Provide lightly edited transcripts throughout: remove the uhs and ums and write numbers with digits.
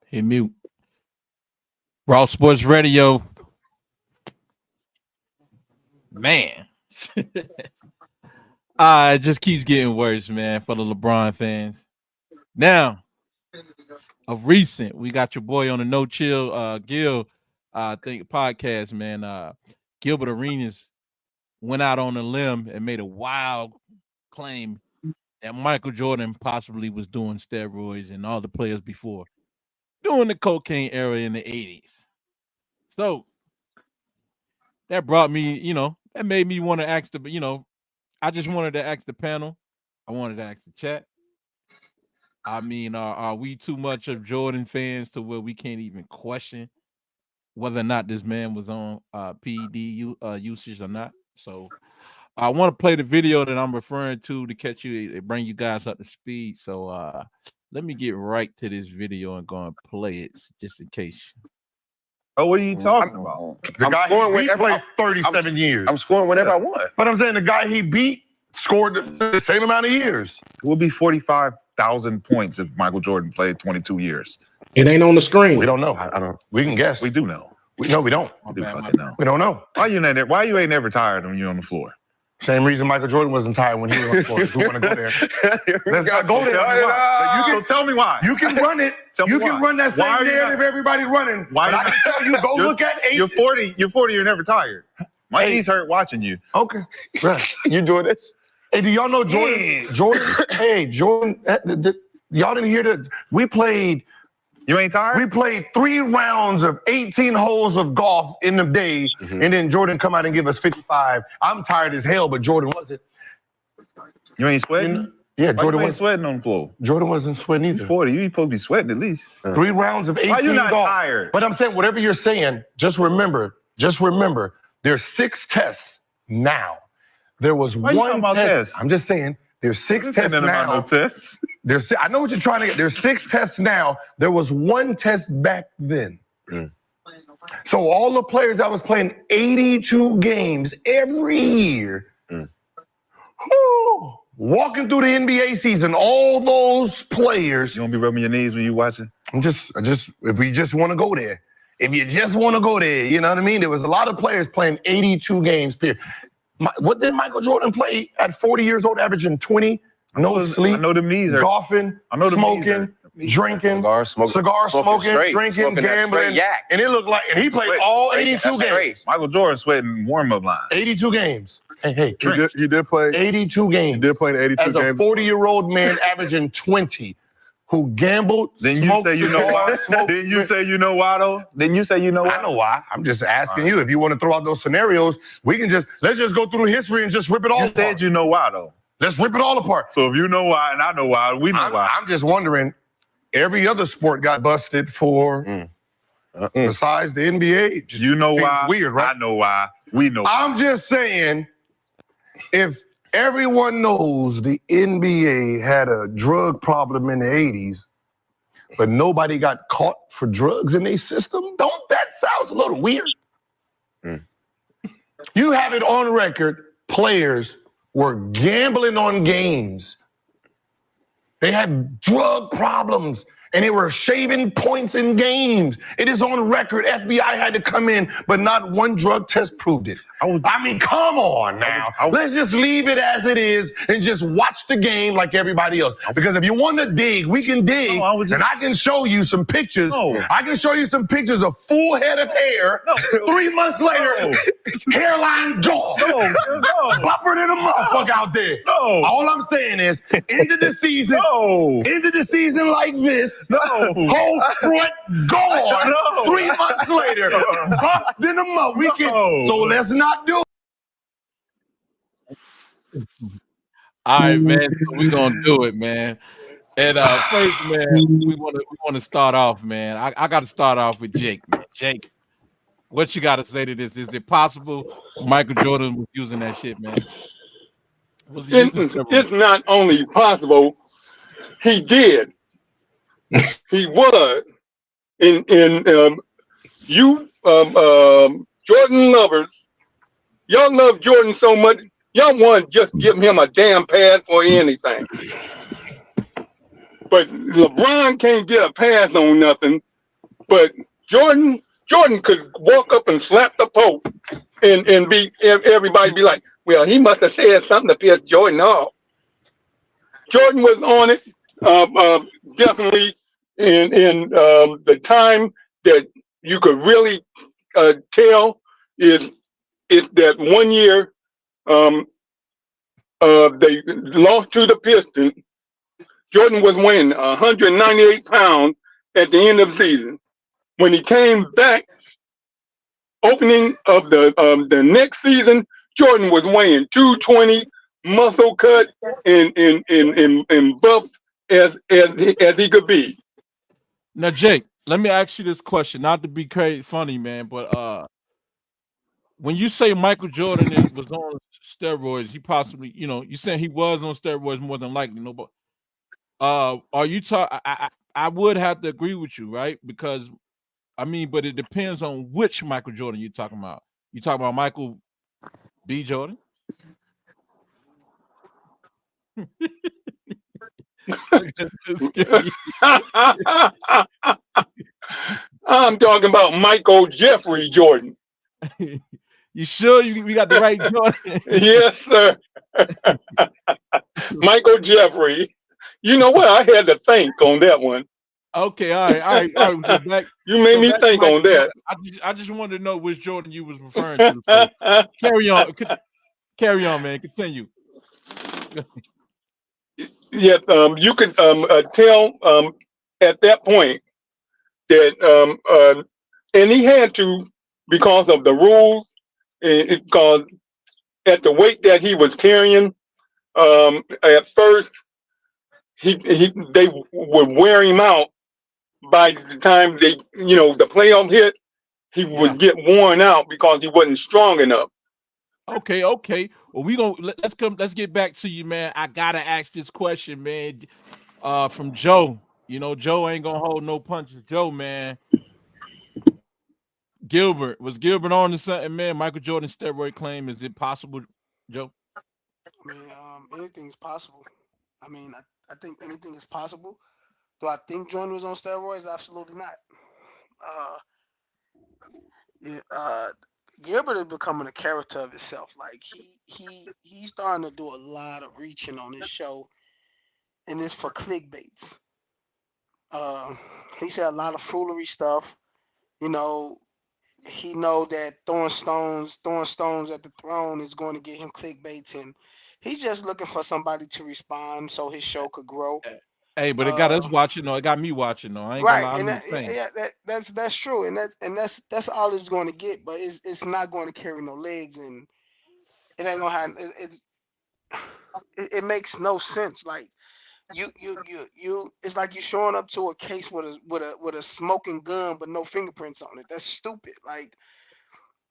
Hit mute. Raw Sports Radio. Man. It just keeps getting worse, man, for the LeBron fans. Now, of recent, we got your boy on the No Chill Gil podcast, man. Gilbert Arenas went out on a limb and made a wild claim that Michael Jordan possibly was doing steroids and all the players before doing the cocaine era in the 80s. So that brought me, that made me want to ask I just wanted to ask the panel. I wanted to ask the chat. I mean, are we too much of Jordan fans to where we can't even question whether or not this man was on PED usage or not? So I want to play the video that I'm referring to catch you, bring you guys up to speed. So let me get right to this video and go and play it just in case. Oh, what are you talking about? The guy he played 37 years. I'm scoring whenever I want. But I'm saying the guy he beat scored the same amount of years. It will be 45,000 points if Michael Jordan played 22 years. It ain't on the screen. We don't know. I don't. We can guess. We do know. We don't. We do fucking know. We don't know. Why you ain't never tired when you're on the floor? Same reason Michael Jordan wasn't tired when he was on the floor. If we want to go there. Let's not go there. Tell me why. You can run it. You can run that same narrative everybody's running. Why? But I can tell you, go look at 8. You're 40. You're never tired. My knees hurt watching you. Okay. Right. You doing this? Hey, do y'all know Jordan? Yeah. Jordan, y'all didn't hear that? We played. You ain't tired? We played 3 rounds of 18 holes of golf in the day, and then Jordan come out and give us 55. I'm tired as hell, but Jordan wasn't. You ain't sweating? Yeah, Why Jordan you ain't wasn't sweating on the floor. Jordan wasn't sweating either. You're 40. You supposed to be sweating at least. 3 rounds of 18 Why you not golf. tired? But I'm saying, whatever you're saying, just remember, there's 6 tests now. There was Why you talking one about test. tests? I'm just saying, there's 6 tests About now. no tests. I know what you're trying to get. There's 6 tests now. There was 1 test back then. So all the players that was playing 82 games every year, walking through the NBA season, all those players. You don't be rubbing your knees when you watching? If we just want to go there. If you just want to go there, you know what I mean? There was a lot of players playing 82 games, period. What did Michael Jordan play at 40 years old, averaging 20? No sleep. I know them knees are golfing, smoking, drinking, cigar smoking, drinking, gambling, and it looked like, and he played all 82 games. Michael Jordan sweating warm-up line. 82 games. Hey, he did play 82 games. He did play in 82 games. As a 40-year-old man averaging 20, who gambled, then you say you know why? Then you say you know why though? Then you say you know why? I know why. I'm just asking you. If you want to throw out those scenarios, let's just go through history and just rip it all apart. You said you know why though. Let's rip it all apart. So if you know why and I know why, we know why. I'm just wondering, every other sport got busted for besides the NBA. You know why? Weird, right? I know why. We know why. I'm just saying, if everyone knows the NBA had a drug problem in the 80s, but nobody got caught for drugs in their system, don't that sound a little weird? You have it on record, players were gambling on games. They had drug problems and they were shaving points in games. It is on record. FBI had to come in, but not one drug test proved it. I mean, come on now. Let's just leave it as it is and just watch the game like everybody else. Because if you want to dig, we can dig, and I can show you some pictures. I can show you some pictures of full head of hair. 3 months later, hairline jaw. Buffered in a motherfucker out there. All I'm saying is, into the season like this, whole front gone. 3 months later, buffed in the mouth. So let's not do it. All right, man. So we're gonna do it, man. And first, man, we want to start off, man. I got to start off with Jake, man. Jake, what you got to say to this? Is it possible Michael Jordan was using that shit, man? It's not only possible, he did. He was. Jordan lovers, y'all love Jordan so much, y'all want to just give him a damn pass for anything. But LeBron can't get a pass on nothing But Jordan could walk up and slap the Pope, and be everybody be like, well, he must have said something to piss Jordan off. Jordan was on it, definitely in the time that you could really tell is that one year um, they lost to the Pistons. Jordan was weighing 198 pounds at the end of the season. When he came back, opening of the next season, Jordan was weighing 220, muscle cut and buff as he could be. Now, Jake, let me ask you this question, not to be crazy funny, man, but when you say Michael Jordan was on steroids, he possibly, you saying he was on steroids more than likely, no, but are you talking? I would have to agree with you, right? Because I mean, but it depends on which Michael Jordan you're talking about. You talking about Michael B. Jordan? I'm talking about Michael Jeffrey Jordan. You sure we got the right Jordan? Yes, sir. Michael Jeffrey. You know what? I had to think on that one. Okay, all right. So back, You made me back to think Michael on that. Jordan. I just wanted to know which Jordan you was referring to. So carry on, man. Continue. Yeah, you could tell at that point that and he had to because of the rules, because at the weight that he was carrying, at first they would wear him out. By the time the playoff hit, he Yeah. would get worn out because he wasn't strong enough. Okay. Well, let's get back to you, man. I gotta ask this question, man. From Joe. Joe ain't gonna hold no punches. Joe, man. Gilbert on to something, man. Michael Jordan steroid claim. Is it possible, Joe? I mean, anything's possible. I mean, I think anything is possible. Do I think Jordan was on steroids? Absolutely not. Uh, yeah, Gilbert is becoming a character of himself. Like he's starting to do a lot of reaching on his show, and it's for clickbaits. Uh, he said a lot of foolery stuff. You know, he know that throwing stones at the throne is going to get him clickbaits, and he's just looking for somebody to respond so his show could grow. Hey, but it got us Uh, watching. Though it got me watching. Though I ain't gonna right, lie. I'm and just saying. that's true, and that's all it's going to get, but it's not going to carry no legs, and it ain't gonna have it makes no sense. Like it's like you showing up to a case with a smoking gun but no fingerprints on it. That's stupid. Like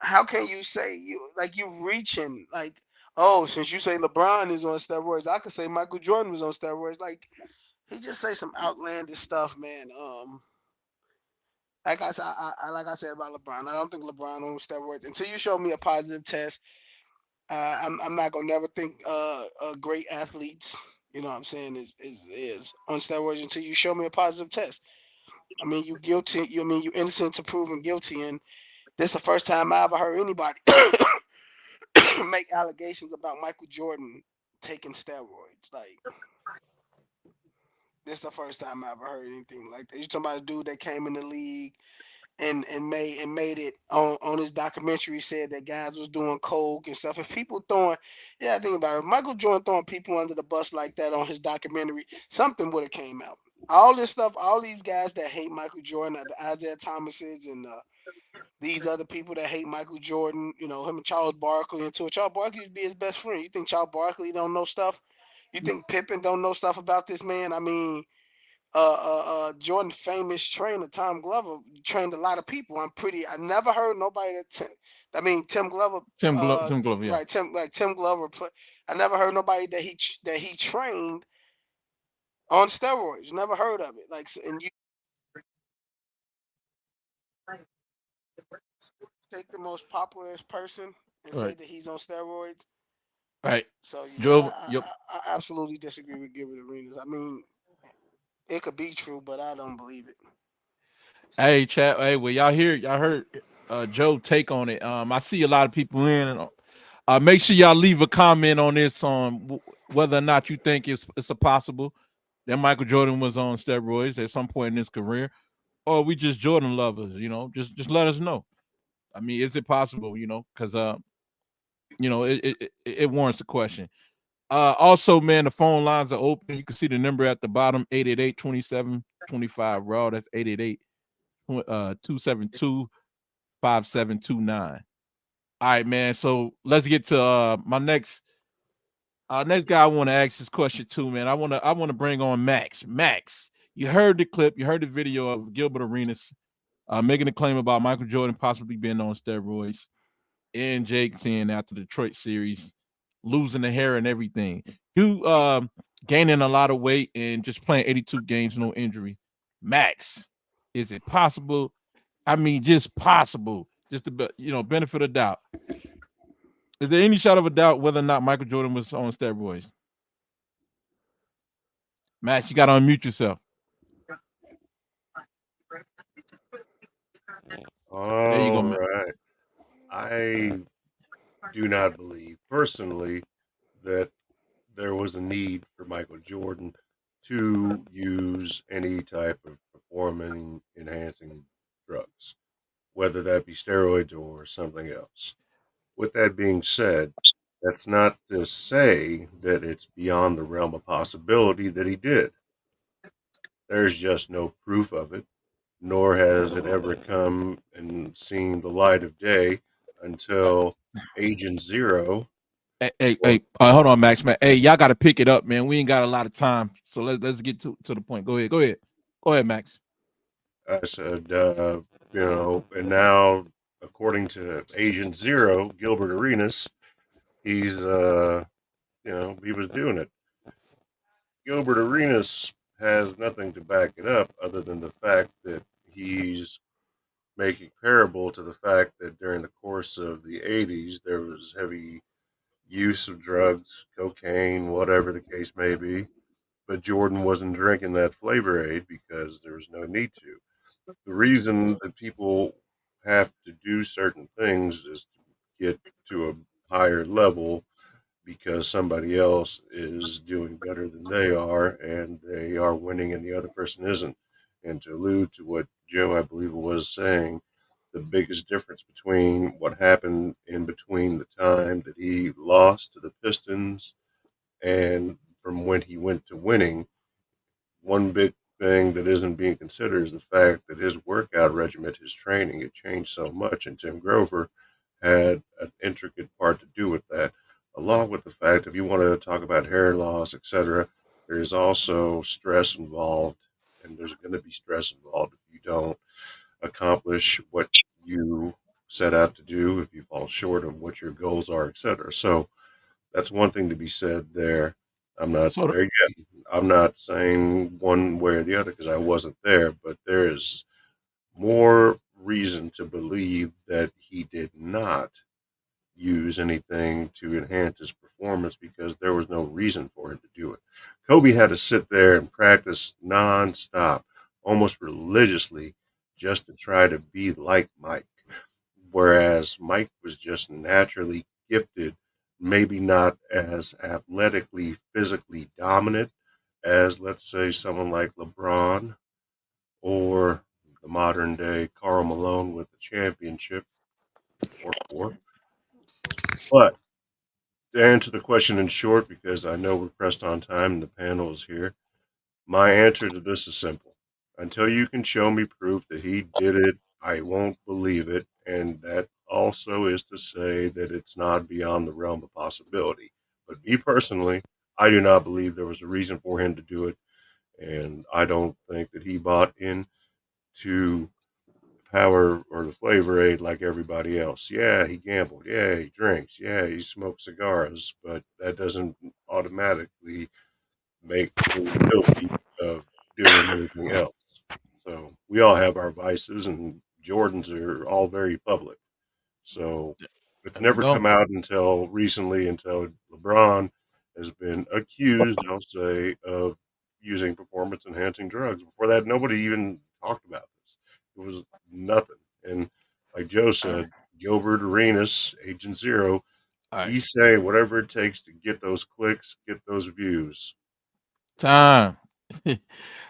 how can you say you reaching like, oh, since you say LeBron is on steroids, I could say Michael Jordan was on steroids. Like he just say some outlandish stuff, man. Like like I said about LeBron, I don't think LeBron on steroids until you show me a positive test. I'm not gonna never think great athletes, you know what I'm saying, is on steroids until you show me a positive test. I mean, you guilty. I mean, you innocent to proven guilty, and this is the first time I ever heard anybody make allegations about Michael Jordan taking steroids. Like this is the first time I ever heard anything like that. You talking about a dude that came in the league and made it on his documentary, said that guys was doing coke and stuff. If people throwing, yeah, think about it. Michael Jordan throwing people under the bus like that on his documentary, something would have came out. All this stuff, all these guys that hate Michael Jordan, the Isaiah Thomases and these other people that hate Michael Jordan, him and Charles Barkley into it. Charles Barkley used to be his best friend. You think Charles Barkley don't know stuff? You think Pippen don't know stuff about this man? I mean, Jordan famous trainer Tom Glover trained a lot of people. I never heard nobody I mean Tim Glover, Tim Glover, yeah. right? Tim Glover. I never heard nobody that he trained on steroids. Never heard of it. Like, and you take the most popular person and say Right, that he's on steroids. right. So yeah, Joe, yep. I absolutely disagree with Gilbert Arenas. I mean, it could be true, but I don't believe it. Hey, chat. Hey, well, y'all heard Joe take on it. I see a lot of people in. Make sure y'all leave a comment on this on whether or not you think it's a possible that Michael Jordan was on steroids at some point in his career, or we just Jordan lovers. Just let us know. I mean, is it possible? Because it warrants a question. Also, man, the phone lines are open. You can see the number at the bottom, 888-2725 raw. That's 888 272 5729. All right, man. So let's get to my next guy I want to ask this question too, man. I want to bring on Max. Max, you heard the clip, you heard the video of Gilbert Arenas making a claim about Michael Jordan possibly being on steroids and Jake seeing after the Detroit series, losing the hair and everything. You gaining a lot of weight and just playing 82 games, no injury. Max, is it possible? I mean, just possible, just to benefit of doubt. Is there any shot of a doubt whether or not Michael Jordan was on steroids? Max, you got to unmute yourself. There you go, All Max. right. I do not believe personally that there was a need for Michael Jordan to use any type of performance enhancing drugs, whether that be steroids or something else. With that being said, that's not to say that it's beyond the realm of possibility that he did. There's just no proof of it, nor has it ever come and seen the light of day until Agent Zero. Hey, hold on, Max, man. Hey, y'all got to pick it up, man. We ain't got a lot of time, so let's get to the point. Go ahead, Max. I said, and now, according to Agent Zero, Gilbert Arenas, he's, he was doing it. Gilbert Arenas has nothing to back it up other than the fact that he's making parable to the fact that during the course of the 80s, there was heavy use of drugs, cocaine, whatever the case may be. But Jordan wasn't drinking that flavor aid because there was no need to. The reason that people have to do certain things is to get to a higher level because somebody else is doing better than they are and they are winning and the other person isn't. And to allude to what Joe, I believe, was saying, the biggest difference between what happened in between the time that he lost to the Pistons and from when he went to winning, one big thing that isn't being considered is the fact that his workout regimen, his training, it changed so much, and Tim Grover had an intricate part to do with that, along with the fact if you want to talk about hair loss, etc., there's also stress involved, and there's going to be stress involved if you don't accomplish what you set out to do, if you fall short of what your goals are, etc. So that's one thing to be said there. I'm not So there yet. I'm not saying one way or the other because I wasn't there, but there is more reason to believe that he did not use anything to enhance his performance because there was no reason for him to do it. Kobe had to sit there and practice nonstop, almost religiously, just to try to be like Mike. Whereas Mike was just naturally gifted, maybe not as athletically, physically dominant as, let's say, someone like LeBron or the modern day Karl Malone with the championship or four. But to answer the question in short, because I know we're pressed on time and the panel is here, my answer to this is simple. Until you can show me proof that he did it, I won't believe it. And that also is to say that it's not beyond the realm of possibility. But me personally, I do not believe there was a reason for him to do it. And I don't think that he bought into power or the flavor aid like everybody else. Yeah, he gambled. Yeah, he drinks. Yeah, he smokes cigars. But that doesn't automatically make him guilty of doing anything else. So we all have our vices, and Jordans are all very public. So it's there we never go. come out until recently, until LeBron has been accused, I'll say, of using performance enhancing drugs. Before that, nobody even talked about this. It was nothing. And like Joe said, Gilbert Arenas, Agent Zero, he's saying whatever it takes to get those clicks, get those views. Time. All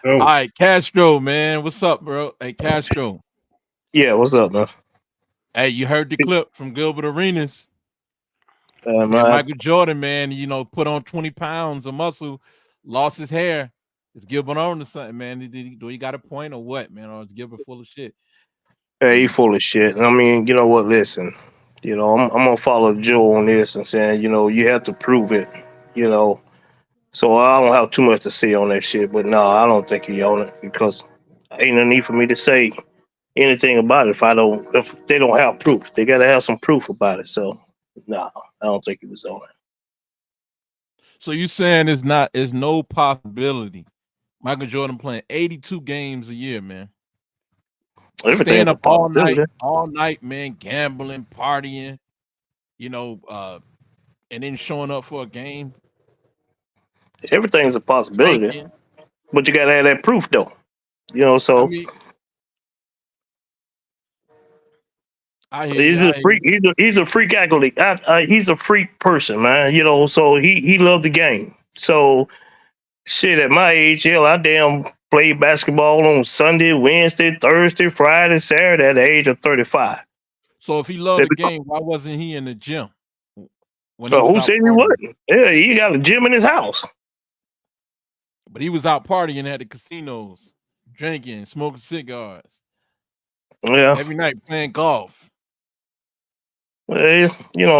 So right, Castro, man. What's up, bro? Hey, Castro. Yeah, what's up, man? Hey, you heard the clip from Gilbert Arenas. Man, Man, Michael Jordan, man, put on 20 pounds of muscle, lost his hair. Is Gilbert on to something, man? Do he got a point or what, man? Or is Gilbert full of shit? hey, he full of shit. I mean, you know what? Listen, I'm gonna follow Joe on this and saying, you have to prove it, you know. So I don't have too much to say on that shit, but no, I don't think he on it because ain't no need for me to say anything about it if they don't have proof. They gotta have some proof about it. So no, I don't think he was on it. So you saying it's no possibility Michael Jordan playing 82 games a year, man. Staying Everything's a up possibility. all night, man, gambling, partying, and then showing up for a game, Everything's a possibility, drinking. but you gotta have that proof though. I So mean, I hear he's you. a I hear freak. you. He's a freak athlete. He's a freak person, man. So he loved the game. So shit, at my age, hell, I damn played basketball on Sunday, Wednesday, Thursday, Friday, Saturday at the age of 35. So if he loved the game, why wasn't he in the gym when he So was who out said he partying? wasn't? Yeah, he got a gym in his house. But he was out partying at the casinos, drinking, smoking cigars, Yeah. every night playing golf. Well,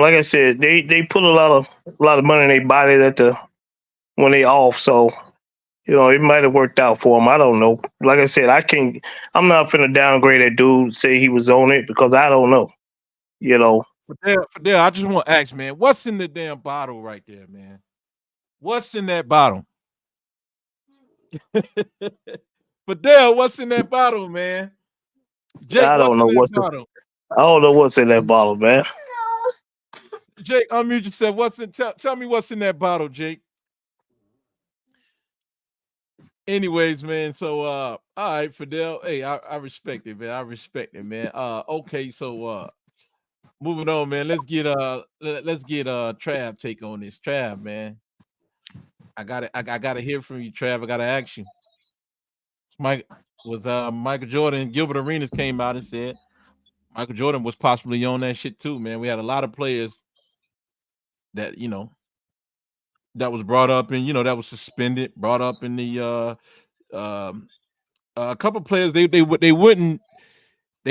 like I said, they put a lot of money in their body when they off. So it might have worked out for him. I don't know. Like I said, I'm not finna downgrade that dude, say he was on it because I don't know. Fidel, I just want to ask, man, what's in the damn bottle right there, man? What's in that bottle? Fidel, what's in that bottle, man? Jake, I don't what's know in that what's bottle? I don't know what's in that bottle, man. Jake, unmute yourself. Tell me what's in that bottle, Jake. Anyways, man. So all right, Fidel. Hey, I respect it, man. I respect it, man. Okay, so moving on, man. Let's get Trav take on this. Trav, man. I gotta hear from you, Trav. I gotta ask you. Michael Jordan, Gilbert Arenas came out and said Michael Jordan was possibly on that shit too, man. We had a lot of players that that was brought up and that was suspended, brought up in the a couple players they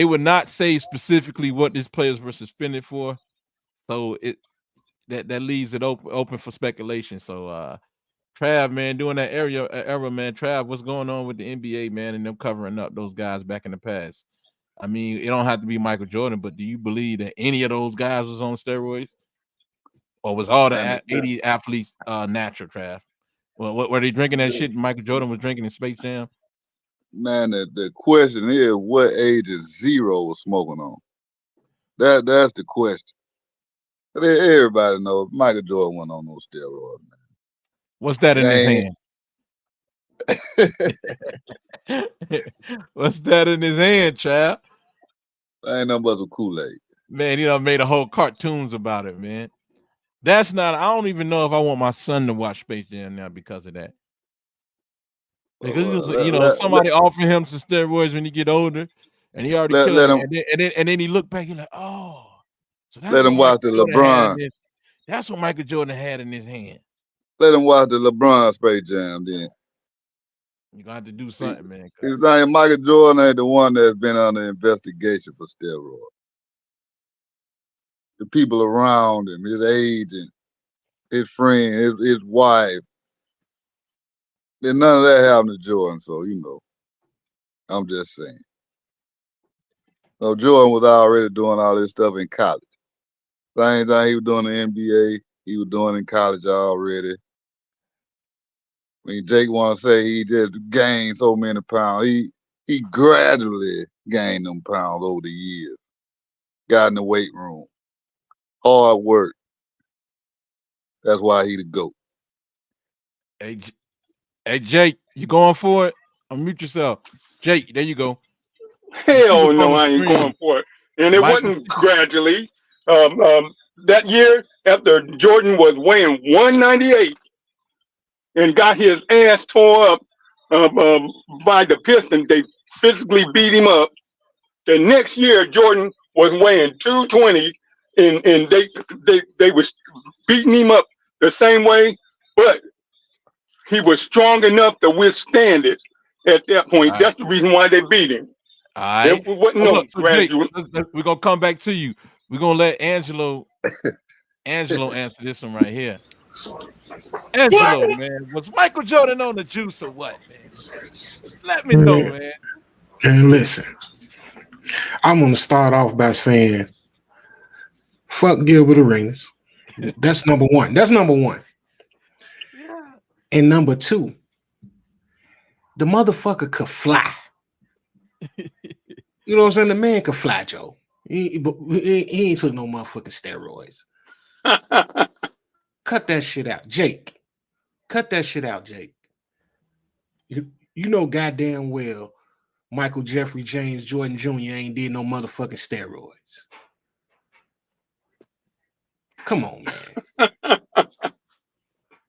would not say specifically what these players were suspended for. So that leaves it open for speculation. So Trav, man, during that era, man, Trav, what's going on with the NBA, man, and them covering up those guys back in the past? I mean, it don't have to be Michael Jordan, but do you believe that any of those guys was on steroids? Or was all the 80 athletes natural, Trav? Well, what were they drinking that shit Michael Jordan was drinking in Space Jam? Man, the question is, what age is Zero was smoking on? That's the question. Everybody knows Michael Jordan went on those steroids, man. What's that in his hand? What's that in his hand, child? Ain't nothing but some Kool-Aid. Man, he done made a whole cartoons about it, man. That's not. I don't even know if I want my son to watch Space Jam now because of that. Because somebody offered him some steroids when he get older, and he already killed him. And then he looked back, he's like, oh, so that's let him watch the LeBron. That's what Michael Jordan had in his hand. Let him watch the LeBron Space Jam then. You're gonna have to do something, man. His name Michael Jordan ain't the one that's been under investigation for steroids. The people around him, his agent, his friend, his wife. Then none of that happened to Jordan, so I'm just saying. So Jordan was already doing all this stuff in college. Same thing he was doing in the NBA, he was doing in college already. I mean, Jake want to say he just gained so many pounds. He gradually gained them pounds over the years. Got in the weight room. Hard work. That's why he the GOAT. Hey, Jake, you going for it? Unmute yourself. Jake, there you go. Hell was on no, the I ain't screen. going for it. And it Michael, wasn't gradually. That year, after Jordan was weighing 198 and got his ass tore up by the Pistons, they physically beat him up. The next year, Jordan was weighing 220, and they was beating him up the same way, but he was strong enough to withstand it at that all point. right, That's the reason why they beat him. all There right. wasn't So no look, so Jake, gradual. we're gonna come back to you. We're gonna let Angelo answer this one right here. Angelo, man, was Michael Jordan on the juice or what, man? Let me know, man. And listen, I'm gonna start off by saying, fuck Gilbert Arenas. That's number one. That's number one. Yeah. And number two, the motherfucker could fly. You know what I'm saying? The man could fly, Joe. He ain't took no motherfucking steroids. Cut that shit out, Jake. Cut that shit out, Jake. You know goddamn well Michael Jeffrey James Jordan Jr. ain't did no motherfucking steroids. Come on, man.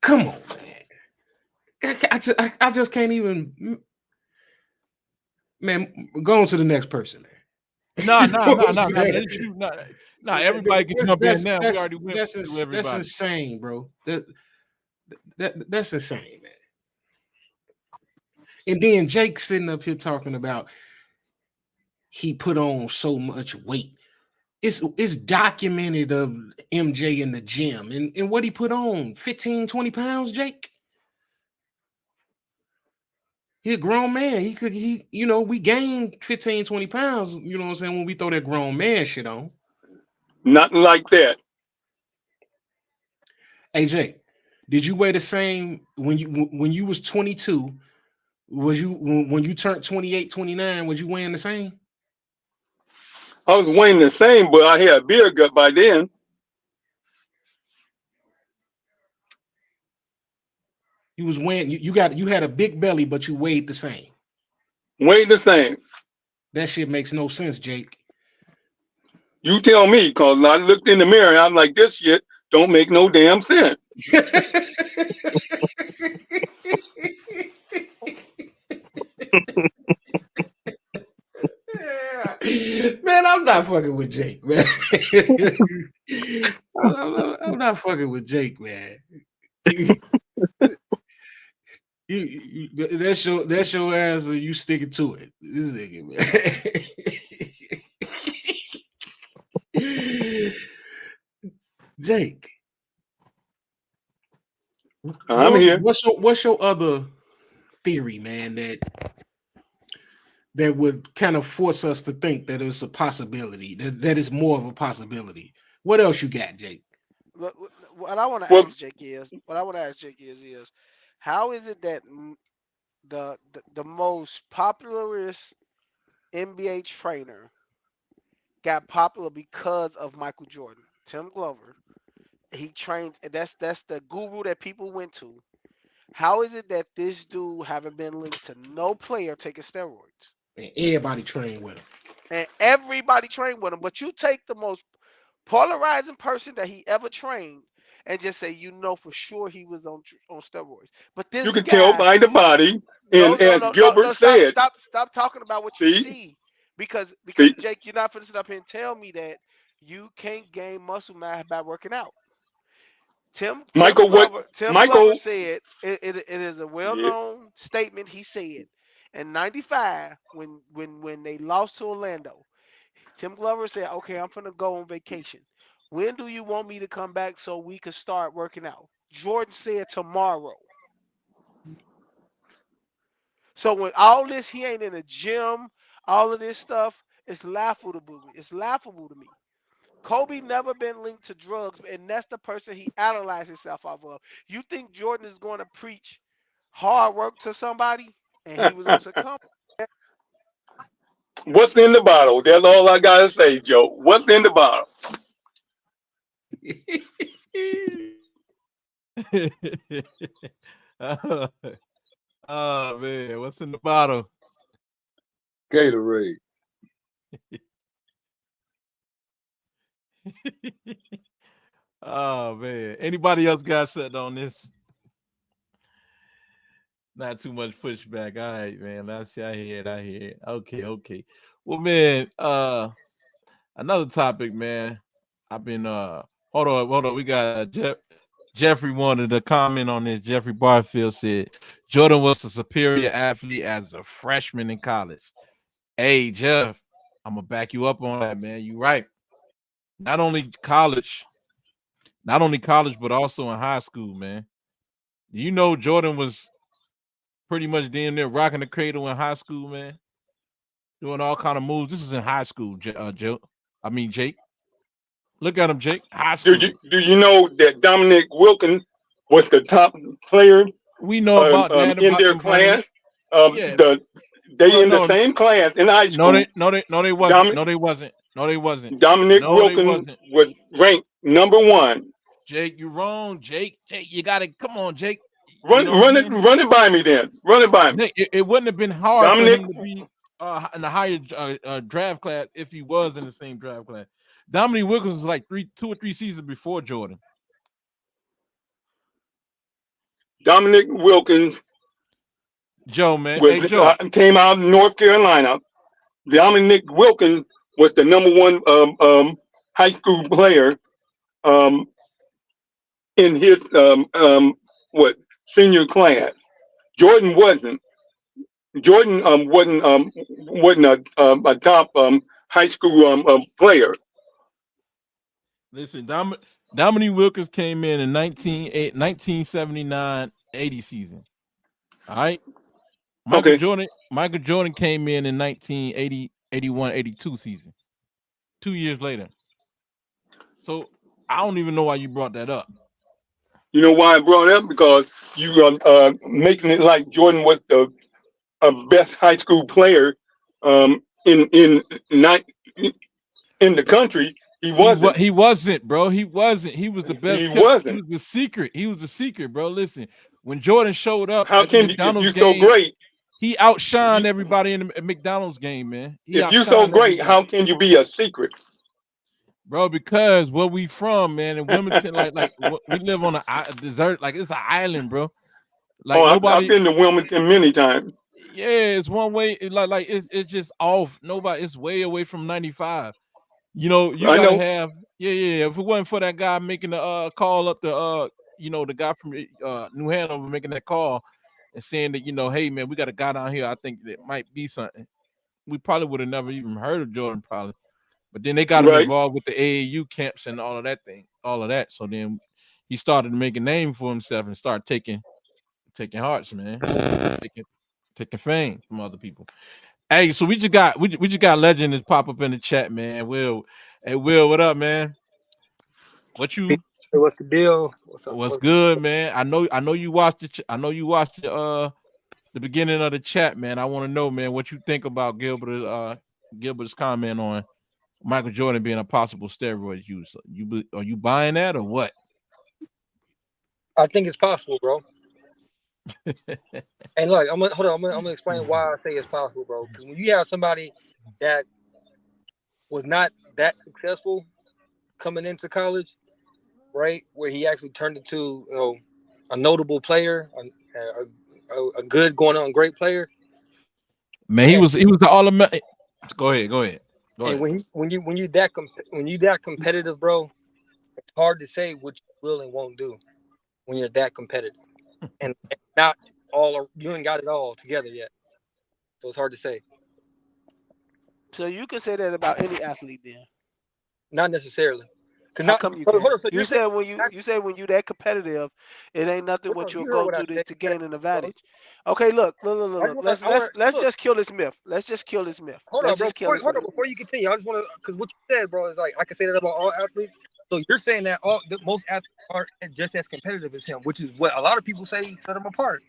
Come on, man. I just can't even. Man, go on to the next person, man. No. You know what I'm No. saying? No, everybody can jump in now. We already went That's through that's everybody. insane, bro. That's insane, man. And then Jake sitting up here talking about he put on so much weight. It's documented of MJ in the gym and what he put on 15, 20 pounds, Jake. He a grown man. We gained 15, 20 pounds, you know what I'm saying, when we throw that grown man shit on. Nothing like that. Hey, Jake, did you weigh the same when you was 22? Was you when you turned 28, 29, was you weighing the same? I was weighing the same, but I had a beer gut by then. You was weighing you had a big belly, but you weighed the same. Weighed the same. That shit makes no sense, Jake. You tell me, cause I looked in the mirror and I'm like, this shit don't make no damn sense. Man, I'm not fucking with Jake, man. I'm not fucking with Jake, man. That's your answer. You sticking to it. This nigga, man. Jake, I'm here. what's your other theory, man, that would kind of force us to think that it's a possibility, that is more of a possibility? What else you got, Jake? What I want to Well, ask Jake is, how is it that the most popularist NBA trainer got popular because of Michael Jordan? Tim Glover. He trains. That's the guru that people went to. How is it that this dude haven't been linked to no player taking steroids? Man, everybody trained with him. And everybody trained with him, but you take the most polarizing person that he ever trained and just say for sure he was on steroids. But you this can tell guy, by the body, and as Gilbert said, stop talking about what you see, see, because see, Jake, you're not finna sit up here and tell me that you can't gain muscle mass by working out. Tim Michael, what Glover Michael, said it is a yeah, well-known statement. He said in '95 when they lost to Orlando, Tim Glover said, "Okay, I'm finna go on vacation. When do you want me to come back so we can start working out?" Jordan said tomorrow. So when all this, he ain't in the gym, all of this stuff, it's laughable to me. It's laughable to me. Kobe never been linked to drugs, and that's the person he analyzed himself off of. You think Jordan is going to preach hard work to somebody, and he was going to succumb? what's in the bottle? That's all I gotta say, Joe. What's in the bottle? oh, oh, man, what's in the bottle? Gatorade. Oh man. Anybody else got something on this? Not too much pushback. All right, man. Let's see. I hear it. I hear it. Okay. Well, man, another topic, man. I've been hold on. We got Jeffrey wanted to comment on this. Jeffrey Barfield said Jordan was a superior athlete as a freshman in college. Hey, Jeff, I'm gonna back you up on that, man. You right. Not only college, but also in high school, man. You know, Jordan was pretty much damn near rocking the cradle in high school, man. Doing all kind of moves. This is in high school, Joe. I mean, Jake. Look at him, Jake. High school. Do you know that Dominic Wilkins was the top player We know about that. in About their them running class? Yeah. They in the same class in high school. No, they wasn't. No, they wasn't. Dominic No, they Wilkins wasn't. was ranked number 1. Jake, you're wrong. Jake, you gotta come on, Jake. Run it by me then. Run it by me. It wouldn't have been hard Dominic, for him to be in a higher draft class if he was in the same draft class. Dominic Wilkins was like 2 or 3 seasons before Jordan. Dominic Wilkins, Joe, man. was, Hey, Joe. Came out of North Carolina. Dominic Wilkins was the number 1 high school player in his senior class. Jordan wasn't. Jordan wasn't a top high school player. Listen, Dominic Wilkins came in 1979-80 season. All right. Michael Jordan came in 1980-81-82 season. 2 years later. So I don't even know why you brought that up. You know why I brought it up? Because you making it like Jordan was the best high school player in the country. He wasn't. He wasn't, bro. He wasn't. He was the best. He wasn't. He was the secret. He was the secret, bro. Listen, when Jordan showed up how at can the McDonald's you game, so great? He outshined everybody in the McDonald's game, man. If you're so great, how can you be a secret? Bro, because where we from, man, in Wilmington, like we live on a desert, like it's an island, bro. Like I've been to Wilmington many times. Yeah, it's one way. It's just off. Nobody. It's way away from 95. You know, you gotta have. Yeah. If it wasn't for that guy making the call up the the guy from New Hanover making that call and saying that, hey man, we got a guy down here. I think that might be something. We probably would have never even heard of Jordan, probably. But then they got him involved with the AAU camps and all of that. So then he started to make a name for himself and start taking hearts, man. Taking fame from other people. Hey, so we just got legend that's pop up in the chat, man. Will, what up, man? What's the deal? What's good, man? I know you watched it. I know you watched the beginning of the chat, man. I want to know, man, what you think about Gilbert's comment on Michael Jordan being a possible steroid user. Are you buying that or what? I think it's possible, bro. And look, I'm gonna explain why I say it's possible, bro. Because when you have somebody that was not that successful coming into college, right, where he actually turned into a notable player, a good going on great player. Man, he was the all-American. Go ahead. And when you that competitive, bro, it's hard to say what you will and won't do when you're that competitive, and not you ain't got it all together yet, so it's hard to say. So you can say that about any athlete, then? Not necessarily. How come you can? So you said when you that competitive, it ain't nothing what you'll go through to gain an advantage. Okay, look. Let's just kill this myth. Let's just kill this myth. Hold on, before you continue, I just want to, because what you said, bro, is like I can say that about all athletes. So you're saying that most athletes aren't just as competitive as him, which is what a lot of people say set them apart.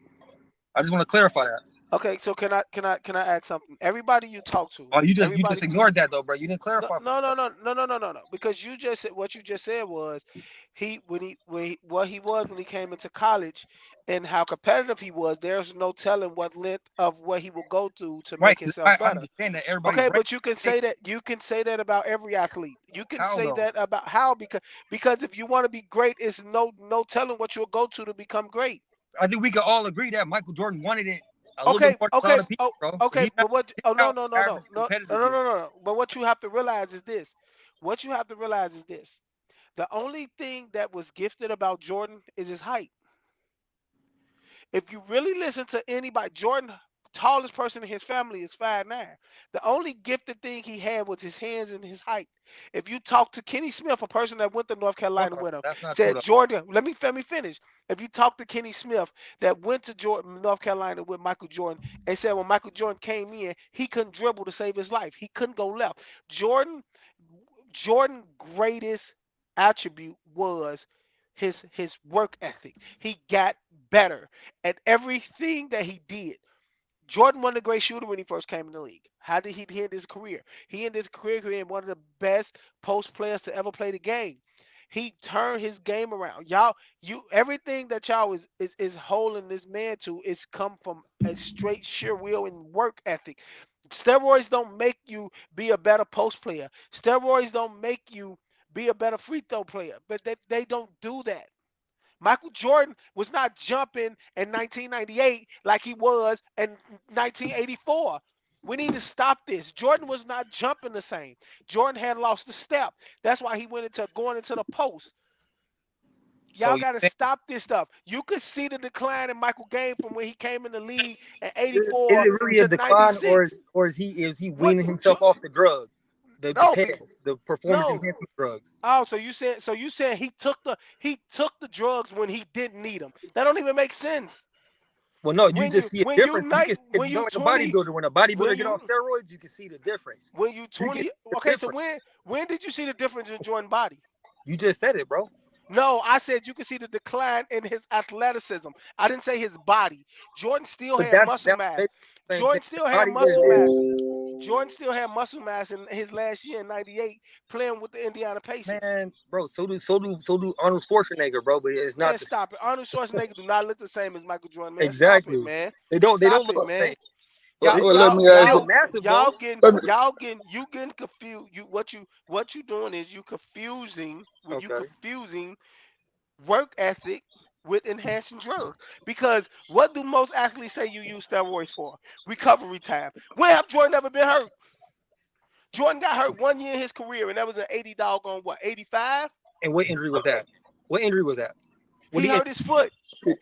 I just want to clarify that. Okay, so can I add something? Everybody you talk to, Oh, you just everybody. ignored that though, bro. You didn't No, clarify. no. Because you just said what you just said was what he was when he came into college, and how competitive he was. There's no telling what length of what he will go through to Right. make 'Cause himself I better. understand that everybody's Okay, ready. but you can say that about every athlete. You can How say though? that about how because if you want to be great, it's no telling what you'll go to become great. I think we can all agree that Michael Jordan wanted it a little bit Okay, more than a okay, lot of people, oh, bro. okay. He's not But what? he's Oh, no, not no, no, no, average no, no, no, competitively. no, no. But what you have to realize is this. What you have to realize is this. The only thing that was gifted about Jordan is his height. If you really listen to anybody, Jordan, tallest person in his family is 5'9". The only gifted thing he had was his hands and his height. If you talk to Kenny Smith, a person that went to North Hold Carolina on, with him, that's not true said though. Jordan, let me finish. If you talk to Kenny Smith that went to North Carolina with Michael Jordan and said when Michael Jordan came in, he couldn't dribble to save his life. He couldn't go left. Jordan greatest attribute was his work ethic. He got better at everything that he did. Jordan wasn't a great shooter when he first came in the league. How did he end his career? He ended his career being one of the best post players to ever play the game. He turned his game around. Y'all, everything that y'all is holding this man to is come from a straight sheer will and work ethic. Steroids don't make you be a better post player. Steroids don't make you be a better free throw player. But they don't do that. Michael Jordan was not jumping in 1998 like he was in 1984. We need to stop this. Jordan was not jumping the same. Jordan had lost the step. That's why he went into going into the post. So Y'all you got to think stop this stuff. You could see the decline in Michael Game from when he came in the league in is 84 it really a to decline, or 96. is he What? weaning himself off the drug, the No, PEDs, the performance no. enhancement drugs? Oh, so you said he took the drugs when he didn't need them. That don't even make sense. Well, no, you When just you see a when you difference. You night can see it when just you like a 20 bodybuilder. When a bodybuilder when get you off steroids, you can see the difference. when you You can 20 see the okay, so difference. when did you see the difference in Jordan body? You just said it, bro. No, I said you could see the decline in his athleticism. I didn't say his body. Jordan still But had that's muscle mass. basically the same thing. Jordan The still had body is muscle mass. Jordan still had muscle mass in his last year in '98 playing with the Indiana Pacers. man, bro. So do Arnold Schwarzenegger, bro. But it's not Man, the stop it. Arnold Schwarzenegger do not look the same as Michael Jordan, man. Stop it, exactly. man. They don't Stop look it, Well, the man. same. well, Y'all, It's well, let y'all, me ask still you. y'all, massive y'all though. getting, Let me, y'all getting, you getting confused. What you Okay. confusing work ethic with enhancing drugs. Because what do most athletes say you use steroids for? Recovery time. When have Jordan ever been hurt? Jordan got hurt 1 year in his career, and that was an 80 doggone what? 85. And what injury was that? What injury was that? What He he? hurt his foot.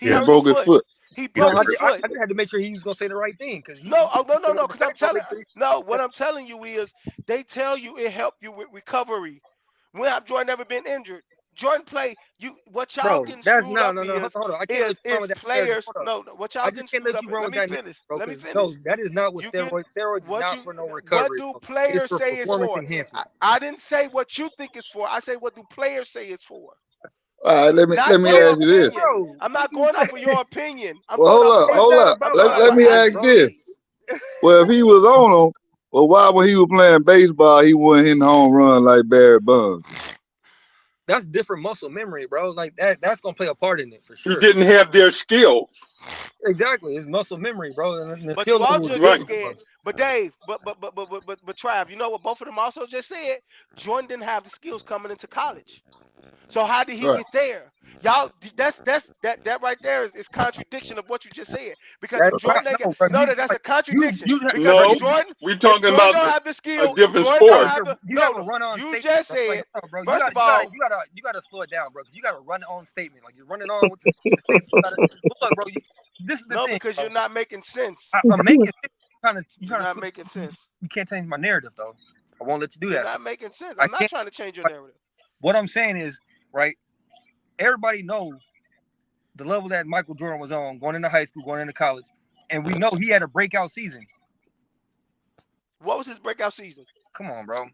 He Yeah, he hurt his broke his foot. foot. He he No, broke hurt I his just, his I, foot. I just had to make sure he was gonna say the right thing because No, oh no, no, bringing no. up the Because I'm facts. I telling make sure no. What I'm telling you is they tell you it helped you with recovery. When have Jordan ever been injured? Jordan play you. What y'all bro, getting that's screwed no, up no, no. Hold is on, hold on. I can't let is you run is with that narrative. players. Hold on. No, no, what I y'all just getting can't screwed let up you is. run Let with me that narrative, finish. bro. Let me Because no, finish. that is not what You get steroids. Steroids is what not you for no what recovery, do bro. It's players for say it's performance for? enhancement. I didn't say what you think it's for. I say what do players say it's for? All right, let Not me your ask you this. opinion. Bro, I'm what not you going say? off of your opinion. I'm Well, going hold off of up, It's hold not up. about what my Let me opinion, ask bro. this. Well, if he was on him, well, why when he was playing baseball, he wasn't hitting home run like Barry Bonds? That's different muscle memory, bro. Like that's gonna play a part in it for He sure. didn't have their skill. Exactly, it's muscle memory, bro, and the But skill you level also is Right. just different, scared. bro. But Dave, but Trav, you know what both of them also just said? Jordan didn't have the skills coming into college. So how did he Right. get there? Y'all, that right there is contradiction of what you just said. Because if That's Jordan not ain't got, no, bro. no, that's a You, contradiction. you, Because bro. if No, Jordan, we if talking Jordan about don't have the a skills, different Jordan don't sport. have the You have no, a no. run-on You statement, just bro. Like, said, hold on, bro. You first got, of you got, all, you got to slow it down, bro. You got a run-on statement. Like you're running on with the statement. You gotta, look, bro. This is the no, thing, because bro. you're not making sense. I'm making you You're trying to not switch. making sense. You can't change my narrative, though. I won't let you do You're that. not So making sense. I I'm not can't. trying to change your Like, narrative. what I'm saying is, right? Everybody knows the level that Michael Jordan was on, going into high school, going into college, and we know he had a breakout season. What was his breakout season? Come on, bro.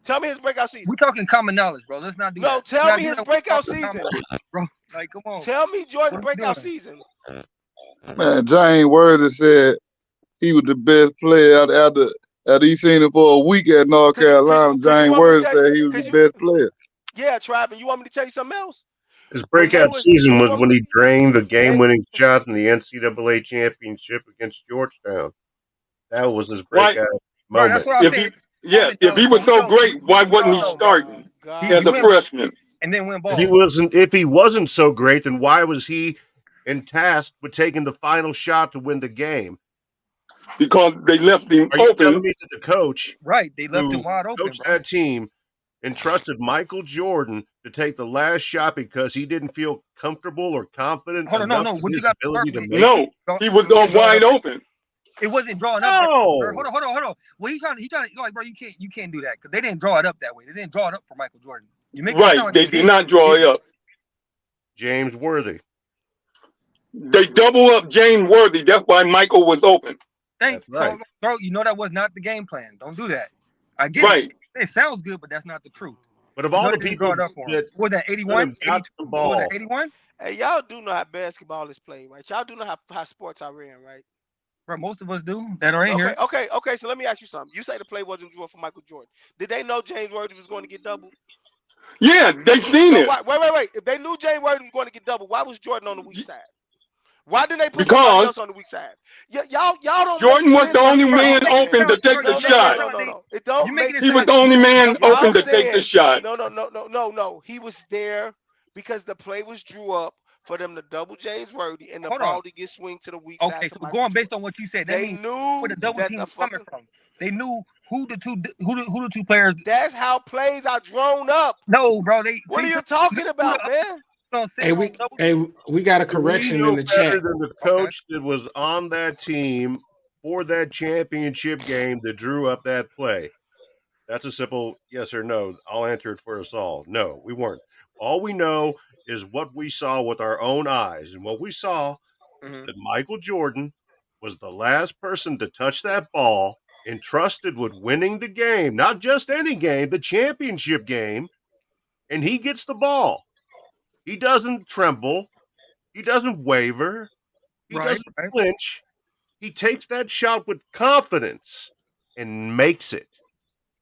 Tell me his breakout We're season. talking common knowledge, bro. Let's not do No, that. tell me Not do his that. We're breakout talking common season. knowledge, bro. Like, come on. Tell me What Jordan are we breakout doing? season. Man, James Worthy said he was the best player after he seen him for a week at North Carolina. James Worthy said he was the best player. Yeah, Trav, and you want me to tell you something else? His breakout season was when he drained the game-winning shot in the NCAA championship against Georgetown. That was his breakout moment. That's what I said. If he was so great, why wasn't he starting as a freshman? And then went ball. If he wasn't so great, then why was he tasked with taking the final shot to win the game? Because they left him open. Are you open. telling me that the coach, they left him wide open, coached that team, entrusted Michael Jordan to take the last shot because he didn't feel comfortable or confident enough in his ability to make it? He was wide open. It wasn't drawn up. Hold on. Well, he's trying to like, bro, you can't do that because they didn't draw it up that way. They didn't draw it up for Michael Jordan. You make they did not draw it up. James Worthy. They double up James Worthy. That's why Michael was open. That's right. So, bro, you know that was not the game plan. Don't do that. I get it. It sounds good, but that's not the truth. But of all the people that was that 81? The ball. Was that 81? Hey, y'all do know how basketball is played, right? Y'all do know how sports are ran, right? Bro, most of us do that are in here. Okay. So let me ask you something. You say the play wasn't drawn for Michael Jordan. Did they know James Worthy was going to get doubled? Yeah, they seen it. Wait. If they knew James Worthy was going to get doubled, why was Jordan on the weak side? Why didn't they put somebody else on the weak side? Y'all don't. Jordan was the only man open to take the shot. No. It don't make sense. He was the only man open to take the shot. No. He was there because the play was drew up for them to double James Worthy and the ball to get swing to the weak side. Okay, so going based on what you said, that means where the double team was coming from. They knew who the two players. That's how plays are drawn up. No, bro. What are you talking about, man? Hey, we got a correction in the chat. Than the coach that was on that team for that championship game that drew up that play. That's a simple yes or no. I'll answer it for us all. No, we weren't. All we know is what we saw with our own eyes. And what we saw is that Michael Jordan was the last person to touch that ball, entrusted with winning the game, not just any game, the championship game, and he gets the ball. He doesn't tremble. He doesn't waver. He doesn't flinch. He takes that shot with confidence and makes it.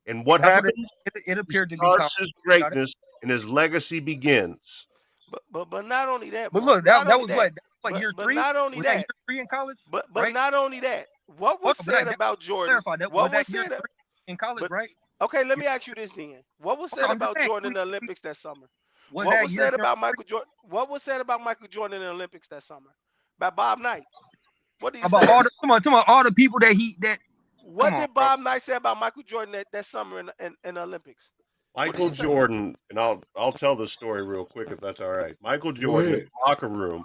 And what happens? It appeared to be his greatness and his legacy begins. But not only that. But look, that was what year 3? Not only that. Year 3 in college. But not only that. What was said about Jordan? What was said in college, right? Okay, let me ask you this then. What was said about Jordan in the Olympics that summer? What was said about Michael Jordan? What was said about Michael Jordan in the Olympics that summer? By Bob Knight. What did you say? All the people that. What did Bob Knight say about Michael Jordan that summer in the Olympics? Michael Jordan, and I'll tell the story real quick if that's all right. Michael Jordan in the locker room,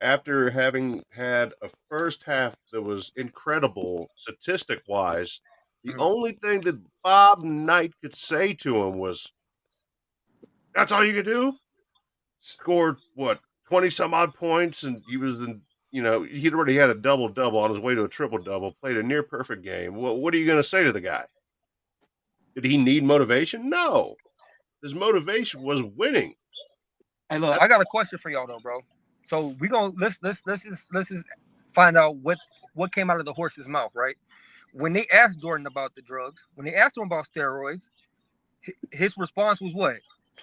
after having had a first half that was incredible statistic-wise, the only thing that Bob Knight could say to him was, "That's all you can do?" Scored, 20-some-odd points, and he was he'd already had a double-double on his way to a triple-double, played a near-perfect game. What are you going to say to the guy? Did he need motivation? No. His motivation was winning. Hey, look, I got a question for y'all though, bro. So we gonna let's just find out what came out of the horse's mouth, right? When they asked Jordan about the drugs, when they asked him about steroids, his response was what?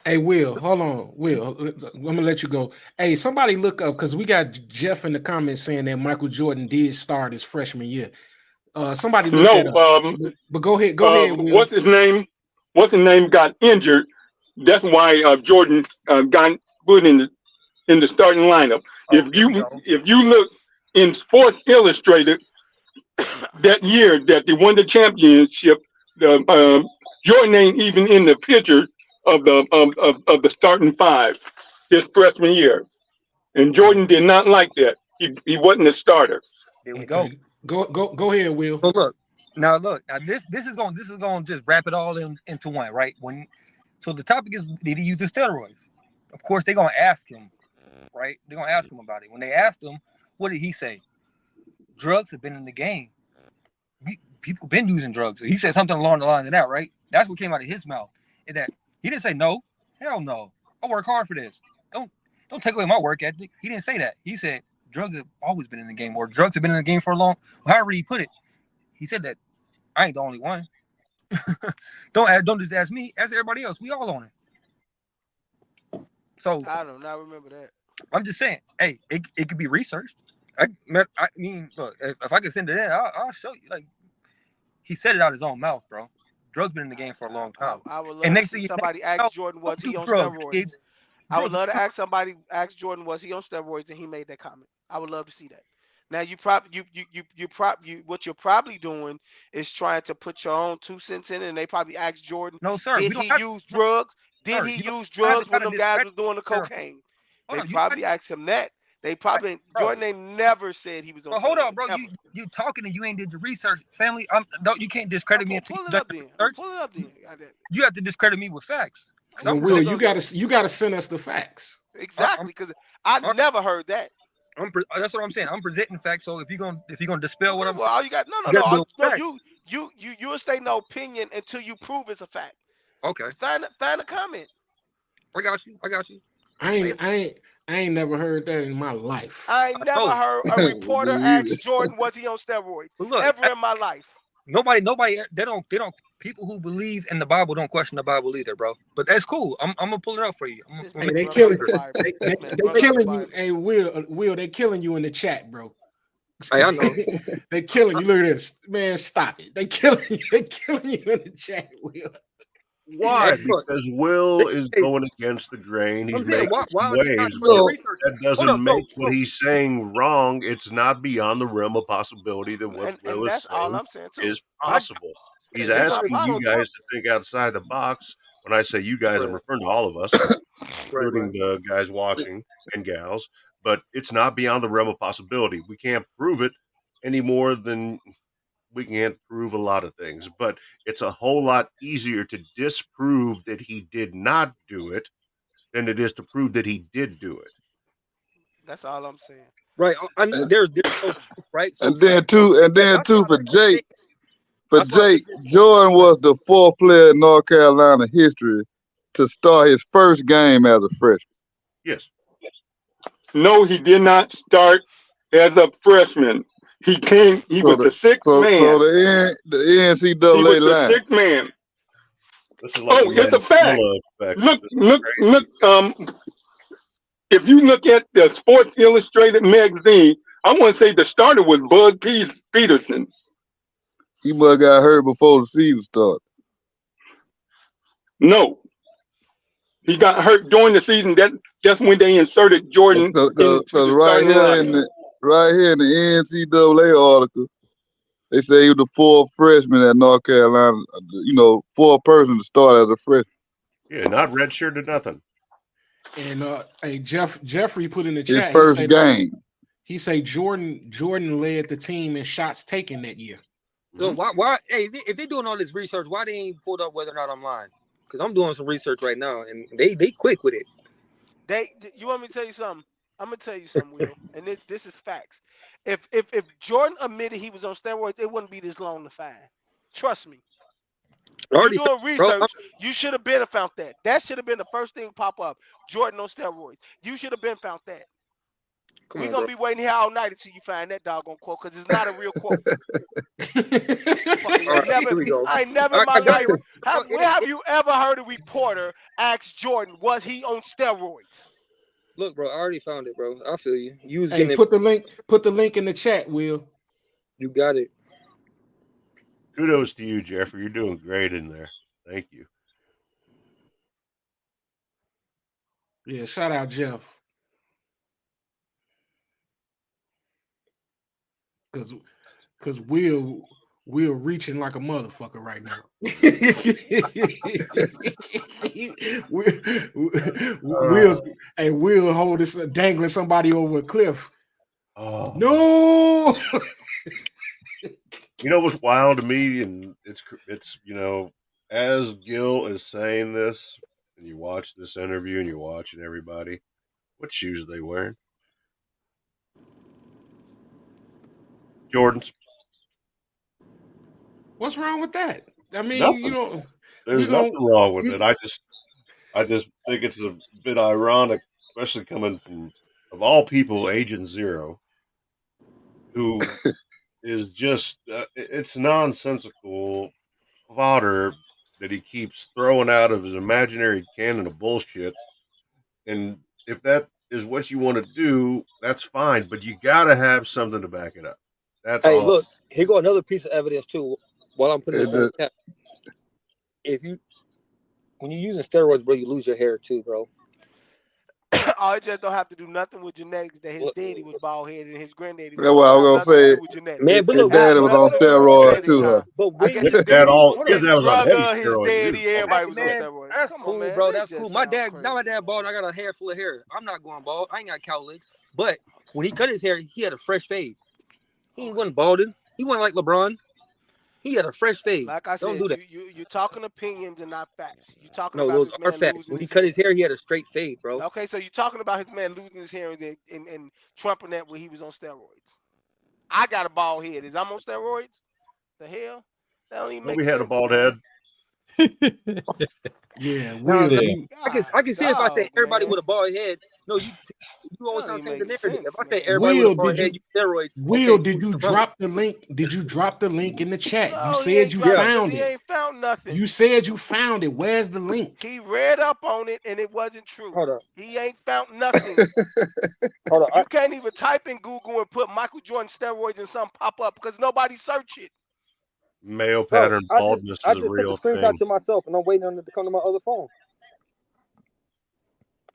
Hey, Will, hold on. Will, I'm gonna let you go. Hey, somebody look up because we got Jeff in the comments saying that Michael Jordan did start his freshman year. Somebody look that up. But go ahead, Will. What's his name? Got injured. That's why Jordan got put in the starting lineup. If you look in Sports Illustrated that year that they won the championship, Jordan ain't even in the picture of the starting five his freshman year, and Jordan did not like that. He wasn't a starter. There we go. Go ahead, Will. So look. Now this is going to just wrap it all into one, right? So the topic is, did he use the steroids? Of course, they're gonna ask him, right? They're gonna ask him about it. When they asked him, what did he say? Drugs have been in the game. People been using drugs. So he said something along the line of that, right? That's what came out of his mouth. Is that he didn't say no, hell no. I work hard for this. Don't take away my work ethic. He didn't say that. He said drugs have always been in the game, or drugs have been in the game for a long. However he put it, he said that I ain't the only one. Don't just ask me, ask everybody else. We all on it. So I do not remember that. I'm just saying, hey, it could be researched. I mean, look, if I could send it in, I'll show you. Like, he said it out his own mouth, bro. Drugs been in the game for a long time. I would love And to next see thing somebody you know, ask Jordan, was he on drugs, steroids? kids. I would Drugs. love to ask Jordan, was he on steroids, and he made that comment. I would love to see that. Now what you're probably doing is trying to put your own 2 cents in, and they probably asked Jordan, No, sir. did he use drugs? Did he use drugs when them guys was doing the cocaine? They probably asked him that. They probably Jordan ain't never said he was on. Well, hold on, bro. You talking and you ain't did the research, family. You can't discredit me. Pull it up then. Pull it up then. You have to discredit me with facts. Well, Will, you gotta send us the facts. Exactly, because I never heard that. That's what I'm saying. I'm presenting facts. So if you're gonna dispel what I'm saying, all you got no. You're stating no opinion until you prove it's a fact. Okay. Find a comment. I got you. I ain't never heard that in my life. I ain't never heard a reporter ask Jordan, was he on steroids? Ever in my life. Nobody. They don't. People who believe in the Bible don't question the Bible either, bro. But that's cool. I'm gonna pull it up for you. They killing you. Hey, Will, they killing you in the chat, bro. Hey, I know. They killing you. Look at this, man. Stop it. They killing you. They killing you in the chat, Will. Why? Because Will is going against the grain. He's making some waves. That doesn't make what he's saying wrong. It's not beyond the realm of possibility that what Will is saying is possible. He's asking you guys to think outside the box. When I say you guys, I'm referring to all of us, including the guys watching and gals. But it's not beyond the realm of possibility. We can't prove it any more than we can't prove a lot of things. But it's a whole lot easier to disprove that he did not do it than it is to prove that he did do it. That's all I'm saying. Right. There's no right. So and then too for Jake. For Jake, Jordan was the 4th player in North Carolina history to start his first game as a freshman. Yes. No, he did not start as a freshman. He was the 6th man. So the NCAA he was line. The 6th man. This is like it's a fact. Look. If you look at the Sports Illustrated magazine, I want to say the starter was Bud Peterson. He must have got hurt before the season started. No. He got hurt during the season. That's when they inserted Jordan. Right here in the NCAA article, they say he was the 4th freshman at North Carolina. 4th person to start as a freshman. Yeah, not redshirt or nothing. And hey, Jeffrey put in the chat his first game. He say Jordan led the team in shots taken that year. So why? Hey, if they're doing all this research, why they ain't pulled up whether or not I'm lying? Because I'm doing some research right now, and they quick with it. You want me to tell you something? I'm gonna tell you something, Will, and this is facts. If Jordan admitted he was on steroids, it wouldn't be this long to find. Trust me. You're doing research. You should have been found that. That should have been the first thing to pop up. Jordan on steroids. You should have been found that. We're going to be waiting here all night until you find that doggone quote, because it's not a real quote. I ain't never in my life. When have you ever heard a reporter ask Jordan, was he on steroids? Look, bro, I already found it, bro. I feel you. Put the link in the chat, Will. You got it. Kudos to you, Jeffrey. You're doing great in there. Thank you. Yeah, shout out Jeff. Cause Will reaching like a motherfucker right now. Will hold this dangling somebody over a cliff. Oh no. You know what's wild to me, and it's as Gil is saying this, and you watch this interview and you're watching everybody, what shoes are they wearing? Jordans. What's wrong with that? I mean, nothing. There's nothing wrong with it. I just think it's a bit ironic, especially coming from, of all people, Agent Zero. who is just it's nonsensical fodder that he keeps throwing out of his imaginary cannon of bullshit. And if that is what you want to do, that's fine, but you got to have something to back it up. That's Hey, all. look, here go another piece of evidence too. While I'm putting It this in the just, chat, when you're using steroids, bro, you lose your hair too, bro. Oh, it just don't have to do nothing with genetics. That his Look, daddy was bald headed and his granddaddy was that's what bald. I It have was nothing gonna to say. do with genetics. man, but His look, It have daddy was on nothing to do with steroids genetic too, huh? time. but I when guess you his Dad, daddy, all hold his up, dad was on heavy brother, his steroids. He was daddy, bald. everybody hey was on man, steroids. that's Come on, cool, man. bro. This That's cool. just My sounds dad, crazy. now my dad bald. I got a hair full of hair. I'm not going bald. I ain't got cow legs. But when he cut his hair, he had a fresh fade. He wasn't balding. He wasn't like LeBron. He had a fresh fade. Like I Don't do said, that. you're talking opinions and not facts. You're talking No, about those this are man facts. losing When he his cut hair. his hair, he had a straight fade, bro. Okay, so you're talking about his man losing his hair and trumping that when he was on steroids. I got a bald head. Is I'm on steroids? The hell? That don't even make Kobe had a sense. bald head. Yeah, No, Will, no, Yeah. you I can see if I say Dog, everybody man. with a bald head. No, you That always don't trying to even change the make narrative. If sense, I say man. everybody with a Will, bald did head, you you steroids. Will, Okay, did cool, you no problem. drop the link? Did you drop the link in the chat? You No, he said ain't you dropped Yeah, it because found he it. ain't found nothing. You said you found it. Where's the link? He read up on it and it wasn't true. hold on, He ain't found nothing. hold on. You can't even type in Google and put Michael Jordan steroids and something pop up because nobody search it. Male Bro, pattern I baldness is a just took a real screenshot thing. to myself, and I'm waiting on it to come to my other phone.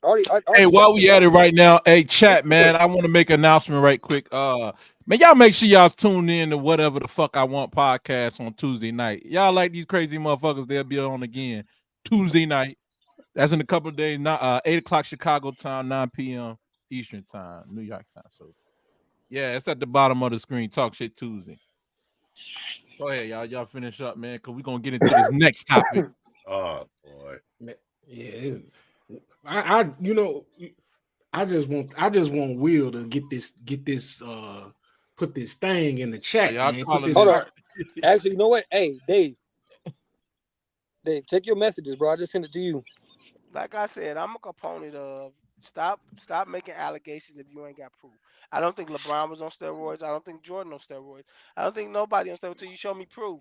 I Hey, already while checked it, we at bro. it right now, hey, chat, Look, man, I want to make an announcement right quick. Man, y'all make sure y'all tune in to Whatever the Fuck I Want podcast on Tuesday night. Y'all like these crazy motherfuckers, they'll be on again Tuesday night. That's in a couple of days, 8 o'clock Chicago time, 9 p.m. Eastern time, New York time. So, yeah, it's at the bottom of the screen. Talk Shit Tuesday. Go ahead, y'all. Y'all finish up, man, because we're going to get into this next topic. Oh boy. Yeah, you know, I just want Will to get this put this thing in the chat, Y'all man. Put calling this hold it. on. Actually, you know what? Hey, Dave, check your messages, bro. I just sent it to you. Like I said, I'm a component of stop making allegations if you ain't got proof. I don't think LeBron was on steroids. I don't think Jordan on steroids. I don't think nobody on steroids until you show me proof.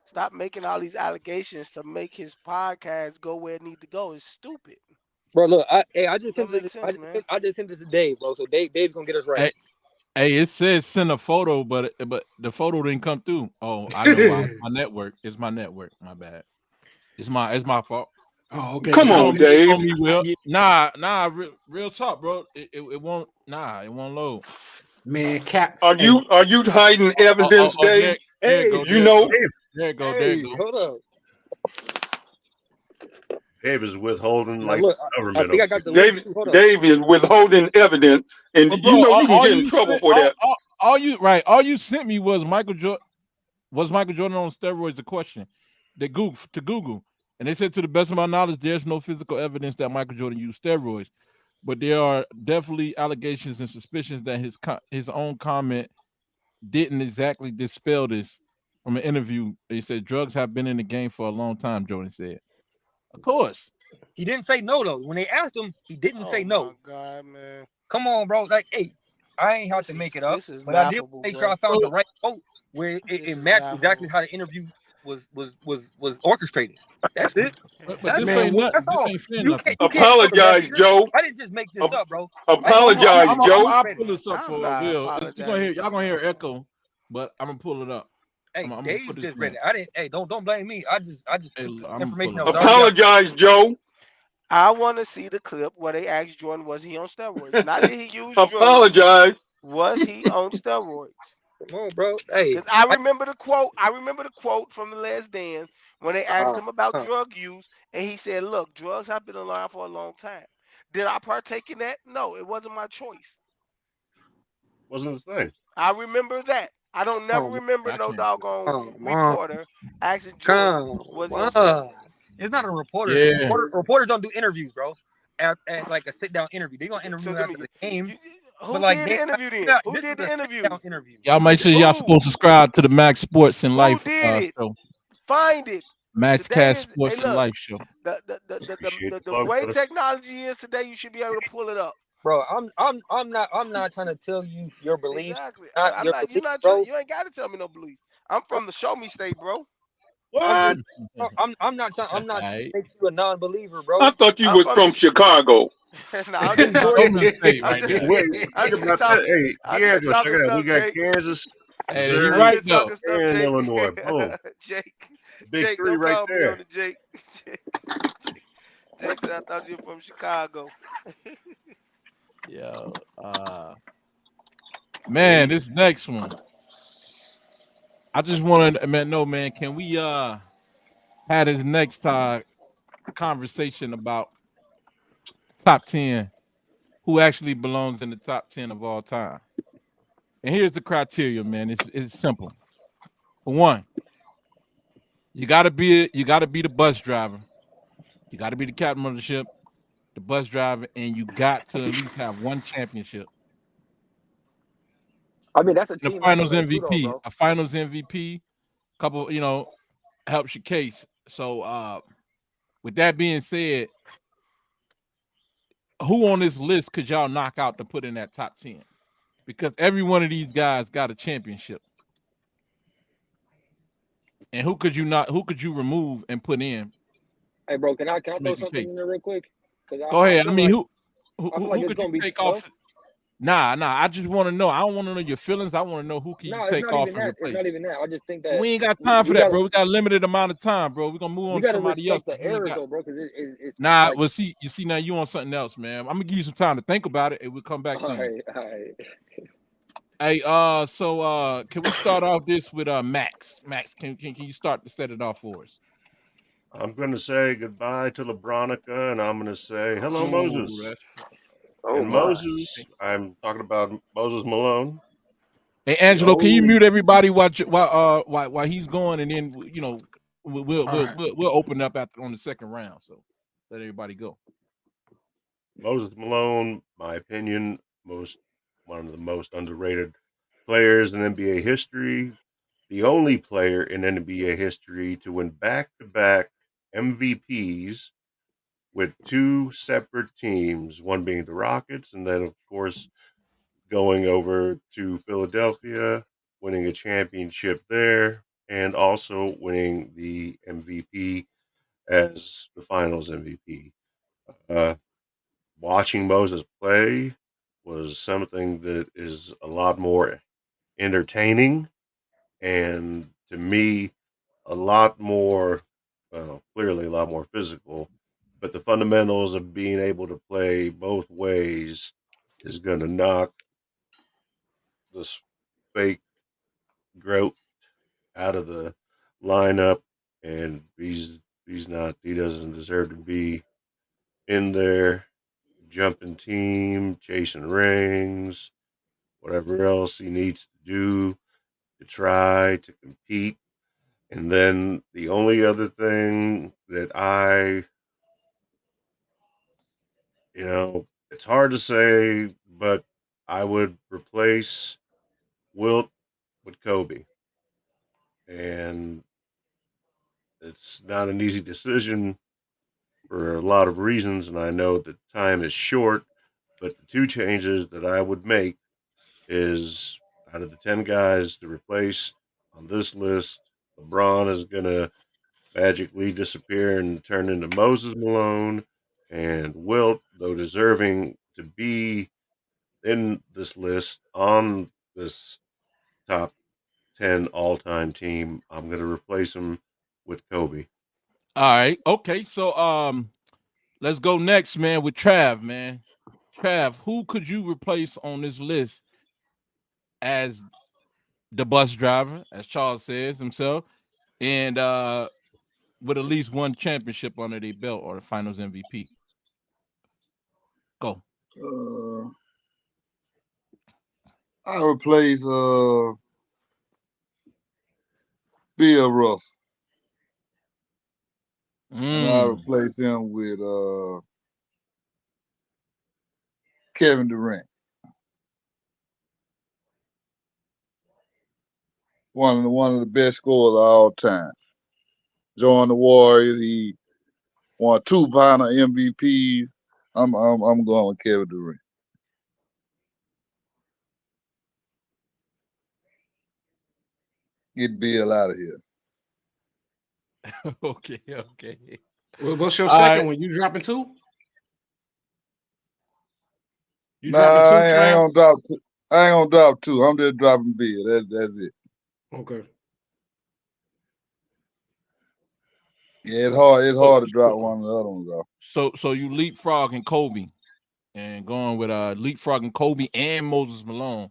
Stop making all these allegations to make his podcast go where it needs to go. It's stupid. Bro, look, I It just don't sent make it. sense, man. I just sent it to Dave, bro. So Dave's gonna get us right. Hey, it says send a photo, but the photo didn't come through. Oh, I know why. My network. It's my network. My bad. It's my fault. Oh, okay. Come It's on, on me. It's Dave. on me, Will. Nah. Real talk, bro. It won't. Nah, it won't load. Man, Cap. Are Hey, you hiding evidence, Dave? There it Hey, go. You know, There it go. There it hey, go. hold up. Dave is withholding Now like look, the I government think over I got the here. link Dave too. Hold up. Dave is withholding evidence, and But you bro, know you can all get in you trouble sent, for that. all you sent me was Michael Jordan. Was Michael Jordan on steroids? A question. They Google, and they said, to the best of my knowledge, there's no physical evidence that Michael Jordan used steroids, but there are definitely allegations and suspicions that his own comment didn't exactly dispel this. From an interview, they said drugs have been in the game for a long time. Jordan said, "Of course." He didn't say no though. When they asked him, he didn't say Oh my no. God, man. Come on, bro. Like, hey, I ain't have to make it up, This is but I did laughable, make sure bro. I found the right quote where This it is matched exactly laughable. how the interview was orchestrated. That's it. But That's this all. ain't nothing. That's This all. ain't saying You nothing. can't go to Apologize, Webster. Joe. I didn't just make this up, bro. I know. Apologize, Joe. I'll pull this up I'm for not Will. apologizing. Y'all gonna hear echo, but I'm gonna pull it up. Hey, I'm gonna Dave put this just read link. it. I didn't. Hey, don't blame me. I just Hey, took the I'm gonna information pull that it was up. already out. Apologize, Joe. I want to see the clip where they asked Jordan, was he on steroids? Not that he used drugs. Apologize. Was he on steroids? Come on, bro. Hey, Because I remember the quote. I remember the quote from The Last Dance when they asked uh, him about uh, drug use, and he said, "Look, drugs have been around for a long time. Did I partake in that? No, it wasn't my choice. Wasn't his thing. I remember that. I don't never come, remember I no can't. doggone come on, reporter asking Jordan, come was he on on. steroids? It's not a reporter. Yeah. Reporters don't do interviews, bro. At like a sit down interview, they're gonna So interview let after me. the game. You, But who like, did the interview then? Who this is did a the sit interview? down interview. Y'all make sure y'all Who? subscribe to the Max Sports and Who Life did it? show. Find it. Max Today Cast is. Hey, Sports and look. Life show. The Appreciate the the plug, way brother. technology is today, you should be able to pull it up. bro, I'm not trying to tell you your beliefs, Exactly. not I'm your not. You're beliefs, not. bro. You ain't got to tell me no beliefs. I'm from the show me state, bro. I'm What? just, I'm not trying to Alright. make you a non-believer, I bro. thought you I'm was from. from Chicago. No, You I'm just think Show talking. Jordan? me state I'm right just. there. Wait, I'm think just about that. talking. Hey, I'm just D'Angelo, check talking it out. We stuff, got Jake. Kansas, Hey, he I'm Missouri, right just though. talking stuff, and Jake. Illinois. Boom. Jake. Big Jake, three don't right call me on there. the Jake. Jake said I thought you were from Chicago. Yo, Yeah, man, this next one. I just want to know, man, can we have this next conversation about top 10, who actually belongs in the top 10 of all time? And here's the criteria, man. It's simple. For one, you gotta be the bus driver. You gotta be the captain of the ship, the bus driver, and you got to at least have one championship. I mean, that's a And a team finals accolade too, though, MVP. bro. A finals MVP, couple, helps your case. So with that being said, who on this list could y'all knock out to put in that top 10? Because every one of these guys got a championship. And who could you remove and put in Hey, bro, can I to throw make a something case? in there real quick? Because Go I ahead. I feel mean, like who it's could you gonna be take tough. off? Nah. I just want to know. I don't want to know your feelings. I want to know who can you No, it's take not off even and that. It's replace. not even that. I just think that We ain't got time for we that, got bro. We got a limited amount of time, bro. We're gonna move on we to got to somebody else. respect the We only errors, got though, bro. Because it's nah. like, Well, see, you see now you on something else, man. I'm gonna give you some time to think about it, and we'll come back to all you. right, all right. Hey, so can we start off this with Max? Max, can you start to set it off for us? I'm going to say goodbye to LeBronica, and I'm going to say hello, Ooh, Moses. that's Oh And my. Moses, I'm talking about Moses Malone. Hey, The Angelo, can you only mute everybody while he's going, and then we'll we'll All we'll, right. we'll, we'll open up after on the second round. So let everybody go. Moses Malone, my opinion, one of the most underrated players in NBA history. The only player in NBA history to win back-to-back MVPs with two separate teams, one being the Rockets, and then, of course, going over to Philadelphia, winning a championship there, and also winning the MVP as the finals MVP. Uh, Watching Moses play was something that is a lot more entertaining and to me a lot more, well, clearly a lot more physical. But the fundamentals of being able to play both ways is going to knock this fake goat out of the lineup, and he doesn't deserve to be in there. Jumping team, chasing rings, whatever else he needs to do to try to compete. And then the only other thing that it's hard to say, but I would replace Wilt with Kobe. And it's not an easy decision for a lot of reasons. And I know that time is short, but the two changes that I would make is out of the 10 guys to replace on this list, LeBron is going to magically disappear and turn into Moses Malone. And Wilt, though deserving to be in this list on this top 10 all time team, I'm going to replace him with Kobe. All right, okay. So let's go next, man, with Trav, man. Trav, who could you replace on this list as the bus driver, as Charles says himself, and with at least one championship under their belt or the Finals MVP? Go. Uh, I replace Bill Russell, and I Mm. replace him with Kevin Durant, one of the best scorers of all time. Joined the Warriors, he won two final MVPs. I'm going with Kevin Durant. Get Bill out of here. Okay, okay. What's your All second right. one? You dropping two? You Nah, dropping two, I ain't Trav? gonna drop two. I ain't gonna drop two. I'm just dropping Bill. That's it. Okay. Yeah, it's hard. It's So hard to drop one of the other ones off. so you leapfrogging Kobe and going with leapfrogging Kobe and Moses Malone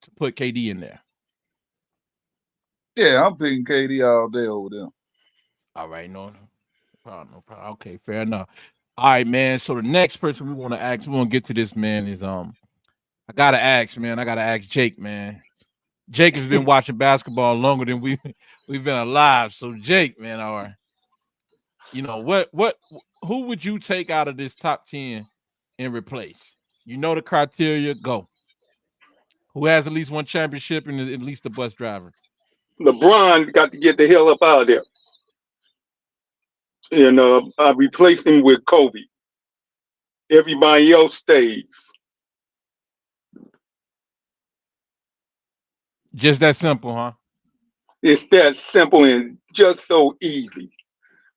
to put KD in there. Yeah, I'm picking KD all day over them. All right, no problem, no problem. Okay, fair enough. All right, man. So the next person we want to ask, we want to get to this, man, is I gotta ask, man. I gotta ask Jake, man. Jake has been watching basketball longer than we've been alive. So Jake, man, or who would you take out of this top 10 and replace? You know the criteria, go. Who has at least one championship and is at least a bus driver? LeBron got to get the hell up out of there. And I replaced him with Kobe. Everybody else stays. Just that simple, huh? It's that simple and just so easy.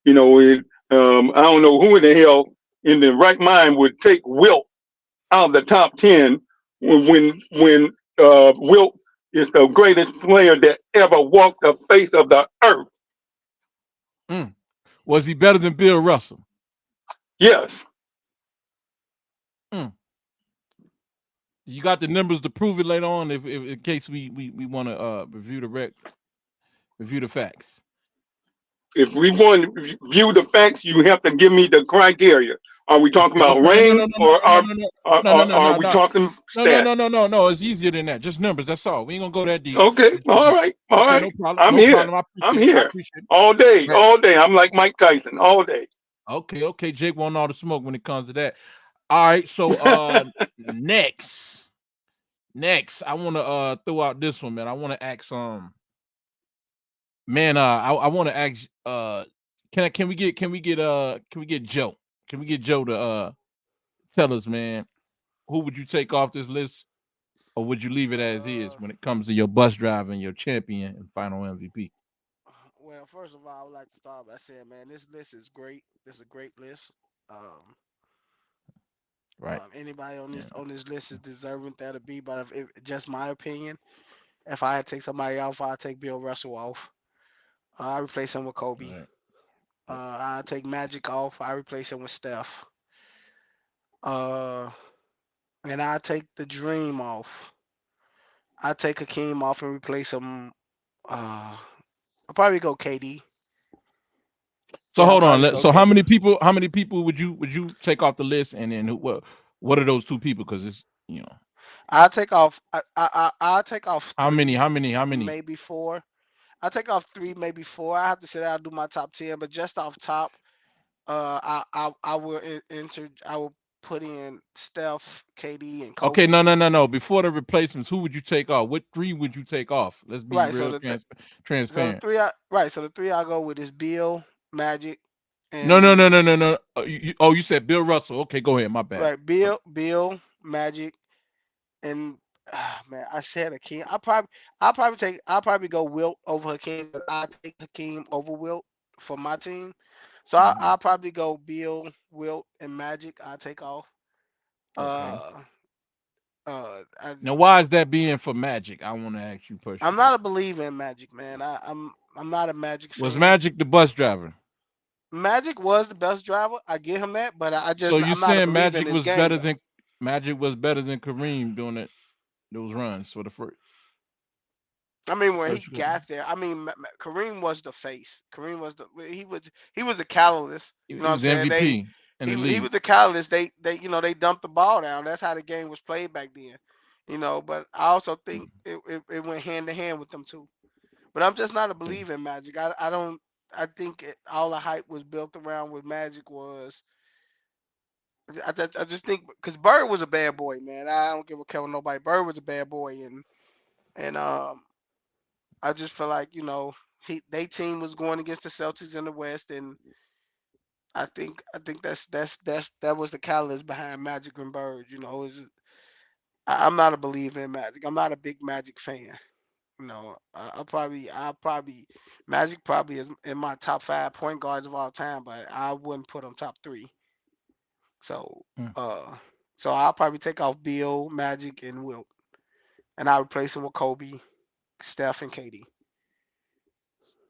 I don't know who in the hell in the right mind would take Wilt out of the top 10 when Wilt is the greatest player that ever walked the face of the earth. Was he better than Bill Russell? Yes. You got the numbers to prove it later on if in case we want to review the facts. If we want to view the facts, you have to give me the criteria. Are we talking No, about no, no, no, rings no, or no, no, no, no, no, no, no, are no, we no. talking No, no, no, stats? no, no, no. It's easier than that. Just numbers. That's all. We ain't gonna go that deep. Okay, all right, all Okay, right. no problem. I'm No here. problem. I I'm appreciate it. I here appreciate it. all day, Right. all day. I'm like Mike Tyson all day. Okay, okay. Jake want all the smoke when it comes to that. All right. So next, I want to throw out this one, man. I want to ask man, I want to ask can we get Joe? Can we get Joe to tell us, man, who would you take off this list? Or would you leave it as is when it comes to your bus driver and your champion and final MVP? Well, first of all, I would like to start by saying, man, this list is great. This is a great list. Right. Anybody on Yeah. this list is deserving that to be, but just my opinion, if I had to take somebody off, I'd take Bill Russell off. I replace him with Kobe. Right. I take Magic off. I replace him with Steph. Uh, and I take the Dream off. I take Hakeem off and replace him. I'll probably go KD. So Yeah, I'll hold on. probably go So how KD. many people would you take off the list, and then what are those two people? Because it's I'll take off. I'll take off how many? three, How many? maybe four. I'll take off three, maybe four. I have to say that I'll do my top 10, but just off top, I will enter. I will put in Steph, KD, and Okay, Kobe. no. Before the replacements, who would you take off? What three would you take off? Let's be Right. So real so the transparent. three. So the three I go with is Bill, Magic, No. and No. You said Bill Russell. Okay, go ahead. My bad. right. Bill, Magic, and man, I said Hakeem. I'll probably go Wilt over Hakeem, but I take Hakeem over Wilt for my team. So Mhm. I'll probably go Bill, Wilt, and Magic. I'll take off. Okay. Uh, uh, I, Now, why is that being for Magic? I want to ask you I'm personally. not a believer in Magic, man. I'm not a Magic Was fan. Magic the bus driver? Magic was the best driver. I give him that, but So you I'm not a saying believer in his game though. Magic was better than Kareem doing those runs for the I mean, when he first couple? got there, I mean, Kareem was the face. Kareem was he was the catalyst. You know He what I'm was the saying? MVP in the He league. was the catalyst. They dumped the ball down. That's how the game was played back then. But I also think it went hand to hand with them too. But I'm just not a Okay. believer in Magic. I don't. I think all the hype was built around with Magic was. I just think because Bird was a bad boy, man. I don't give a care what nobody. Bird was a bad boy, and I just feel like they team was going against the Celtics in the West, and I think that was the catalyst behind Magic and Bird. I'm not a believer in Magic. I'm not a big Magic fan. No, I'll probably Magic probably is in my top 5 point guards of all time, but I wouldn't put him top 3. So, Mm. so I'll probably take off Bill, Magic, and Wilt, and I'll replace him with Kobe, Steph, and KD.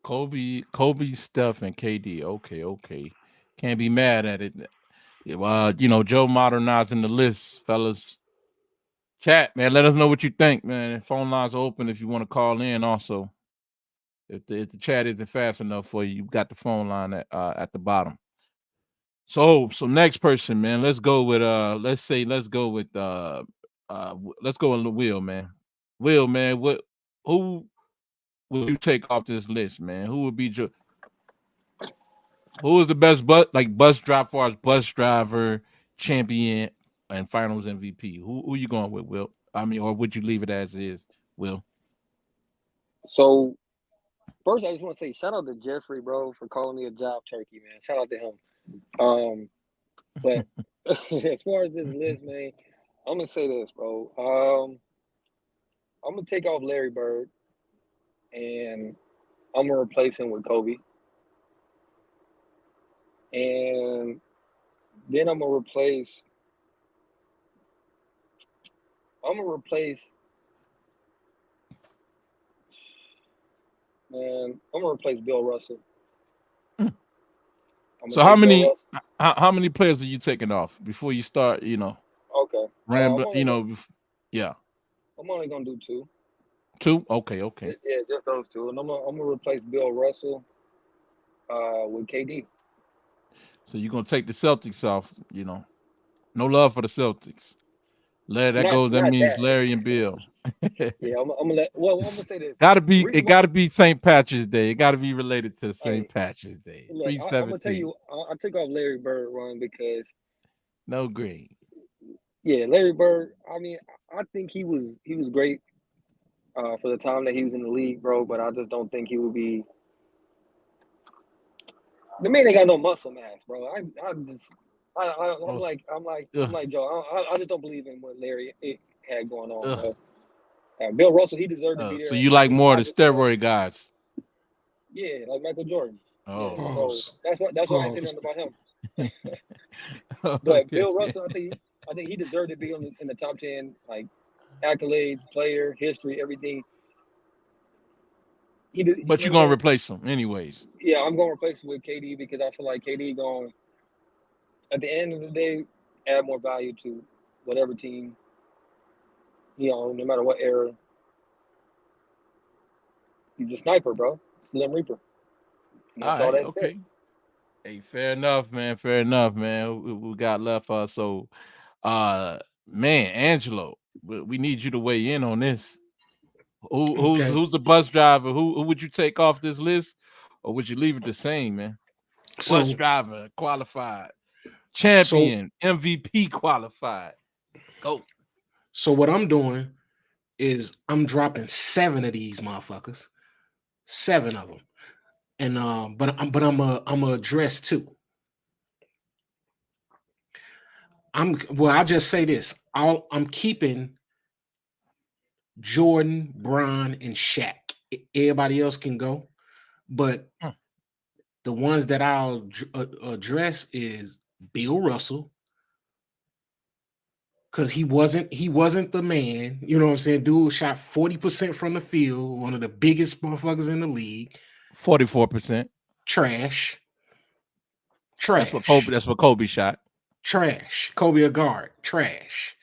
Kobe, Steph, and KD. Okay. Can't be mad at it. Joe modernizing the list, fellas. Chat, man. Let us know what you think, man. Phone lines are open if you want to call in. Also, if the chat isn't fast enough for you, you've got the phone line at the bottom. So next person, man. Let's go with let's go with Will, man. Will, man. Who will you take off this list, man? Who would be who is the best bus driver, far as bus driver, champion, and finals MVP? Who you going with, Will? I mean, or would you leave it as is, Will? So first, I just want to say shout out to Jeffrey, bro, for calling me a job turkey, man. Shout out to him. But as far as this list, man, I'm gonna say this, bro. I'm gonna take off Larry Bird, and I'm gonna replace him with Kobe, and then I'm gonna replace. Man, I'm gonna replace Bill Russell. So how many players are you taking off before you start? Okay. Rambling. Yeah. I'm only gonna do 2. 2? Okay. Yeah, just those 2, and I'm gonna replace Bill Russell with KD. So you're gonna take the Celtics off. No love for the Celtics. Let that go. That means Larry and Bill. Yeah, I'm gonna let. Well, I'm gonna say this. It gotta be St. Patrick's Day. It gotta be related to St. Patrick's Day. Look, I'm gonna tell you, I took off Larry Bird run because no grade. Yeah, Larry Bird. I mean, I think he was great for the time that he was in the league, bro. But I just don't think he would be. The man ain't got no muscle mass, bro. I'm like Joe. I just don't believe in what Larry had going on, bro. Bill Russell, he deserved to be there. So you like more of the steroid guys? Yeah, like Michael Jordan. Oh, yeah, so that's why I said nothing about him. But Bill Russell, I think he deserved to be in the top 10, like accolades, player, history, everything. But you're gonna replace him anyways. Yeah, I'm gonna replace him with KD because I feel like KD going at the end of the day add more value to whatever team. No matter what era. He's a sniper, bro. Slim Reaper. And that's all that said. Hey, fair enough, man. We got left. Man, Angelo, we need you to weigh in on this. Who's the bus driver? Who would you take off this list, or would you leave it the same, man? Bus driver, qualified, champion, MVP qualified. Go. So what I'm doing is I'm dropping 7 of these motherfuckers, 7 of them, and but I'm gonna address 2. I'll just say this: I'm keeping Jordan, Bron, and Shaq. Everybody else can go, but the ones that I'll address is Bill Russell, because he wasn't the man. You know what I'm saying? Dude shot 40% from the field, one of the biggest motherfuckers in the league. 44%. Trash. That's what Kobe shot. Trash. Kobe a guard. Trash.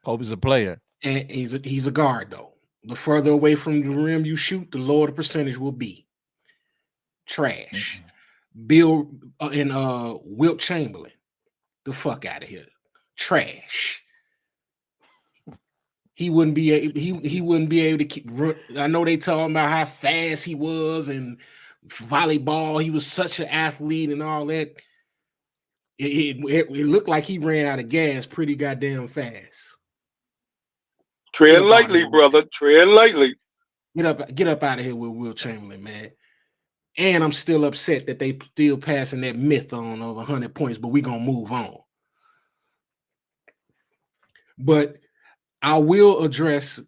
Kobe's a player. And he's a guard though. The further away from the rim you shoot, the lower the percentage will be. Trash. Bill and Wilt Chamberlain. The fuck out of here. Trash. He wouldn't be able to keep run. I know they talking about how fast he was and volleyball. He was such an athlete and all that. It looked like he ran out of gas pretty goddamn fast. Tread lightly, brother. Tread lightly. Get up out of here with Wilt Chamberlain, man. And I'm still upset that they still passing that myth on of 100 points, but we're gonna move on. But I will address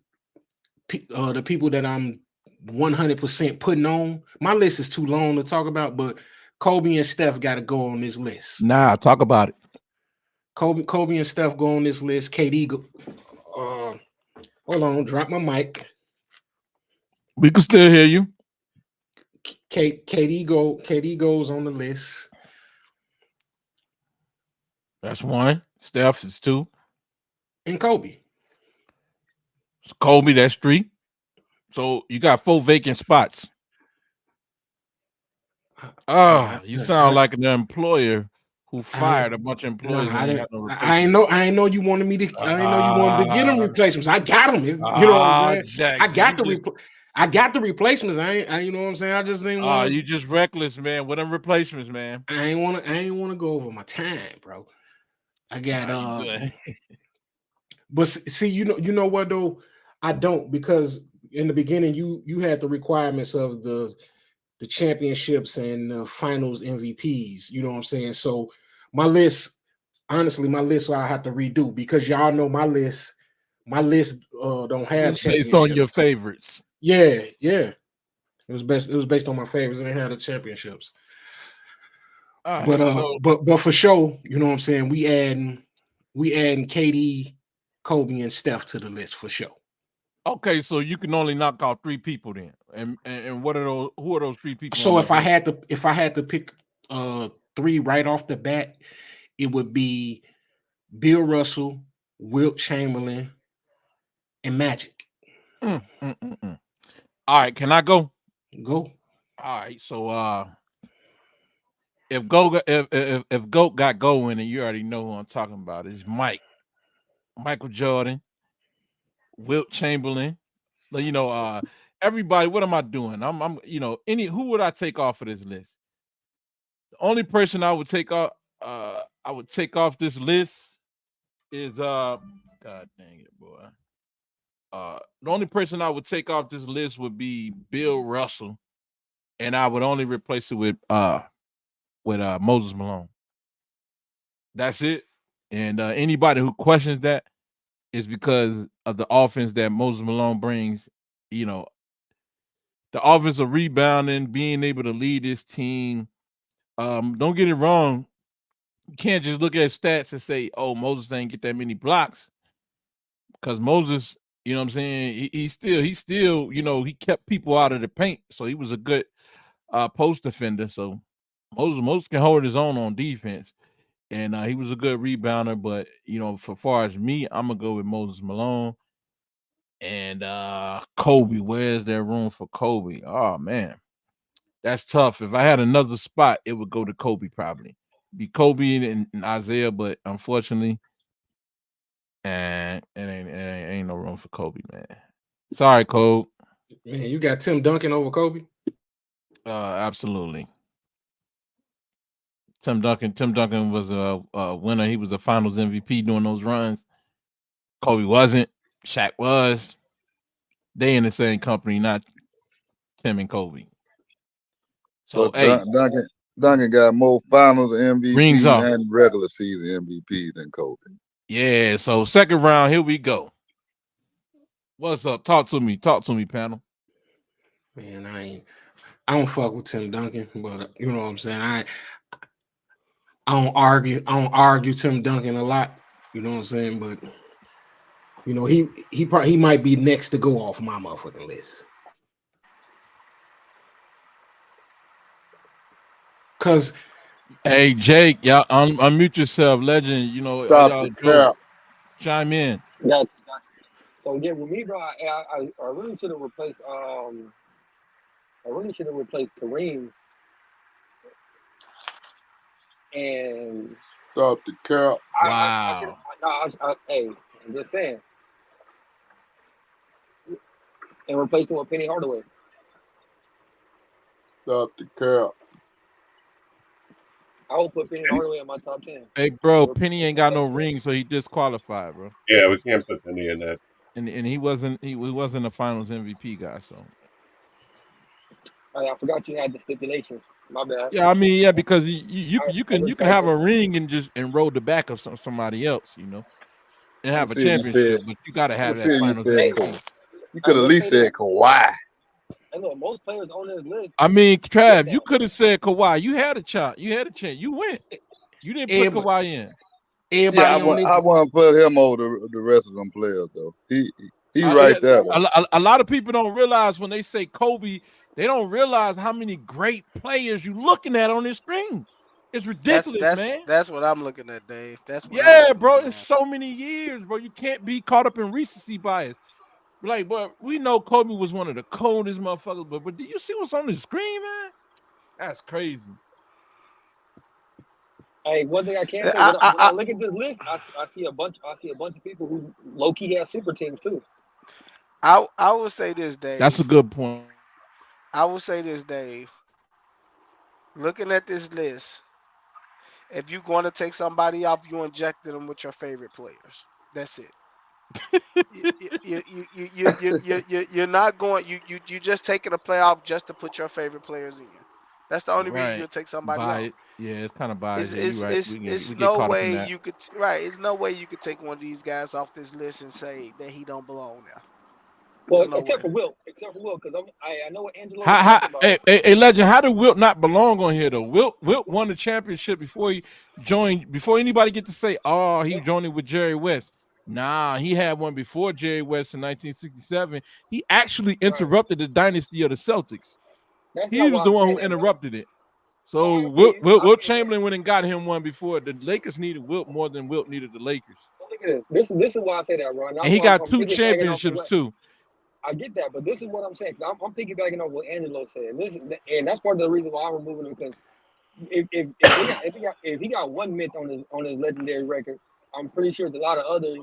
the people that I'm 100% putting on. My list is too long to talk about, but Kobe and Steph got to go on this list. Nah, talk about it. Kobe and Steph go on this list. KD go. Hold on, drop my mic. We can still hear you. KD goes on the list. That's one. Steph is two. And Kobe. Kobe, that's three. So you got 4 vacant spots. You sound like an employer who fired a bunch of employees. I ain't know you wanted me to. I ain't know you wanted to get them replacements. I got them. You know what I'm saying? Jackson, I got the replacements. You know what I'm saying? I just didn't want. You just reckless, man. With them replacements, man. I ain't want to go over my time, bro. I got but see, you know what though? I don't, because in the beginning you had the requirements of the championships and the finals MVPs. You know what I'm saying? So my list, honestly, I have to redo, because y'all know my list. My list don't have it's based on your favorites. Yeah. It was based on my favorites, and they had the championships. Right, but for sure, you know what I'm saying? We adding KD, Kobe, and Steph to the list for sure. Okay, so you can only knock out 3 people then, and what are those? Who are those 3 people? So if I had to pick 3 right off the bat, it would be Bill Russell, Wilt Chamberlain, and Magic. All right, can I go? Go. All right, so if GOAT got going, and you already know who I'm talking about, is Michael Jordan, Wilt Chamberlain. You know, everybody. What am I doing? I'm who would I take off of this list? The only person I would take off this list is God dang it, boy. The only person I would take off this list would be Bill Russell, and I would only replace it with Moses Malone. That's it. And anybody who questions that is because of the offense that Moses Malone brings. You know, the offensive rebounding, being able to lead this team. Don't get it wrong. You can't just look at stats and say, "Oh, Moses ain't get that many blocks," because Moses, you know what I'm saying, he still, he kept people out of the paint, so he was a good post defender. So Moses can hold his own on defense, and he was a good rebounder. But for far as me, I'm gonna go with Moses Malone and Kobe. Where's there room for Kobe? Oh man, that's tough. If I had another spot, it would go to Kobe probably. Be Kobe and Isaiah, but unfortunately, and it ain't no room for Kobe, man. Sorry, Kobe. Man, you got Tim Duncan over Kobe? Absolutely. Tim Duncan was a winner. He was a Finals MVP during those runs. Kobe wasn't. Shaq was. They in the same company, not Tim and Kobe. So but Duncan got more Finals rings MVP and regular season MVP than Kobe. Yeah. So second round, here we go. What's up? Talk to me, panel. Man, I don't fuck with Tim Duncan, but you know what I'm saying. I don't argue Tim Duncan a lot. You know what I'm saying, but he might be next to go off my motherfucking list. Cause, hey Jake, y'all unmute yourself, legend. Stop the cap. Chime in. Gotcha. So yeah, with me, bro, I really should have replaced Kareem. And stop the cap. Wow. Hey, I'm just saying. And replaced him with Penny Hardaway. Stop the cap. I will put Penny Hardaway in my top 10. Hey, bro, Penny ain't got no ring, so he disqualified, bro. Yeah, we can't put Penny in that. And he wasn't a Finals MVP guy, so. I forgot you had the stipulations. My bad. Yeah, I mean, yeah, because you can have a ring and roll the back of somebody else, and have a championship, but you gotta have that Finals MVP. You could at least said Kawhi. And look, most players on this list. I mean, Trav, you could have said Kawhi. You had a chance. You had a chance. You went. You didn't put Kawhi in. Yeah, I want to put him over the rest of them players though. He right there. A lot of people don't realize when they say Kobe, they don't realize how many great players you looking at on this screen. It's ridiculous, man. That's what I'm looking at, Dave. That's what Yeah, bro. It's so many years, bro. You can't be caught up in recency bias. Like, but we know Kobe was one of the coldest motherfuckers, but do you see what's on the screen, man? That's crazy. Hey, one thing I can say, when I look at this list, I see a bunch of people who low key have super teams too. I will say this, Dave. That's a good point. I will say this, Dave. Looking at this list, if you're going to take somebody off, you injected them with your favorite players. That's it. You're not going. You just taking a playoff just to put your favorite players in. That's the only reason you'll take somebody off. Yeah, it's kind of biased. It's no way you could. Right, it's no way you could take one of these guys off this list and say that he don't belong there. Well, except for Wilt, because I know what Angelo was talking about. Hey, Legend, how did Wilt not belong on here though? Wilt won the championship before he joined. Before anybody get to say, oh, he joined it with Jerry West. Nah, he had one before Jerry West in 1967. He actually interrupted the dynasty of the Celtics. He was the one who interrupted it. So Wilt Chamberlain went and got him one before. The Lakers needed Wilt more than Wilt needed the Lakers. Look at this. This is why I say that, Ron. And he got 2 championships too. I get that, but this is what I'm saying. I'm piggybacking on what Angelo said, and that's part of the reason why I'm removing him. Because if he got one myth on his legendary record, I'm pretty sure there's a lot of others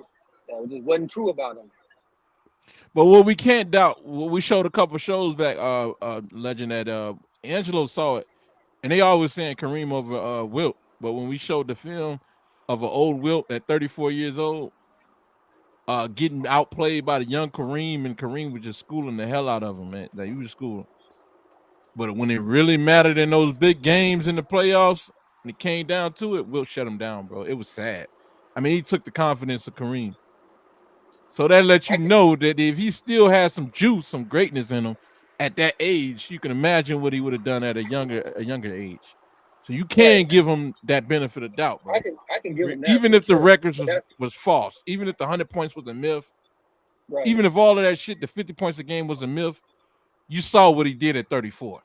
that just wasn't true about him. But what we can't doubt, we showed a couple shows back, Legend, that Angelo saw it, and they always saying Kareem over Wilt. But when we showed the film of an old Wilt at 34 years old, getting outplayed by the young Kareem, and Kareem was just schooling the hell out of him, man. Like, he was schooling. But when it really mattered in those big games in the playoffs, and it came down to it, Wilt shut him down, bro. It was sad. I mean, he took the confidence of Kareem. So that lets you know that if he still has some juice, some greatness in him at that age, you can imagine what he would have done at a younger age. So you can give him that benefit of doubt, bro. I can give him that, even if the records was false, even if the 100 points was a myth, even if all of that shit, the 50 points a game was a myth, you saw what he did at 34.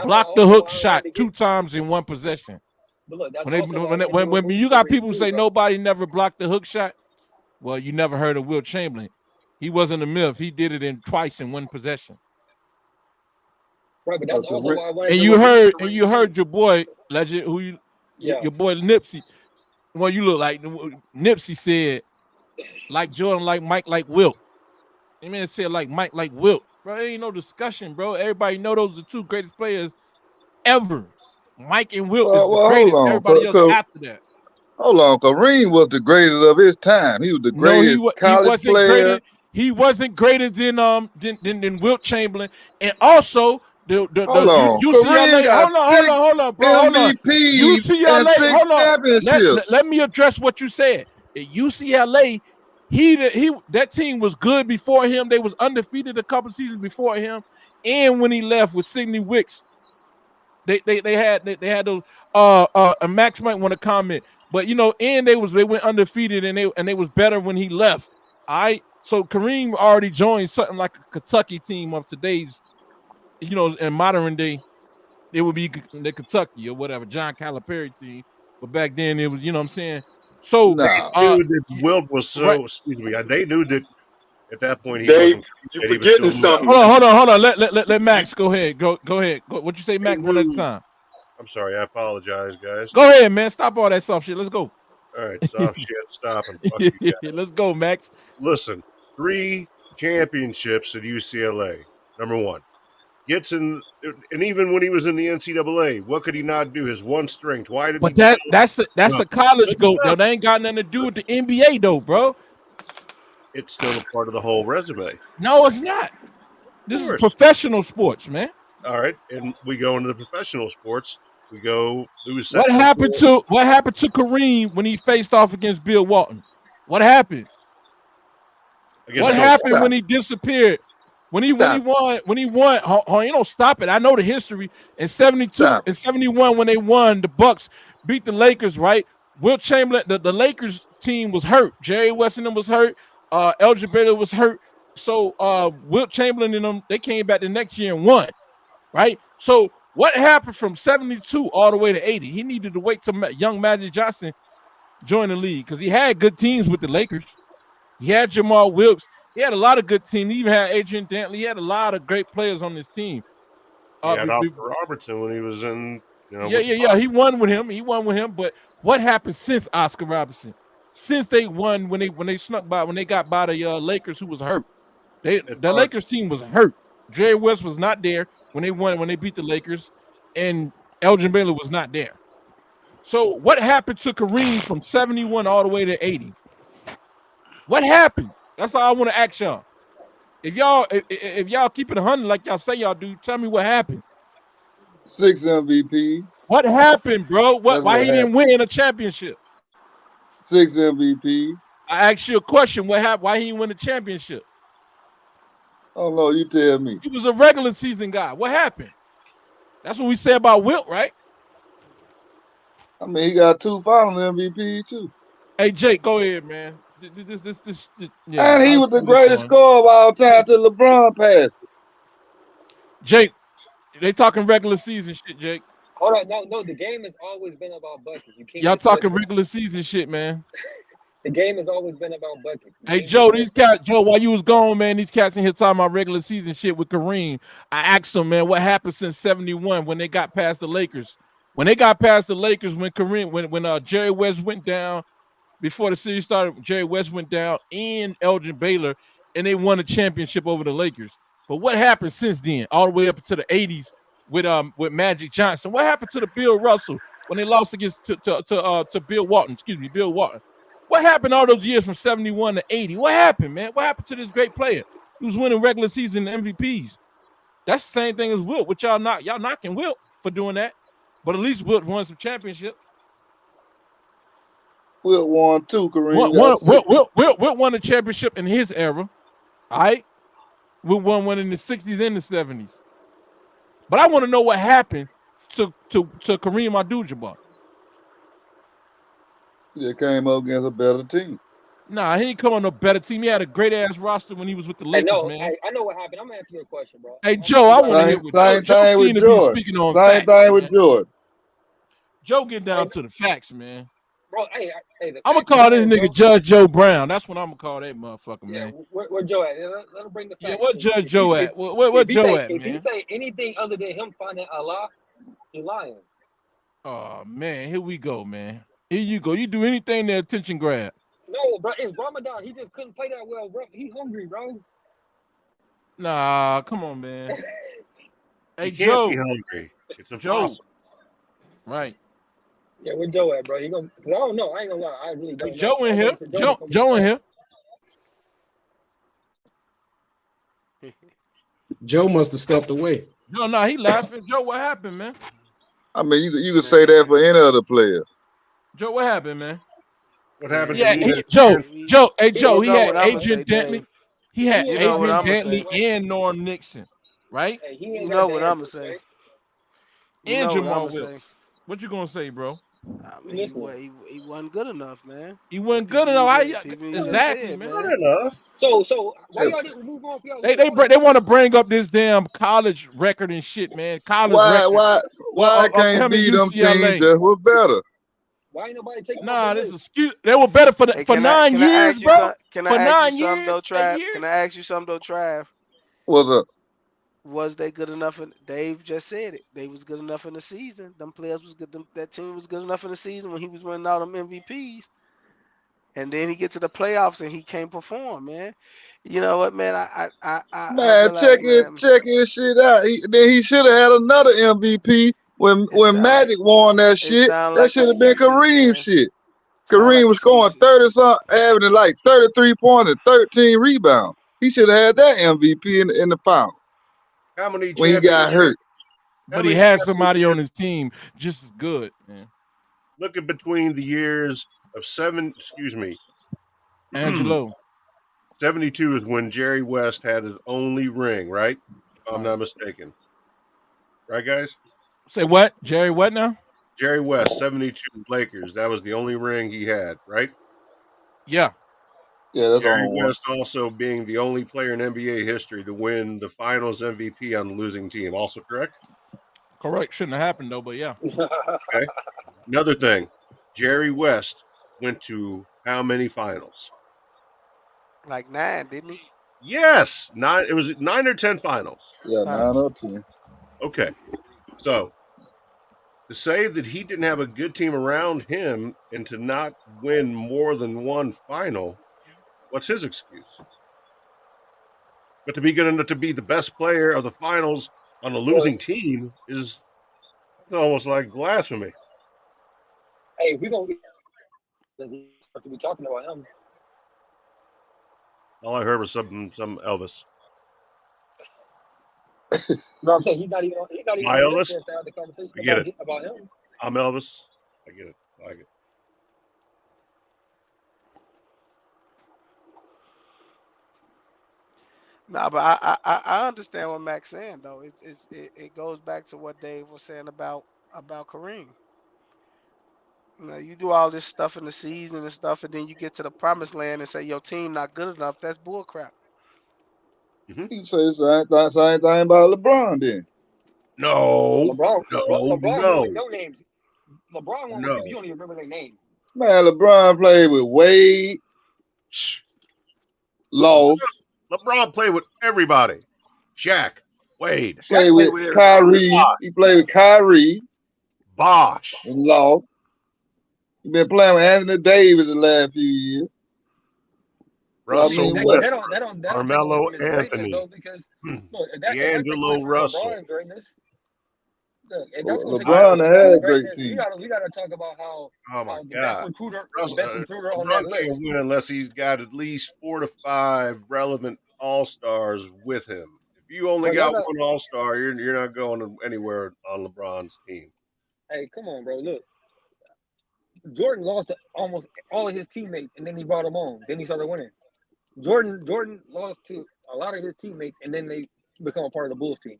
Blocked the hook shot 2 times in 1 possession. But look, that's when you got people who say nobody never blocked the hook shot, well, you never heard of Wilt Chamberlain. He wasn't a myth. He did it twice in 1 possession. Right, but that's also why I wanted and you heard your boy Legend, your boy Nipsey. Well, you look like Nipsey said, like Jordan, like Mike, like Wilt. He man said like Mike, like Wilt. Bro, there ain't no discussion, bro. Everybody know those are the 2 greatest players ever. Mike and Wilt is the greatest. Everybody else after that. Hold on, Kareem was the greatest of his time. He was the greatest college player. He wasn't greater than Wilt Chamberlain, and also the UCLA. Hold on, bro. MVPs UCLA. And 6 championships. Let me address what you said. At UCLA, that team was good before him. They was undefeated a couple seasons before him, and when he left with Sidney Wicks, they had those. Max might want to comment. But and they went undefeated and they was better when he left. All right. So Kareem already joined something like a Kentucky team of today's, in modern day, it would be the Kentucky or whatever, John Calipari team. But back then it was, you know what I'm saying? So they knew that Wilt was excuse me, they knew that at that point he wasn't. You're forgetting something. Hold on. Let Max go ahead. Go ahead. What you say, Max, one at a time. I'm sorry, I apologize, guys. Go ahead, man. Stop all that soft shit. Let's go. All right, soft shit, stop and fuck you guys. Let's go, Max. Listen, 3 championships at UCLA. Number 1. Gets in, and even when he was in the NCAA, what could he not do? His one strength. Why did he? But that's a college goat, though. That ain't got nothing to do with the NBA, though, bro. It's still a part of the whole resume. No, it's not. This is professional sports, man. All right, and we go into the professional sports. We go. What happened to Kareem when he faced off against Bill Walton? What happened? against What both happened sides. when he disappeared? When he won, you don't stop it. I know the history. In 72 and 71, when they won, the Bucks beat the Lakers, right? Wilt Chamberlain, the Lakers team was hurt. Jerry West and them was hurt. Elgin Baylor was hurt. So Wilt Chamberlain and them, they came back the next year and won, right? So what happened from 72 all the way to 80? He needed to wait till young Magic Johnson joined the league because he had good teams with the Lakers. He had Jamal Wilkes. He had a lot of good teams. He even had Adrian Dantley. He had a lot of great players on this team. He had Oscar Robertson when he was in, Yeah. He won with him. But what happened since Oscar Robertson? Since they won, when they got by the Lakers, who was hurt. The Lakers team was hurt. Jerry West was not there when they beat the Lakers, and Elgin Baylor was not there. So what happened to Kareem from 71 all the way to 80? What happened? That's all I want to ask y'all. If y'all keep it 100 like y'all say y'all do, tell me what happened. 6 MVP. What happened, bro? Why he didn't win a championship? 6 MVP. I asked you a question. What happened? Why he didn't win a championship? Oh no, you tell me. He was a regular season guy. What happened? That's what we say about Wilt, right? I mean, he got 2 final MVP too. Hey, Jake, go ahead, man. And he was the greatest scorer of all time till LeBron passed. Jake, they talking regular season shit, Jake. Hold on, no. The game has always been about buckets. Y'all talking regular season shit, man. The game has always been about buckets. Hey, Joe, while you was gone, man, these cats in here talking about regular season shit with Kareem. I asked them, man, what happened since 71 when they got past the Lakers? When they got past the Lakers, when Jerry West went down, before the series started, Jerry West went down and Elgin Baylor, and they won a championship over the Lakers. But what happened since then, all the way up to the 80s with Magic Johnson? What happened to the Bill Russell when they lost against to Bill Walton? Excuse me, Bill Walton. What happened all those years from 71 to 80? What happened, man? What happened to this great player who was winning regular season MVPs? That's the same thing as Wilt, which y'all knocking Wilt for doing that. But at least Wilt won some championships. Wilt won 2, Kareem. Wilt won a championship in his era. All right? Wilt won one in the 60s and the 70s. But I want to know what happened to Kareem Abdul-Jabbar. He came up against a better team. Nah, he ain't come on a better team. He had a great ass roster when he was with the Lakers, man. I know what happened. I'm gonna answer your question, bro. Hey, Joe, I want to hear what Joe seemed to be speaking on. Same thing with Jordan. Joe, get down to the facts, man. Bro, hey, I'm gonna call this nigga Judge Joe Brown. That's what I'm gonna call that motherfucker, man. Where Joe at? Let him bring the facts. Yeah, what Judge Joe at? What Joe at, man? If he say anything other than him finding Allah, he lying. Oh man, here we go, man. Here you go. You do anything that attention grab. No, bro, it's Ramadan. He just couldn't play that well, bro. He hungry, bro. Nah, come on, man. Hey, He Joe. can't be hungry. It's Joe. impossible. Right. Yeah, where Joe at, bro? I don't know. I ain't gonna lie. I really don't know. Joe in here. Joe in here. Joe must have stepped away. No, he laughing. Joe, what happened, man? I mean, you could say that for any other player. Joe, what happened, man? What happened? Yeah, Joe. He had Adrian Dantley. He had Adrian Dantley and Norm Nixon, right? Hey, you know what I'm gonna say. And Jamal Wilkes. What you gonna say, bro? I mean, he wasn't good enough, man. He wasn't good enough. Exactly, man. Good enough. So why y'all didn't move on? They want to bring up this damn college record and shit, man. College record. Why can't be them teams that were better? Why ain't nobody taking? Nah, this is excuse. They were better for 9 years, bro. Can I ask you something though, Trav? Can I ask you something though, Trav? What's up? Was they good enough? Dave just said it. They was good enough in the season. Them players was good. That team was good enough in the season when he was winning all them MVPs. And then he get to the playoffs and he can't perform, man. You know what, man? Check his shit out. He should have had another MVP when Magic won that shit. That should have been Kareem shit. Kareem was scoring 30-something, averaging like 33 points and 13 rebounds. He should have had that MVP in the final. How many when he got hurt? But he had somebody on his team just as good, man. Looking between the years of Angelo. 72 is when Jerry West had his only ring, right? If I'm not mistaken. Right, guys? Say what? Jerry what now? Jerry West, 72 Lakers. That was the only ring he had, right? Yeah. Yeah, that's Jerry on one. West also being the only player in NBA history to win the finals MVP on the losing team. Also correct? Correct. Shouldn't have happened though, but yeah. Okay. Another thing, Jerry West went to how many finals? Like 9, didn't he? Yes, 9. It was 9 or 10 finals. Yeah, 9 or 10. Okay. So to say that he didn't have a good team around him and to not win more than one final, what's his excuse? But to be good enough to be the best player of the finals on a losing team is almost like blasphemy. Hey, we gonna have to be talking about him. All I heard was some Elvis. No, I'm saying he's not even on My the list Elvis? for us to have the conversation I get it. about him. I'm Elvis. I get it. I like it. Nah, but I understand what Mac's saying though. It goes back to what Dave was saying about Kareem. You know, you do all this stuff in the season and stuff, and then you get to the promised land and say your team not good enough. That's bullcrap. You can say the same thing about LeBron then. No, LeBron won with no. no names. LeBron won with people you don't even remember their name. Man, LeBron played with Wade, lost. LeBron played with everybody. Shaq, Wade. Played with Kyrie. He played with Kyrie. Bosh. And lost. He been playing with Anthony Davis the last few years. Russell Westbrook, Carmelo Anthony, though, because look, that D'Angelo Russell. LeBron's greatness. Look, if that's LeBron had a great team. We gotta talk about how God. the best recruiter on LeBron that list. can't win unless he's got at least 4 to 5 relevant all-stars with him. If you only got one all-star, you're not going anywhere on LeBron's team. Hey, come on, bro. Look, Jordan lost to almost all of his teammates, and then he brought them on. Then he started winning. Jordan lost to a lot of his teammates, and then they become a part of the Bulls team.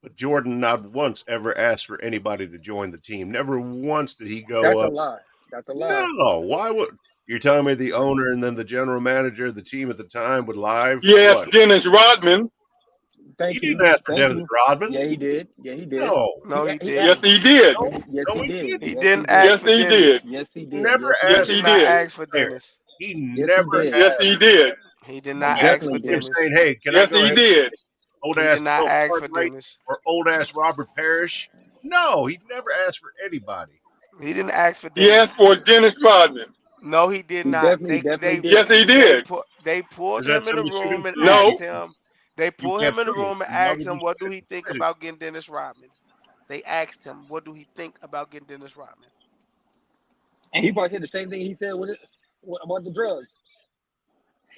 But Jordan not once ever asked for anybody to join the team. Never once did he go That's up. a lie. That's a lie. No, why would you're telling me the owner and then the general manager of the team at the time would lie? Yes, Dennis Rodman. He didn't ask for Dennis Rodman. Yeah, he did. Yeah, he did. No, he did. Yes, he did. Yes, he did. He didn't ask for Dennis. Did. Yes, he did. Never yes, asked. he He did. did not ask for Dennis. He never. Yes, he did. He did not ask for Dennis. Saying, "Hey, can yes, I go he ahead did. Old He ass did not Bill ask for Cartwright Dennis. or old ass Robert Parrish." No, he never asked for anybody. He didn't ask for Dennis. He asked for Dennis Rodman. No, he did not. Definitely did. Yes, he did. They pulled Is that him in the something you room can and prove? asked him. They pulled can't him in the prove it. room and Why would asked him, you "What say do he think it? about getting Dennis Rodman?" They asked him, "What do he think about getting Dennis Rodman?" And he probably said the same thing he said with it about the drugs.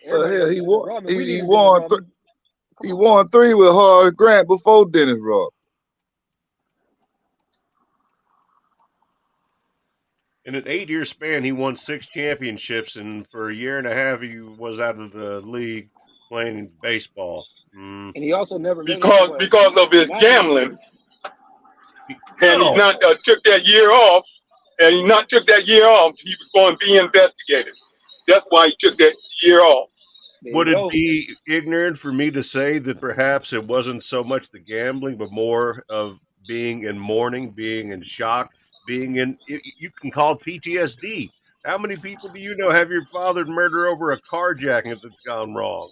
Well, hell, he won. Rodman. He won. He won 3 with Horace Grant before Dennis Rodman. In an 8-year span, he won 6 championships, and for a year and a half, he was out of the league playing baseball. And he also never because of his gambling, and he not took that year off. And he not took that year off. He was going to be investigated. That's why he took that year off. Would it be ignorant for me to say that perhaps it wasn't so much the gambling, but more of being in mourning, being in shock, being in, you can call it PTSD. How many people do you know have your father murder over a carjacking that's gone wrong?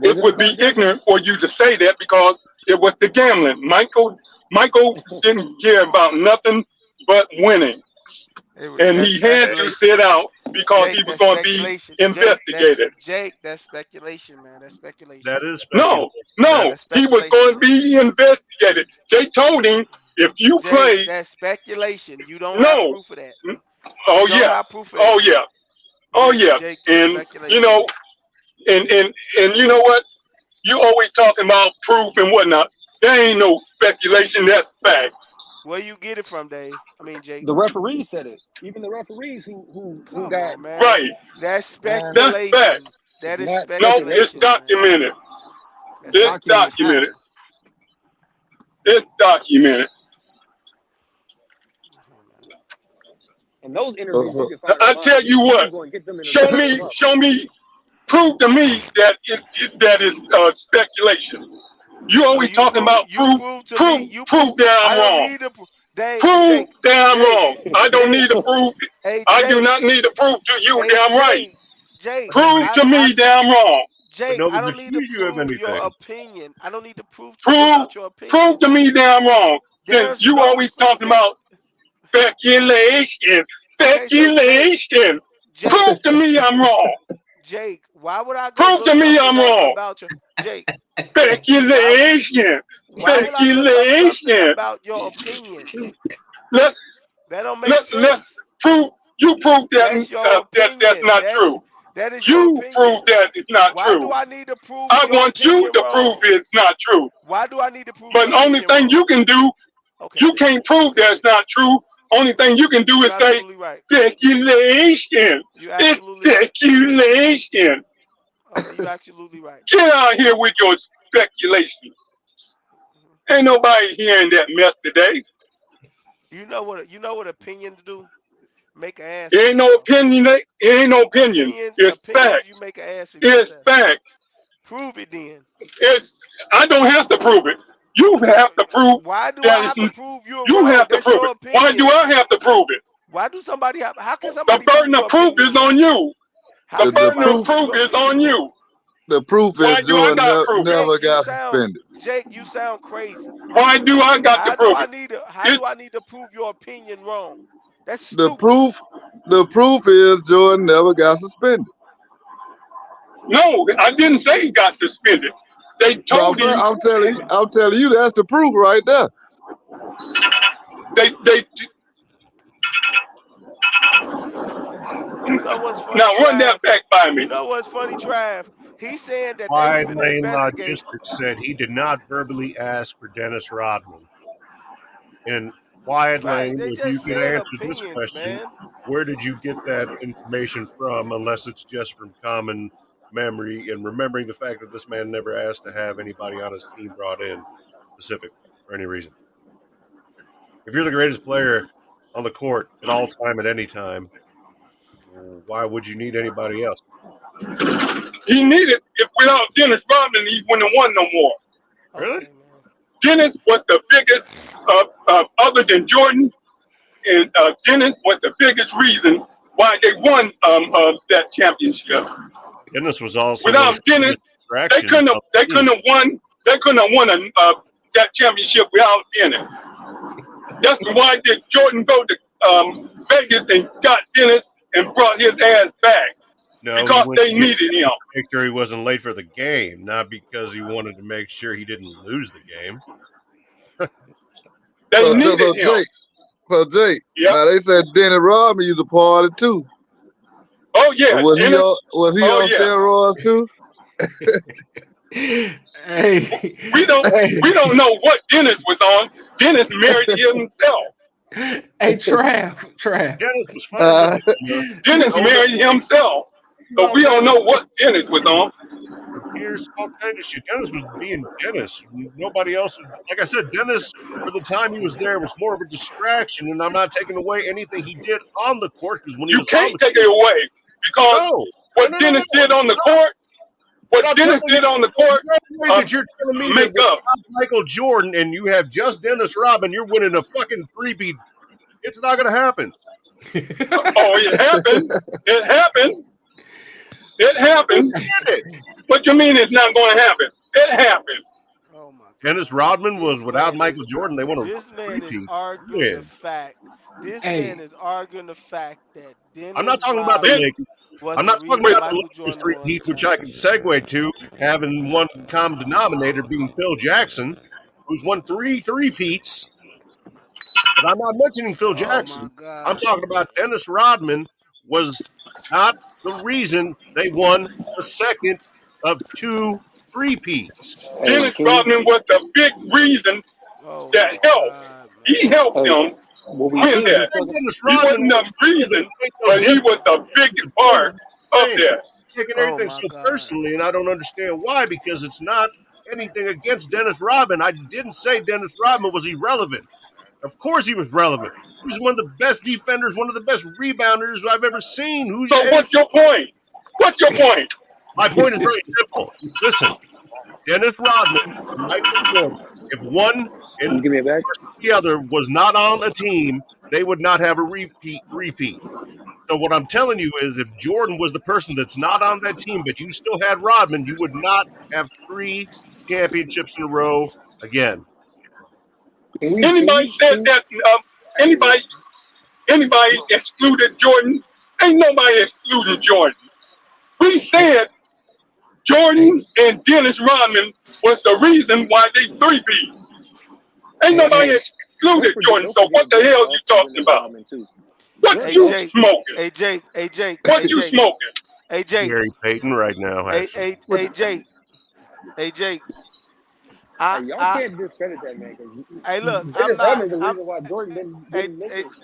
It would be ignorant for you to say that because it was the gambling. Michael didn't care about nothing but winning. And he had to sit out because Jake, he was going to be investigated. Jake, that's speculation, man. That's speculation. That is speculation. No, he was going to be investigated. They told him, if you Jake, play... That's speculation. You don't have proof of that. Oh, yeah. Oh, yeah. Oh, yeah. Jake, And, you know, and you know what? You always talking about proof and whatnot. There ain't no speculation. That's fact. Where you get it from, Dave? I mean, Jake. The referees said it. Even the referees who got man. Right. That's speculation. That's fact. That It's is not No, it's speculation, man. documented. That's It's documented how? documented. It's documented. And those interviews you can So, find I online. tell you You what. can go and get them interviews. Show me, prove to me that that is speculation. You No, always talking about you proof, prove to proof, me. You proof that I I'm don't wrong. need to. Jake, Prove that I'm Jake, wrong. I don't Jake. need to prove. Hey, I do Jake. not need to prove to you Hey, that I'm right. Jake. Prove to me that I'm wrong. But Jake, I nobody's don't need to accused you of prove your anything. opinion. I don't need to prove to you Prove, about your opinion. prove to me that I'm wrong. Since There's you no. always talking about speculation, Okay, so speculation. Jake, Prove to me I'm wrong. Jake, why would I go Prove look to me something I'm up wrong. about your Jake? Speculation, Why would I look up something speculation. about your opinion? Let's That don't make let's sense. prove. You prove That's that your that's opinion. not true. That is your You opinion. prove that it's not Why do true. I need to prove I your want you opinion to prove wrong? it's not true. Why do I need to prove But your the only opinion thing wrong? you can do, Okay. you can't prove that it's not true. Only thing you can do You're is say absolutely right. speculation. You're It's absolutely right. speculation. Okay, you're absolutely right. Get out here with your speculation. Ain't nobody hearing that mess today. You know what opinions do? Make an ass It of ain't no yourself. opinion. It ain't no opinion. It's Opinions, you facts. make an ass of It's yourself. facts. Prove it then. I don't have to prove it. You have to prove Why do I that have to it's. prove you're You wrong? have to That's prove your it. Why do opinion. I have to prove it? Why do somebody have? How can The somebody prove burden your of proof opinion is wrong? on you. How The can burden somebody of prove proof your is opinion on wrong? you. the proof is Why do I Jordan got proof? never got suspended. Jake, you sound crazy. Why do I got to How do prove I it? need to? How It do I need to prove your opinion wrong? That's The stupid. proof is Jordan never got suspended. no, I didn't say he got suspended. They But told him I'm telling you that's the proof right there. they You know what's funny, now run Trav? that back by You me. know what's funny, Trav? He's saying that they Wide didn't Lane investigate. Logistics said he did not verbally ask for Dennis Rodman. And Wide Right. Lane, They if you just could saying answer this opinions, question, man. where did you get that information from, unless it's just from common memory and remembering the fact that this man never asked to have anybody on his team brought in specifically for any reason? If you're the greatest player on the court at all time at any time, why would you need anybody else? He needed if without Dennis Rodman, he wouldn't have won no more. Really? Okay, man. Dennis was the biggest, other than Jordan, and Dennis was the biggest reason why they won that championship. Dennis was also one of Without the Dennis, biggest distractions on the they team. couldn't have won. They couldn't have won that championship without Dennis. That's why did Jordan go to Vegas and got Dennis and brought his ass back No, he because went they to get needed him. to make sure he wasn't late for the game, not because he wanted to make sure he didn't lose the game. They So, needed so him. Jake, Yep. now they said Dennis Rodman used to party too. Oh yeah, Was he Dennis. on Yeah. steroids too? Hey, We don't know what Dennis was on. Dennis married himself. hey, Trav. Dennis was funny. Dennis married himself. So we don't know what Dennis was on. Here's all kind of shit. Dennis was being Dennis. Nobody else, like I said, Dennis, for the time he was there, was more of a distraction. And I'm not taking away anything he did on the court, because when he You was on can't the take it away because no, what Dennis did on the court, what Dennis did on the court, that you're telling me that make up. without Michael Jordan and you have just Dennis Rodman, you're winning a fucking 3-beat. It's not going to happen. Oh, it happened. It happened. It happened. What you mean it's not going to happen? It happened. Oh my God. Dennis Rodman was This without man Michael is- Jordan. They won a This man is 3-peat. arguing Yeah. the fact. This Hey. man is arguing the fact that Dennis I'm not talking about the Rodman Lakers. was I'm the not talking reason about the Michael Lakers Jordan won the 3-peat, which I can championship. segue to, having one common denominator being Phil Jackson, who's won 3-peats. But I'm not mentioning Phil Oh Jackson. my God. I'm talking about Dennis Rodman was not the reason they won the second of 2 3-peats. Dennis Rodman was the big reason Oh that my helped. God, He man. helped him What we I'm win not can't saying that. Dennis He Rodman wasn't the was reason, no but he different. was the biggest part of that. taking Oh everything my so God. personally, and I don't understand why. Because it's not anything against Dennis Rodman. I didn't say Dennis Rodman was irrelevant. Of course, he was relevant. He was one of the best defenders, one of the best rebounders I've ever seen. So what's your point? What's your point? My point is very simple. Listen, Dennis Rodman and Michael Jordan, if one Can and you give me a bag? the other was not on a team, they would not have a repeat. So what I'm telling you is, if Jordan was the person that's not on that team, but you still had Rodman, you would not have 3 championships in a row again. Anybody said that? Anybody excluded Jordan? Ain't nobody excluding Jordan. We said Jordan and Dennis Rodman was the reason why they 3-peat. Ain't nobody excluded Jordan. So what the hell you talking about? What Hey you Jake. smoking? Hey Jake. Hey Jake. What Hey you Jake. smoking? Hey Jake. Gary Payton right now, Hey actually. hey Jake. Hey Jake. Hey, y'all I can't discredit that man because hey look, Dennis I'm not Rodman is the I'm reason why Jordan didn't make hey it.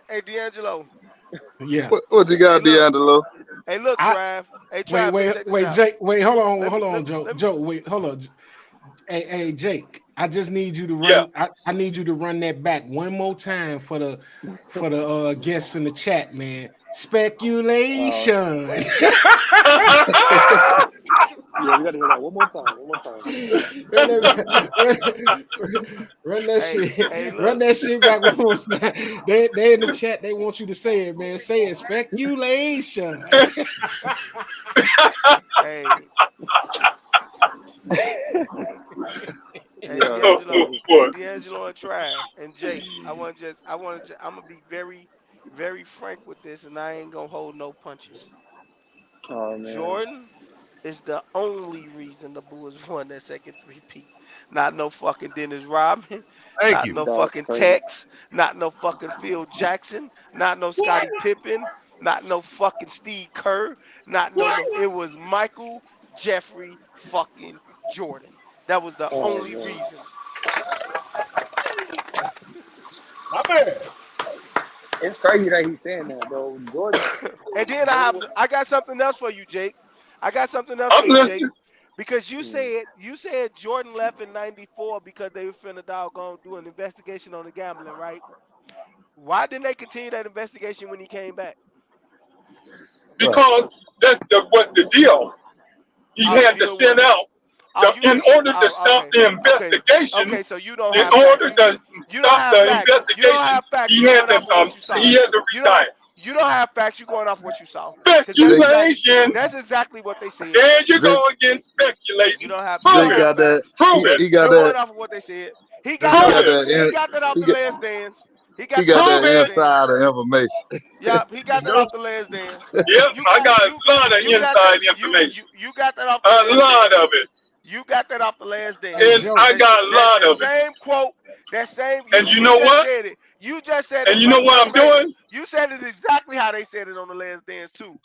hey D'Angelo. Yeah. What you Hey got, look. D'Angelo? Hey look, I Trav. Hey wait, Trav, look, wait, check this wait, out. Jake. Wait, hold on, Let me Joe. let me Joe, wait, hold on. Hey, Jake. I just need you to Yeah. run. I need you to run that back one more time for the guests in the chat, man. Speculation. Yeah, we got to hear that one more time. One more time. Run that Hey, shit. hey, Run look. that shit back one more time. They in the chat. They want you to say it, man. Say it. Speculation. Hey, hey, Yeah, Oh, D'Angelo. Hey, boy. D'Angelo and Trav and Jake. I'm gonna be very, very frank with this, and I ain't gonna hold no punches. oh man. Jordan is the only reason the Bulls won that second three-peat. Not no fucking Dennis Rodman, Thank not you. no That's fucking crazy. Tex, not no fucking Phil Jackson, not no Scottie Pippen, not no fucking Steve Kerr, not no. It was Michael Jeffrey fucking Jordan. That was the Oh only man. reason. My man. It's crazy that he's saying that, bro. Jordan. And then I got something else for you, Jake. I got something else I'm for you, Jake. listening. Because Mm. you said Jordan left in '94 because they were finna doggone do an investigation on the gambling, right? Why didn't they continue that investigation when he came back? Right. Because what's the deal. He Oh, the had to deal send was out you in didn't see. order to Oh, stop okay, the okay, investigation. okay. So you don't In have facts. order to You don't stop have the facts. You don't investigation, have facts. he You had going to off of what you saw. You don't. retire. You don't have facts. You going off what you saw. Because Speculation. that's exactly what they said. There you Jake, go again, You speculating. don't have. You Prove don't Jake it. have got that. facts. Prove He, it. he got You that. going off of what they said. He There's got no Prove that. it. He In, got that off he the got last dance. He he got that got off the Prove that last it. dance. insider information. Yep, he got there's that no off the last dance. Yep, You I got got a you lot of you got that inside information. you got that off the A last lot dance. of it. You got that off the last Hey, dance. And Joe. I got a lot That of it. same quote, that same And you you know just what? said it. You just said And it you know what I'm verbatim. doing? You said it exactly how they said it on the last dance too.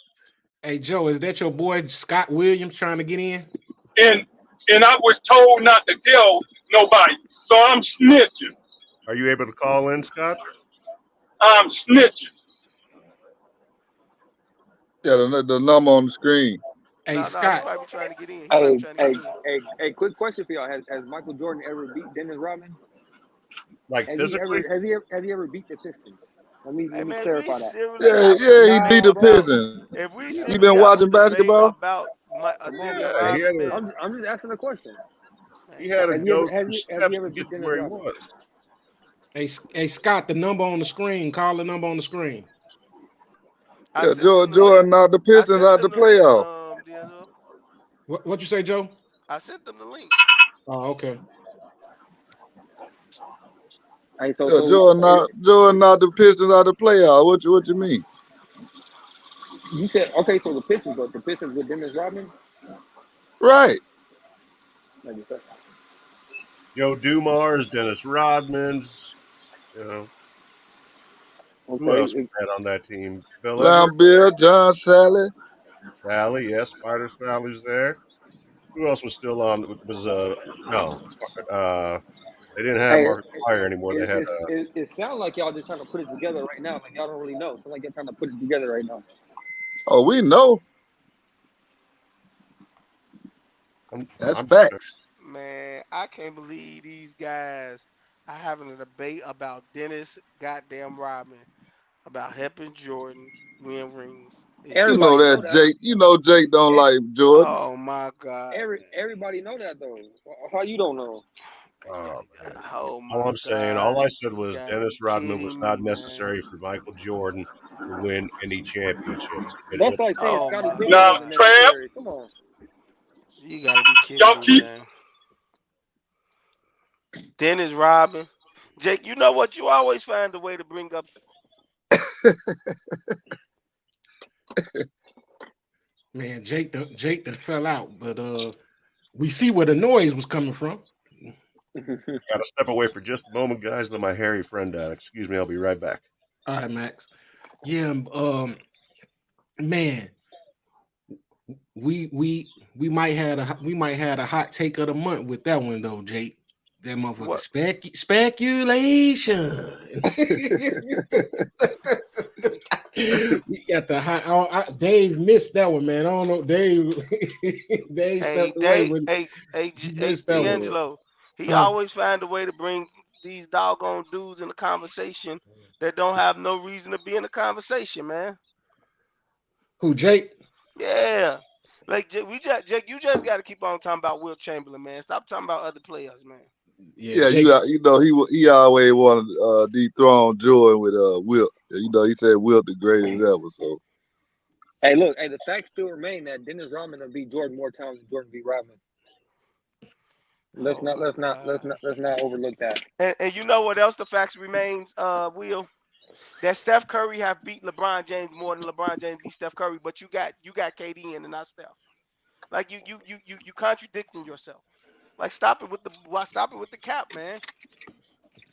Hey, Joe. Is that your boy Scott Williams trying to get in? And I was told not to tell nobody. So I'm snitching. Are you able to call in, Scott? I'm snitching. Yeah, the number on the screen. Hey, No, he Scott. might be trying to get in. He might be Hey, trying to hey, get in. hey, quick question for y'all. Has Michael Jordan ever beat Dennis Rodman? Like physically? Has he ever beat the Pistons? Hey Let me man, if we clarify that. seriously Yeah, have a yeah, he beat debate the Nah, bro. about Pistons. if we You seriously been have a watching debate basketball? about Come on, Dennis bro. Yeah, Rodman, man, I'm just asking a question. he man, had to Has he ever go has through he has he steps ever to get beat to Dennis where he Rodman? was. Hey, Scott. The number on the screen. Call the number on the screen. I Yeah, sent them the link. Jordan knocked the I Pistons sent out the them the link. playoff. D'Angelo. What you say, Joe? I sent them the link. Oh, okay. Hey, Yeah, Jordan knocked the Pistons out the playoff. What you mean? you said okay. So the Pistons with Dennis Rodman. Right. Like you said. Joe Dumars, Dennis Rodman's, you know, who else Okay. was that on that team? Bill Edwards, Lambert, John Sally. Sally, yes, Spider Sally's there. Who else was still on? Was no, they didn't have Hey, Marcus Meyer anymore. They had it sounds like y'all just trying to put it together right now. Like y'all don't really know. Sounds like y'all trying to put it together right now. Oh, we know. That's I'm facts. Man, I can't believe these guys are having a debate about Dennis goddamn Rodman about helping Jordan win rings. It's You know Everybody know that that. Jake. You know Jake don't like Jordan. oh my god, man. Everybody know that though. How you don't know? oh man. Oh All my I'm saying, god. all I said You was gotta Dennis be Rodman was kidding not me, man. necessary for Michael Jordan to win any championships. It That's was like saying Oh Scottie my Pippen Now, wasn't god. Trav, necessary. Come on. You gotta be kidding y'all me, keep man. Dennis Rodman. Jake, you know what? You always find a way to bring up. Man, Jake done fell out, but we see where the noise was coming from. got to step away for just a moment, guys. Let my hairy friend down. Excuse me, I'll be right back. All right, Max. Yeah, man, we might had a hot take of the month with that one though, Jake. That motherfucker What? speculation. We got the hot. Dave missed that one, man. I don't know, Dave. Dave Hey, stepped away they, when hey, he missed that one. D'Angelo. He Huh? always find a way to bring these doggone dudes in the conversation that don't have no reason to be in the conversation, man. Who, Jake? Yeah. Like Jake, you just got to keep on talking about Will Chamberlain, man. Stop talking about other players, man. Yeah, Yeah, Jake. you know he always wanted dethrone Jordan with Wilt. You know he said Wilt the greatest ever. So Hey, look, the facts still remain that Dennis Rodman will beat Jordan more times than Jordan beat Rodman. Let's Oh not my God. let's not overlook that. And you know what else the facts remains, Will? That Steph Curry have beat LeBron James more than LeBron James beat Steph Curry, but you got KD in and not Steph. Like you contradicting yourself. Like stop it with the cap, man.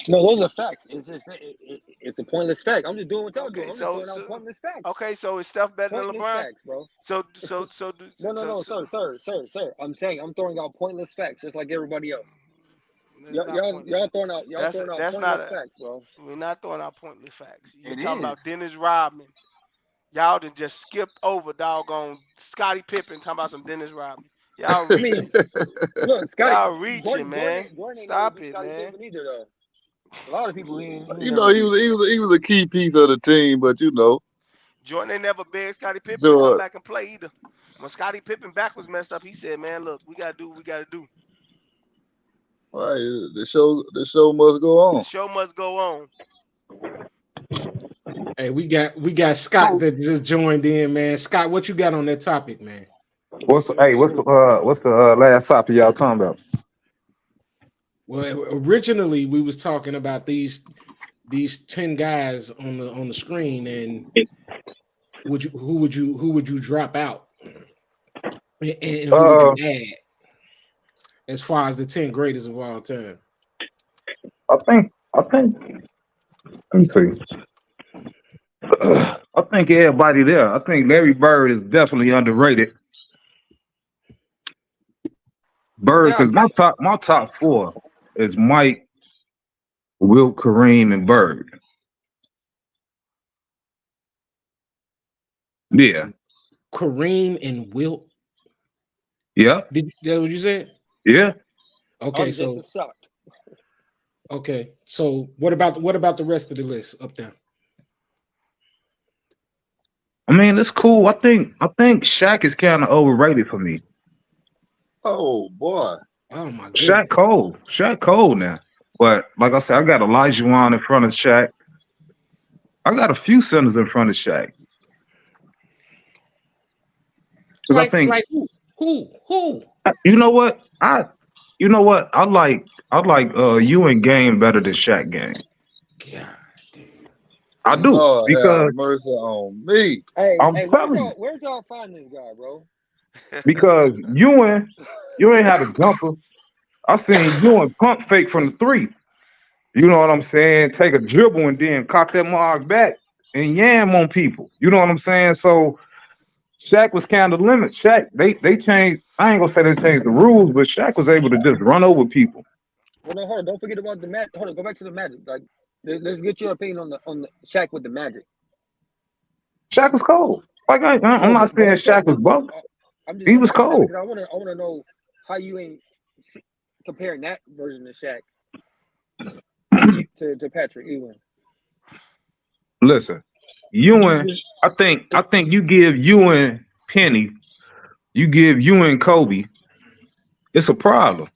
No, those are facts. It's just it's a pointless fact. I'm just doing what y'all doing. Okay, I'm just throwing out pointless facts. so is Steph better than Pointless LeBron? facts, bro. So No, sir. I'm saying I'm throwing out pointless facts, just like everybody else. it's not pointless. Y'all throwing out That's not pointless a. facts, bro. We're not throwing out pointless facts. You It talking is. about Dennis Rodman? Y'all done just skipped over doggone Scottie Pippen talking about some Dennis Rodman. Y'all I mean, reaching. look, Y'all reaching, Jordan man. ain't never Stop beat it, Scottie man. Pippen either, though. A lot of people he you never know beat. he was a key piece of the team, but you know Jordan ain't never begged Scottie Pippen to come Jordan. back and play either. When Scottie Pippen back was messed up, he said, "Man, look, we gotta do what we gotta do. Right, the show must go The on. show must go on." Hey, we got Scott that just joined in, man. Scott, what you got on that topic, man? What's the last topic y'all talking about? Well, originally we was talking about these 10 guys on the screen, and who would you drop out, and who would you add as far as the 10 greatest of all time? I think let me see. I think everybody there. I think Larry Bird is definitely underrated. Bird, because my top four is Mike, Wilt, Kareem, and Bird. Yeah. Kareem and Wilt. Yeah. Did that what you said? Yeah. Okay, I'm so just as shocked. okay, so what about the rest of the list up there? I mean, it's cool. I think Shaq is kind of overrated for me. Oh boy. Oh my goodness. Shaq cold now. But like I said, I got Elijah Wan in front of Shaq. I got a few centers in front of Shaq. Because I think who? You know what? I like Ewing game better than Shaq game. God. I do. Lord have Because mercy on me. I'm telling you. Where'd y'all find this guy, bro? Because Ewing had a jumper. I seen Ewing pump fake from the three. You know what I'm saying? Take a dribble and then cock that mark back and yam on people. You know what I'm saying? So Shaq was kind of limited. Shaq, they changed. I ain't gonna say they changed the rules, but Shaq was able to just run over people. Well, no, hold on. Don't forget about the Magic. Hold on. Go back to the Magic. Like, let's get your opinion on the Shaq with the Magic. Shaq was cold. Like I'm not saying Shaq was broke. I'm just He was asking that cold. because I want to know how you ain't comparing that version of Shaq to Patrick Ewing? Listen, Ewing. I think you give Ewing Penny, you give Ewing Kobe. It's a problem.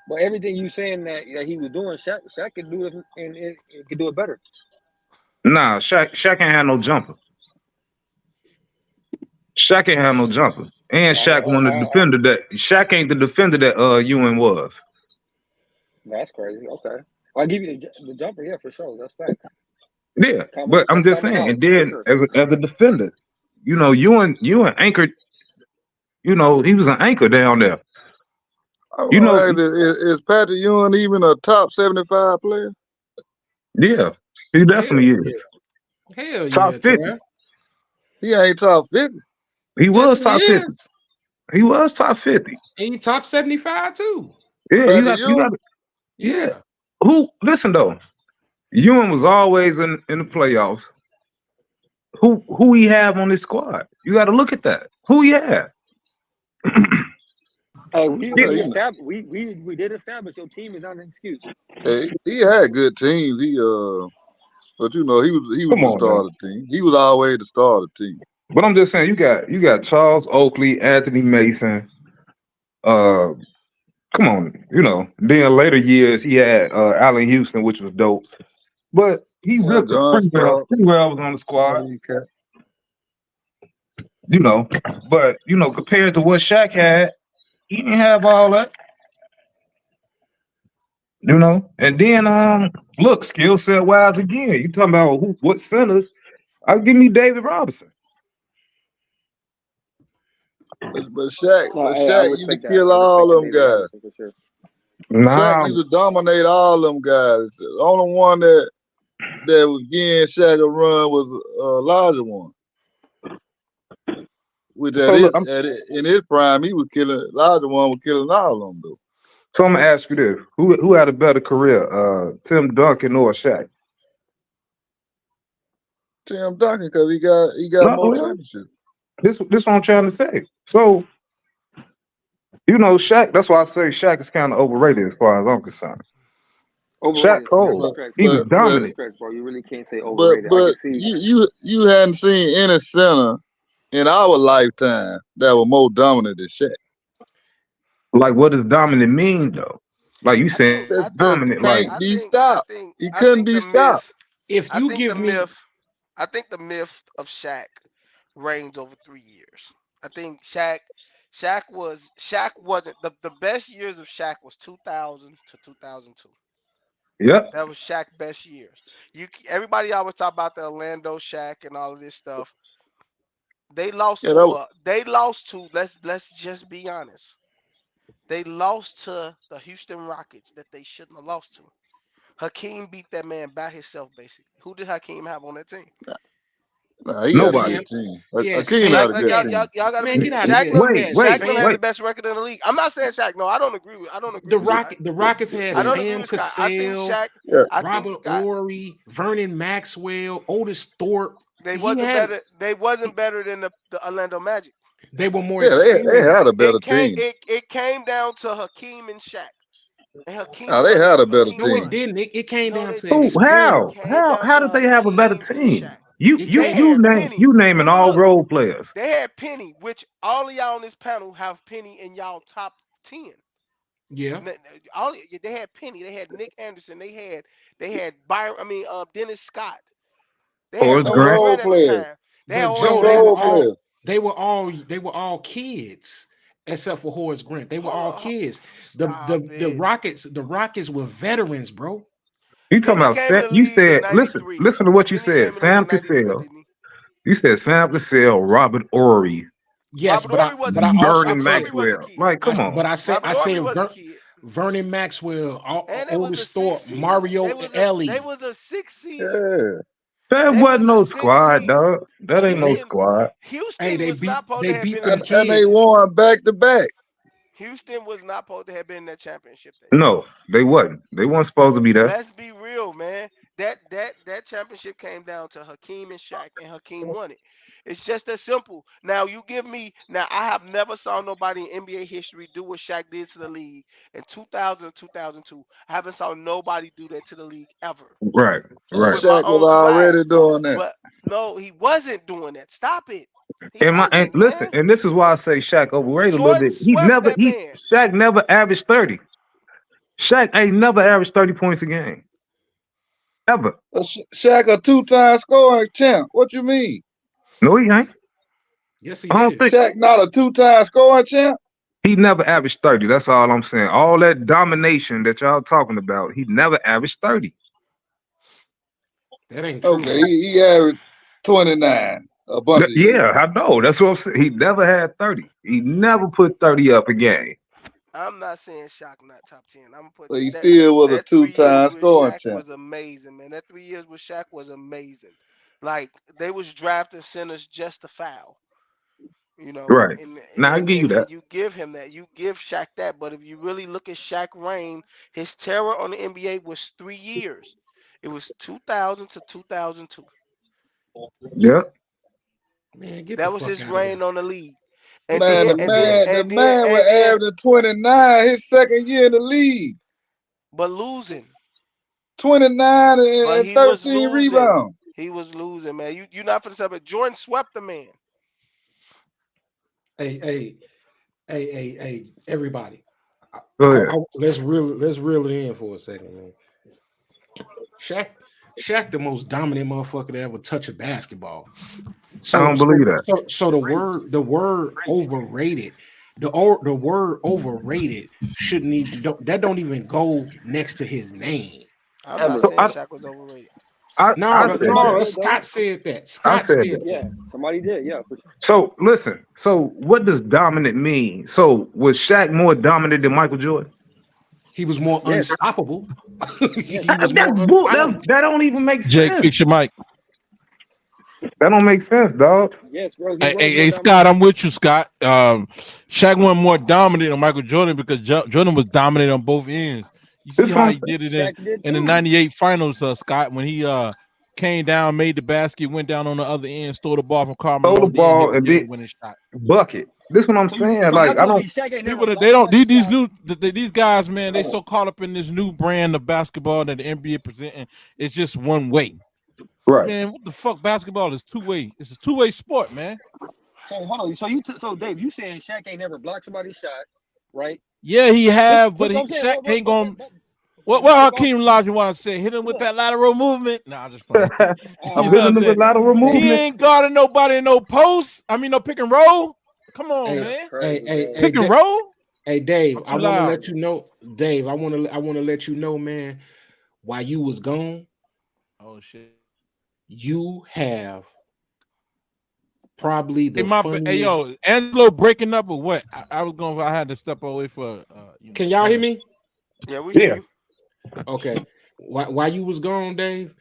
But everything you saying that he was doing, Shaq could do it and could do it better. Nah, Shaq ain't had no jumper. Shaq ain't had no jumper. And Shaq wasn't the defender that Shaq ain't the defender that Ewing was. That's crazy. Okay. I'll give you the jumper, yeah, for sure. That's fact. Yeah, but I'm just saying. And then as a defender, you know, Ewing anchored. You know, he was an anchor down there. You know, is Patrick Ewing even a top 75 player? Yeah, he definitely is. Hell top yeah, 50. Trav. He ain't top 50. He was Yes, top he 50. is. He was top 50. And he top 75 too. Yeah, Patrick you got Yeah. Who? Listen though, Ewing was always in the playoffs. Who he have on his squad? You got to look at that. Who he have? Hey, we did establish your team is not an excuse. He had good teams. But you know, he was the starter team. He was always the starter team. But I'm just saying, you got Charles Oakley, Anthony Mason. Come on, you know. Then later years he had Allen Houston, which was dope. But he ripped the Freewell was on the squad. You know, but you know, compared to what Shaq had, he didn't have all that. You know, and then look, skill set wise again. You talking about what centers? I'll give me David Robinson. But Shaq used to kill all them guys. Shaq used to dominate all them guys. The only one that was getting Shaq a run was Elijah one. In his prime, he was killing. Elijah one was killing all of them though. So I'm gonna ask you this: Who had a better career, Tim Duncan or Shaq? Tim Duncan, because he got more championships. This what I'm trying to say. So, you know, Shaq. That's why I say Shaq is kind of overrated as far as I'm concerned. Shaq Cole, he was dominant. Bro, you really can't say overrated. But you hadn't seen any center in our lifetime that was more dominant than Shaq. Like, what does dominant mean, though? Like you said, dominant. Can't be stopped. He couldn't be stopped. If you give me, I think the myth of Shaq reigns over 3 years. I think Shaq wasn't the best years of Shaq was 2000 to 2002. Yep. That was Shaq's best years. Everybody always talk about the Orlando Shaq and all of this stuff. They lost to let's just be honest. They lost to the Houston Rockets that they shouldn't have lost to. Hakeem beat that man by himself, basically. Who did Hakeem have on that team? Nah, he had a good team. Hakeem had a good team. Y'all gotta Man, be get out of here. Shaq had the best record in the league. I'm not saying Shaq. No, I don't agree with. The Rockets had Sam Cassell, Robert Ory, Vernon Maxwell, Otis Thorpe. They wasn't better. They wasn't better than the Orlando Magic. They were more. They had a better team. It came down to Hakeem and Shaq. And Hakeem they had a better team. No, it didn't. It came down to how did they have a better team? You naming all role players. They had Penny, which all of y'all on this panel have Penny in y'all top 10. Yeah. They had Penny. They had Nick Anderson. They had Byron. Dennis Scott. They had role players. They were all kids, except for Horace Grant. They were all kids. The Rockets were veterans, bro. You talking about? You said listen to what you said. Sam Cassell. You said Sam Cassell, Robert Ory. Yes, Robert but I also Vernon Maxwell. Like, come on. But I said Vernon Maxwell, Otis Thorpe, Mario Ellie. They was a 6 seed. Yeah. That wasn't no squad, dog. That ain't no squad. Houston was not supposed to have been and they won back to back. Houston was not supposed to have been in that championship. No, they wasn't. They weren't supposed to be there. Let's be real, man. That that championship came down to Hakeem and Shaq, and Hakeem won it. It's just that simple. Now you give me. Now I have never saw nobody in NBA history do what Shaq did to the league in 2000 2002. I haven't saw nobody do that to the league ever. Right, right. With my Shaq was own two eyes. already doing that. But no, he wasn't doing that. Stop it. He And wasn't, listen, man. and this is why I say Shaq overrated a little Jordan bit. He swept never that man. Shaq never averaged 30. Shaq ain't never averaged 30 points a game. Ever. Shaq a two-time scoring champ. What you mean? No, he ain't. Yes, he I don't is. think Shaq not a two-time scoring champ? he never averaged 30. That's all I'm saying. All that domination that y'all talking about, he never averaged 30. That ain't true, Okay, bro. he averaged 29 a bunch of years. Yeah, I know. That's what I'm saying. He never had 30. He never put 30 up a game. I'm not saying Shaq not top 10. I'm gonna put But he that still was a that 3 years two-time with scoring Shaq champ. was amazing, man. That 3 years with Shaq was amazing. Like they was drafting centers just to foul. You know, Right. Now I give you that. and you give him that. You give Shaq that. But if you really look at Shaq reign, his terror on the NBA was 3 years. It was 2000 to 2002. Yeah. Man, get the That was fuck his out of reign here. on the league. And Man, then the man was averaging 29 his second year in the league. but losing. 29 But and he was 13 losing. rebounds. He was losing, man. You're not for the stuff. But Jordan swept the man. Hey, everybody. Go ahead. Let's reel it in for a second, man. Shaq the most dominant motherfucker to ever touch a basketball. I don't believe that. So the word overrated, the word overrated shouldn't even don't even go next to his name. I'm not So saying Shaq was overrated. I No, said that. Scott said that. I Scott said said that. Yeah, somebody did. Yeah, for sure. So listen. So what does dominant mean? So was Shaq more dominant than Michael Jordan? He was more Yes. unstoppable. He Yes. was more unstoppable. That don't even make Jake, sense. fix your mic. That don't make sense, dog. Yes, bro. He Hey, was hey, more hey, dominant. Scott, I'm with you, Scott. Shaq wasn't more dominant than Michael Jordan because Jordan was dominant on both ends. You see This what how I'm he saying. did it Shaq did in the too. '98 finals, Scott, when he came down, made the basket, went down on the other end, stole the ball from Karl Throw the Malone, then hit ball the and then game-winning shot. bucket. This what I'm saying. So y'all Like I telling me don't. Shaq ain't never People that blocked they don't somebody's these shot? new these guys, man, they so caught up in this new brand of basketball that the NBA presenting. It's just one way. Right. Man, what the fuck? Basketball is two-way. It's a two-way sport, man. So hold on. So Dave, you saying Shaq ain't never blocked somebody's shot, right? Yeah, he have, but I'm saying, Shaq ain't going. but What Hakeem Olajuwon said? Hit him with that lateral movement. Nah, I'm just playing. I'm building with lateral He movement. ain't guarding nobody in no post. I mean, no pick and roll. Come on, Hey, man. hey, Pick and roll. Hey, Dave, I'm I too want to loud. let you know, Dave. I want to let you know, man. While you was gone, Oh shit. you have probably the Hey, funniest. hey, yo, Angelo breaking up or what? I had to step away for. Can y'all hear me? Yeah, we hear you. Okay. While you was gone, Dave,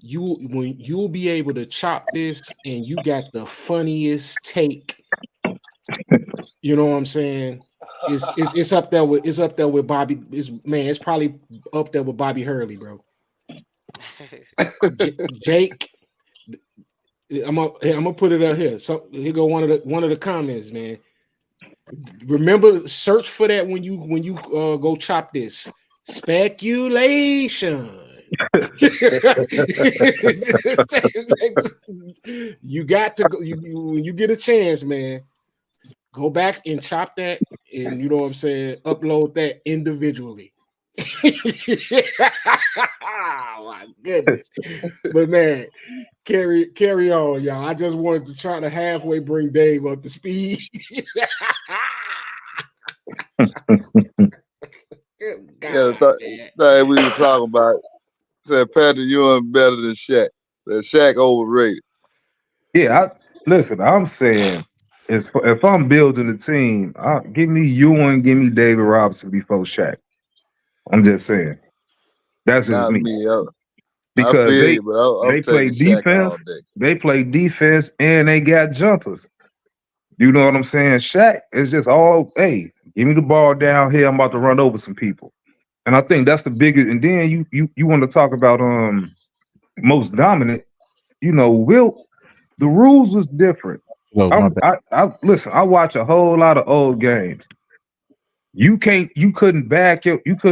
you'll be able to chop this, and you got the funniest take. You know what I'm saying? It's up there with Bobby. It's probably up there with Bobby Hurley, bro. Jake, I'm gonna put it up here. So here go one of the comments, man. Remember, search for that when you go chop this. Speculation. You got to go when you get a chance, man. Go back and chop that, and you know what I'm saying. Upload that individually. Oh my goodness, but man, carry on, y'all. I just wanted to try to halfway bring Dave up to speed. Thing we were talking about. Said Patrick Ewing better than Shaq. That Shaq overrated. Yeah, listen. I'm saying, if I'm building a team, give me Ewing, give me David Robinson before Shaq. I'm just saying. That's just Not me. me. I Because feel you, but I'm they play taking Shaq defense, all day. they play defense, and they got jumpers. You know what I'm saying? Shaq is just all, hey, give me the ball down here. I'm about to run over some people. And I think that's the biggest. And then you want to talk about most dominant. You know, the rules was different. Oh, my bad. I listen. I watch a whole lot of old games. You couldn't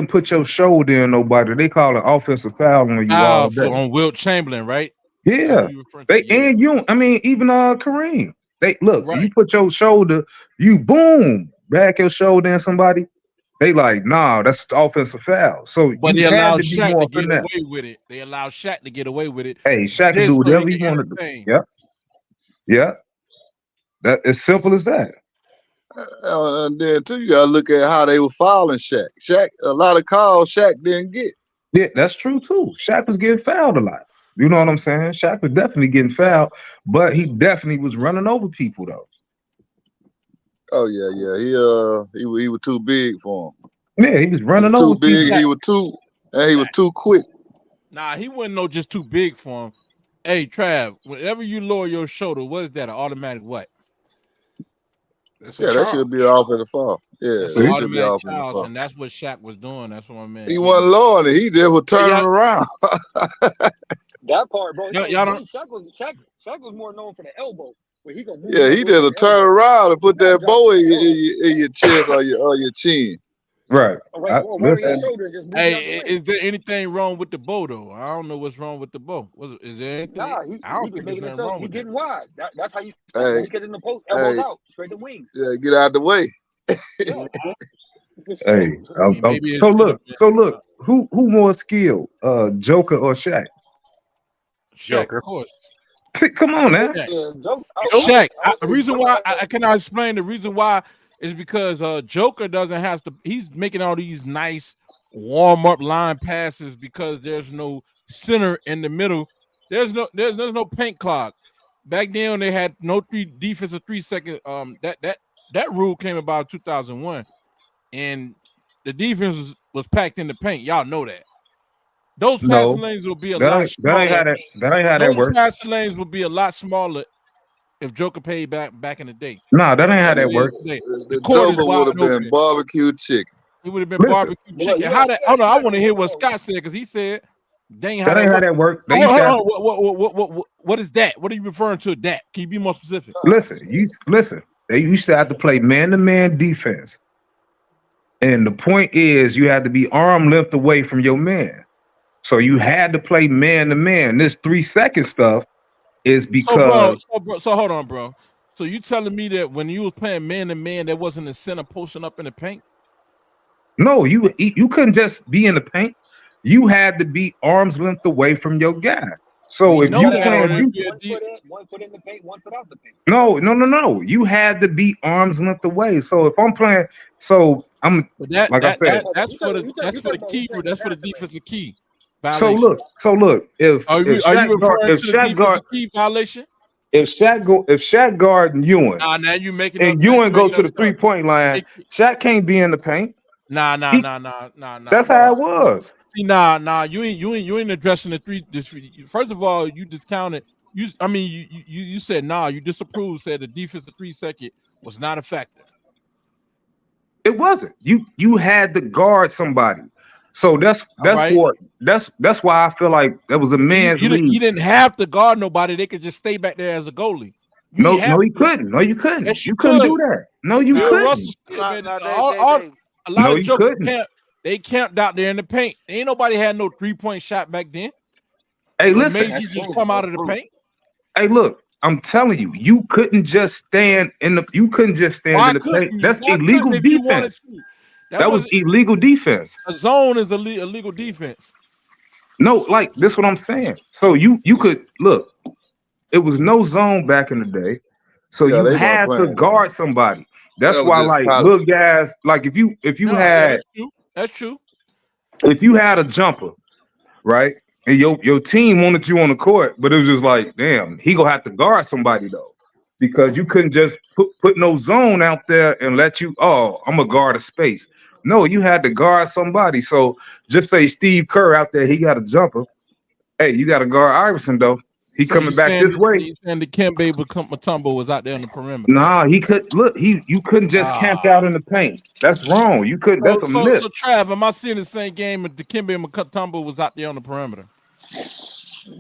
put your shoulder in nobody. They call it offensive foul on you all day. On Wilt Chamberlain, right? Yeah, You referring to, and you. I mean, even Kareem. They look. Right. You put your shoulder. You boom back your shoulder in somebody. They like, nah, that's the offensive foul. So But you they had allowed to be Shaq more to get finesse. away with it. They allowed Shaq to get away with it. Hey, Shaq can just do so whatever he can want to do. entertain. Yeah, yeah. That as simple as that. And then too, you gotta look at how they were fouling Shaq. A lot of calls Shaq didn't get. Yeah, that's true too. Shaq was getting fouled a lot. You know what I'm saying? Shaq was definitely getting fouled, but he definitely was running over people though. Oh yeah. He was too big for him. Yeah, he was running Too over big. people. He was too quick. Nah, he wasn't just too big for him. Hey, Trav, whenever you lower your shoulder, what is that? An automatic what? That should be an offensive foul. Yeah, That's that an should be automatic offensive charge, foul. and that's what Shaq was doing. That's what I meant. He wasn't lowering it. He just was turning around. That part, bro. Y'all don't. Shaq was more known for the elbow, where he can move. Yeah, he just would turn around and put that bow in your chest or your chin. Right. Hey, is there anything wrong with the bow though? I don't know what's wrong with the bow. Is there anything? Nah, I don't think there's anything wrong he with getting that. wide. That's how you Hey, get in the post, elbows out, straight to wings. Yeah, get out the way. Hey, so look, who more skilled, Joker or Shaq? Shaq, of course. Come on now. Shaq. The reason why I cannot explain the reason why is because Joker doesn't have to. He's making all these nice warm up line passes because there's no center in the middle. There's no paint clog. Back then they had no defensive 3 second. That rule came about in 2001, and the defense was packed in the paint. Y'all know that. Those passing lanes will be a lot smaller. That ain't how that works. Those passing lanes will be a lot smaller if Joker paid back in the day. Nah, that ain't how that works. The court Joker would have been barbecue chicken. He would have been barbecue chicken. How that? Hold on, I want to hear what Scott said because he said, "Dang, how that works." What is that? What are you referring to? That? Can you be more specific? Listen. They used to have to play man-to-man defense, and the point is, you had to be arm length away from your man. So you had to play man-to-man. This 3 second stuff is because. So hold on, bro. So you telling me that when you was playing man-to-man, there wasn't a center posting up in the paint? No, you couldn't just be in the paint. You had to be arm's length away from your guy. So if you playing, one foot in the paint, one foot out the paint. No. You had to be arm's length away. So if I'm playing, I'm that's for the key. That's for the defensive key. Violation. So look. If are you referring to the defensive key violation? If Shaq guard Ewing, now you making and Ewing go to the 3-point line, Shaq can't be in the paint. Nah. That's how it was. See, nah. You ain't addressing the three. First of all, you discounted. You said nah. You disapproved. Said the defensive 3 second was not effective. It wasn't. You had to guard somebody. So that's why I feel like that was a man's league. You didn't have to guard nobody. They could just stay back there as a goalie. No, you couldn't. No, you couldn't. Yes, you couldn't do that. No, you couldn't. A lot of jokers they camped out there in the paint. Ain't nobody had no 3-point shot back then. Hey, listen. Made you just come out of the paint. Hey, look. I'm telling you, you couldn't just stand in the paint. That's illegal defense. That was illegal defense. A zone is illegal defense. No, like this what I'm saying. So you could look. It was no zone back in the day, so you had to guard somebody. That's why, like little guys, like if you had that's true. If you had a jumper, right, and your team wanted you on the court, but it was just like, damn, he gonna have to guard somebody though, because you couldn't just put no zone out there and let you. Oh, I'm gonna guard a space. No, you had to guard somebody. So just say Steve Kerr out there, he got a jumper. Hey, you got to guard Iverson though. He coming back this way. You saying the Kembe Mutombo was out there on the perimeter? Nah, he could look. You couldn't just camp out in the paint. That's wrong. You couldn't. That's a myth. So Trav, am I seeing the same game? If the Kembe Mutombo was out there on the perimeter?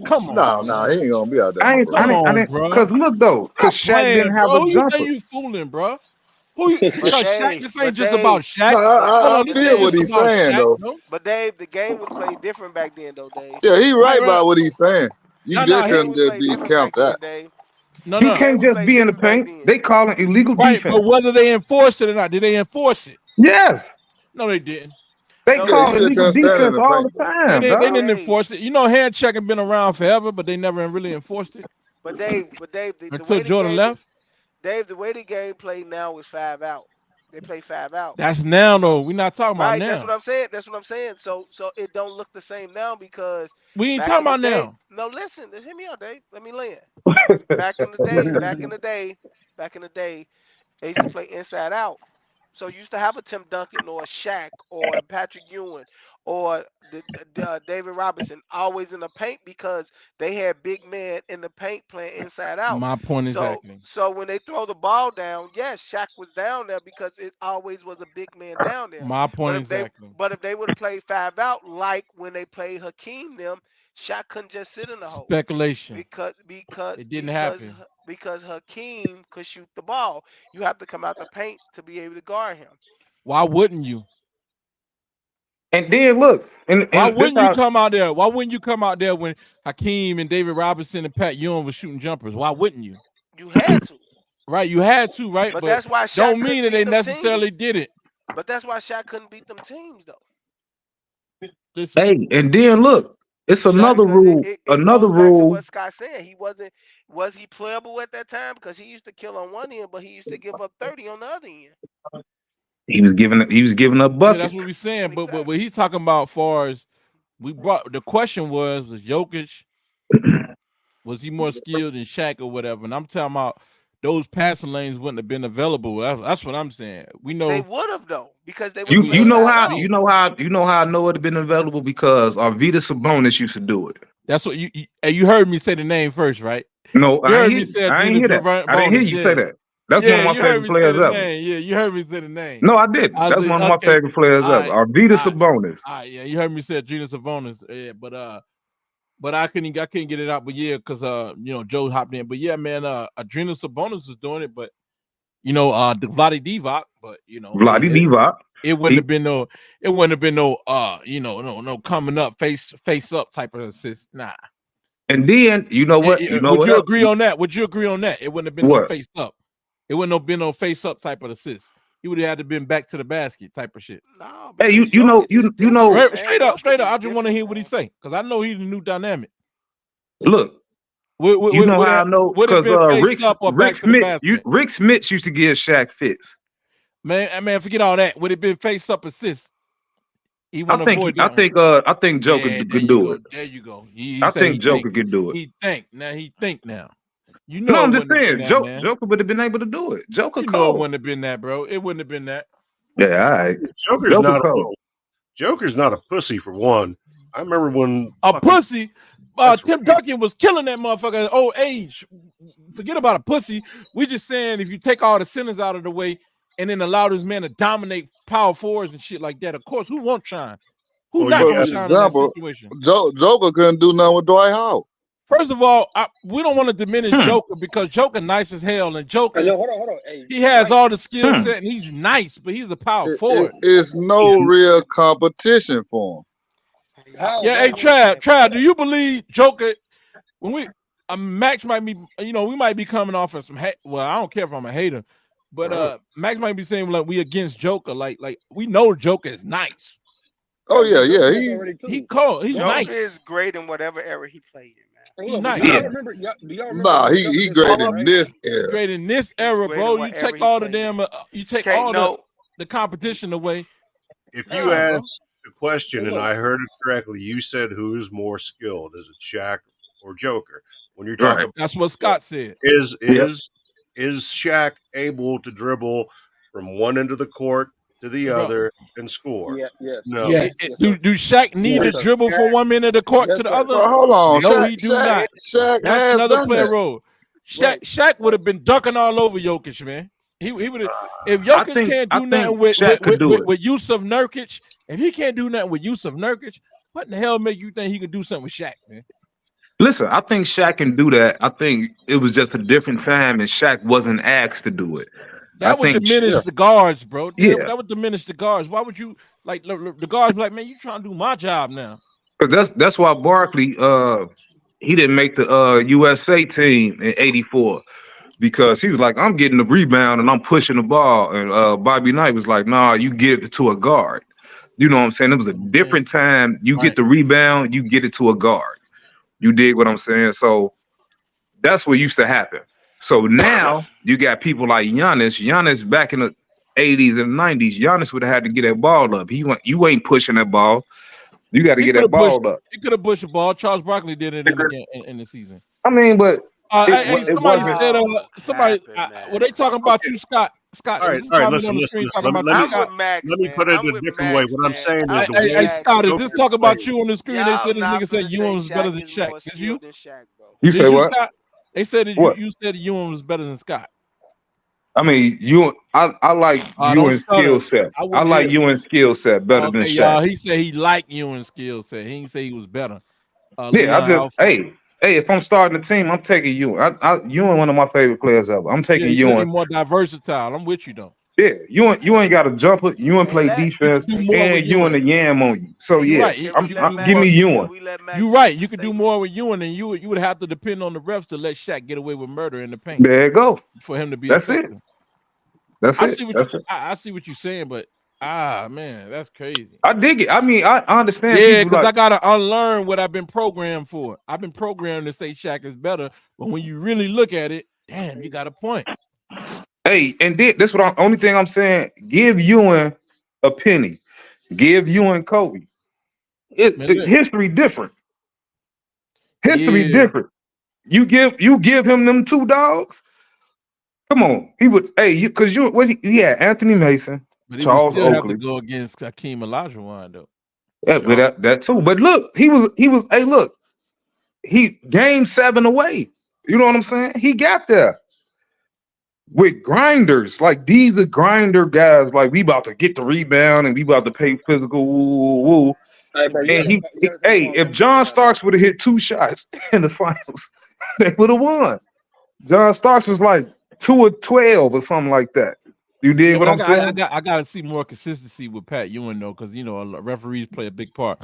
Come on, No, man. he ain't gonna be out there. I No, ain't, bro. Come I on, didn't, bro. because look though, because Stop Shaq didn't playing, have bro. a Who you jumper. think you fooling, bro? Who you? But Because Shaq, Dave, this but ain't just about Dave, Shaq. No, Hold I on, this feel ain't what just he's about saying Shaq, though. bro. But Dave, the game was played different back then, though, Dave. Yeah, he Right, right right. about what he's saying. You No, The just no, game couldn't was just played be different count back that. then, Dave. no, He The no. game can't was just played be in the different back paint. then. They call it illegal Right, but defense. whether they enforced it or not, did they enforce it? Yes, No, they didn't. they No, Yeah, he call just illegal couldn't stand in defense the all the paint though. They time, didn't. They but dog. didn't Dave, enforce it. You know, hand checking been around forever, but they never really enforced it but Dave, the until way the Jordan game is, left. Dave, the way the game played now is 5 out. They play 5 out. That's now though. So We're not talking about right, that's now. what I'm saying. That's what I'm saying. So it don't look the same now because We ain't back talking in the about day, now. no, listen, just hear me out, Dave. Let me land. Back in the day, they used to play inside out. So you used to have a Tim Duncan or a Shaq or a Patrick Ewing or David Robinson always in the paint because they had big men in the paint playing inside out. My point So exactly. so when they throw the ball down, yes, Shaq was down there because it always was a big man down there. My But point if they exactly. but if they would have played 5 out like when they played Hakeem them, Shaq couldn't just sit in the hole Speculation. because because It didn't because happen. because Hakeem could shoot the ball. You have to come out the paint to be able to guard him. Why wouldn't you? And then look, Why and this wouldn't you how come out there? Why wouldn't you come out there when Hakeem and David Robinson and Pat Ewing was shooting jumpers? Why wouldn't you? You had to. Right, you had to, right? But But that's why Shaq don't mean couldn't that beat they them necessarily teams. did it. But that's why Shaq couldn't beat them teams though. Listen, hey, and then look, it's Shaq, another Because rule. it Another goes back to rule. what Scott said. Was he playable at that time? Because he used to kill on one end, but he used to give up 30 on the other end. He was giving up yeah, that's buckets. what we're saying. But Exactly. what he's talking about, far as we brought the question was Jokic, was he more skilled than Shaq or whatever? And I'm talking about those passing lanes wouldn't have been available. That's what I'm saying. We They know would have though, because they would You have we played you know five how out. I know it'd have been available because Arvydas Sabonis used to do it. that's what you heard me say the name first, right? No, You I ain't heard hear me you. say I ain't Julius hear that. I didn't hear Bonus, you say yeah. that. That's one Yeah, of my you heard favorite me say players the ever. name. Yeah, you heard me say the name. No, I didn't. I That's said, one of my okay, favorite players all ever. right, Arvydas all Sabonis. right, yeah, you heard me say Julius Bonus. Yeah, but I couldn't get it out. But yeah, because Joe hopped in. But yeah, man, Adrenal Sabonis was doing it, but the Vlade Divac, but Vlade Divac. it wouldn't have been no, no coming up face up type of assist. Nah. And then you know what? You know Would what you else? agree on that? Would you agree on that? It wouldn't have been no What? face up. It wouldn't have been no face up type of assist. He would have had to been back to the basket type of shit. No, Hey, because you know Jokic is you know. different, man. Straight up. Jokic I is just want to different, hear what he man. say because I know he's the new dynamic. Look, you know how I know Would it because been face up or back to the basket? Rick Smits used to give Shaq fits. Man, forget all that. Would it been face up assist? He I want to think avoid that one. I think Joker Yeah, there can you do go. it. There you go. He I say think he Joker think. can do it. He think now. You No, know it I'm just wouldn't have been saying, that, man. Joker would have been able to do it. Joker You know it cold. wouldn't have been that, bro. It wouldn't have been that. Yeah, all right. Joker's Joker not cold. Joker's not a pussy for one. I remember when A pussy. That's Tim right. Duncan was killing that motherfucker at old age. Forget about a pussy. We just saying if you take all the sinners out of the way and then allow this man to dominate power forwards and shit like that, of course, who won't shine? Who Well, not you For gonna got shine in that example, situation? Joker couldn't do nothing with Dwight Howard. First of all, we don't want to diminish Joker because Joker nice as hell, and Joker No, hold on. Hey, he has Mike, all the skill set and he's nice, but he's a power forward. It's no real competition for him. how, Yeah, hey Trav, do you believe Joker? When we Max might be, we might be coming off of some hate. Well, I don't care if I'm a hater, but Max might be saying like we against Joker, like we know Joker is nice. Oh yeah, he cold, he's Joker nice. is great in whatever era he played in, man. He's nice. Do y'all remember? Do y'all remember? Nah, when he Dumpster great started, in right? this era. Great in this era, great bro. in You whatever take he all the played damn, you take Can't all no. the competition away. if Nah, you bro. ask the question and I heard it correctly, you said who's more skilled? Is it Shaq or Joker? When you're talking Right. about That's what Scott said. is Shaq able to dribble from one end of the court to the Bro. other and score? Yeah, yes. No. Yeah. Do Shaq need to Yes, dribble from one end of the court to the other? Well, hold on, No, Shaq, he do not. Shaq That's has another done player that. role. Shaq would have been dunking all over Jokic, man. He would have. If Jokic can't do nothing with Yusuf Nurkic, if he can't do nothing with Yusuf Nurkic, what in the hell make you think he can do something with Shaq, man? Listen, I think Shaq can do that. I think it was just a different time, and Shaq wasn't asked to do it. I That would think, diminish the guards, bro. yeah, That would diminish the guards. Why would you like the guards be like, man, you trying to do my job now? because that's why Barkley he didn't make the USA team in '84 because he was like, I'm getting the rebound and I'm pushing the ball, and Bobby Knight was like, nah, you get it to a guard. You know what I'm saying? It was a different time. You get Right. the rebound, you get it to a guard. You dig what I'm saying? So that's what used to happen. So now you got people like Giannis. Giannis back in the 80s and 90s, Giannis would have had to get that ball up. You ain't pushing that ball. You got to He get could that have pushed. ball up. He could have pushed the ball. Charles Barkley did it in the game in the season. I mean, but Hey, it somebody wasn't. said, somebody, were they talking about you, Scott? Scott, All right, is this all right. comment Listen, on the listen, screen listen. talking about you, I'm Scott? with Max, Let me man. put it I'm a with different Max, way. What I'm man. saying I'm is the with Hey, way Max, Scott, is bro. this talking play. about you on the screen? They Y'all said this not nigga said finna say Ewan was better Shaq than is Shaq. more Did you? skilled than Shaq, bro. You Did say you, what? Scott? They said that What? you said Ewan was better than Scott. I mean, I like you Don't and skill stutter. set. I I wouldn't like hear. you and skill set better than Okay, Shaq. y'all. He said he liked Ewan's skill set. He didn't say he was better. Yeah, I Leon just Alford. hey, if I'm starting the team, I'm taking you. Ewan one of my favorite players ever. I'm Yeah, taking he said he Ewan. more versatile. I'm with you though. Yeah, you ain't got a jumper. Ewan Hey, play let You could defense, do hey, more with and you and Ewan. the yam on you. So You're yeah, right. can we let give Max me can Ewan. we let Max You're right. finish You his could do statement? more with Ewan, and you would have to depend on the refs to let Shaq get away with murder in the paint There you go. for him to be That's it. effective. That's I it. see what you That's it. I see what you're saying, but man, that's crazy. I dig it. I mean, I understand Yeah, people because like, I gotta unlearn what I've been programmed for. I've been programmed to say Shaq is better, but when you really look at it, damn, you got a point. hey, and this what only thing I'm saying. Give Ewan a penny. Give Ewan Kobe. Man, look, History different. History yeah, different. You give him them two dogs. Come on, he would. Hey, because he had Anthony Mason, but he would Charles still have to Oakley. go against Hakeem Olajuwon though. Yeah, but that too. But look, he was. Hey, look, he game 7 away. You know what I'm saying? He got there with grinders. Like these are grinder guys. Like we about to get the rebound and we about to pay physical. Woo, woo, woo. Hey, bro, And you gotta take hey, if John Starks would have hit 2 shots in the finals, they would have won. John Starks was like 2 of 12 or something like that. You dig Yeah, what but I'm saying? I got to see more consistency with Pat Ewing though, because referees play a big part.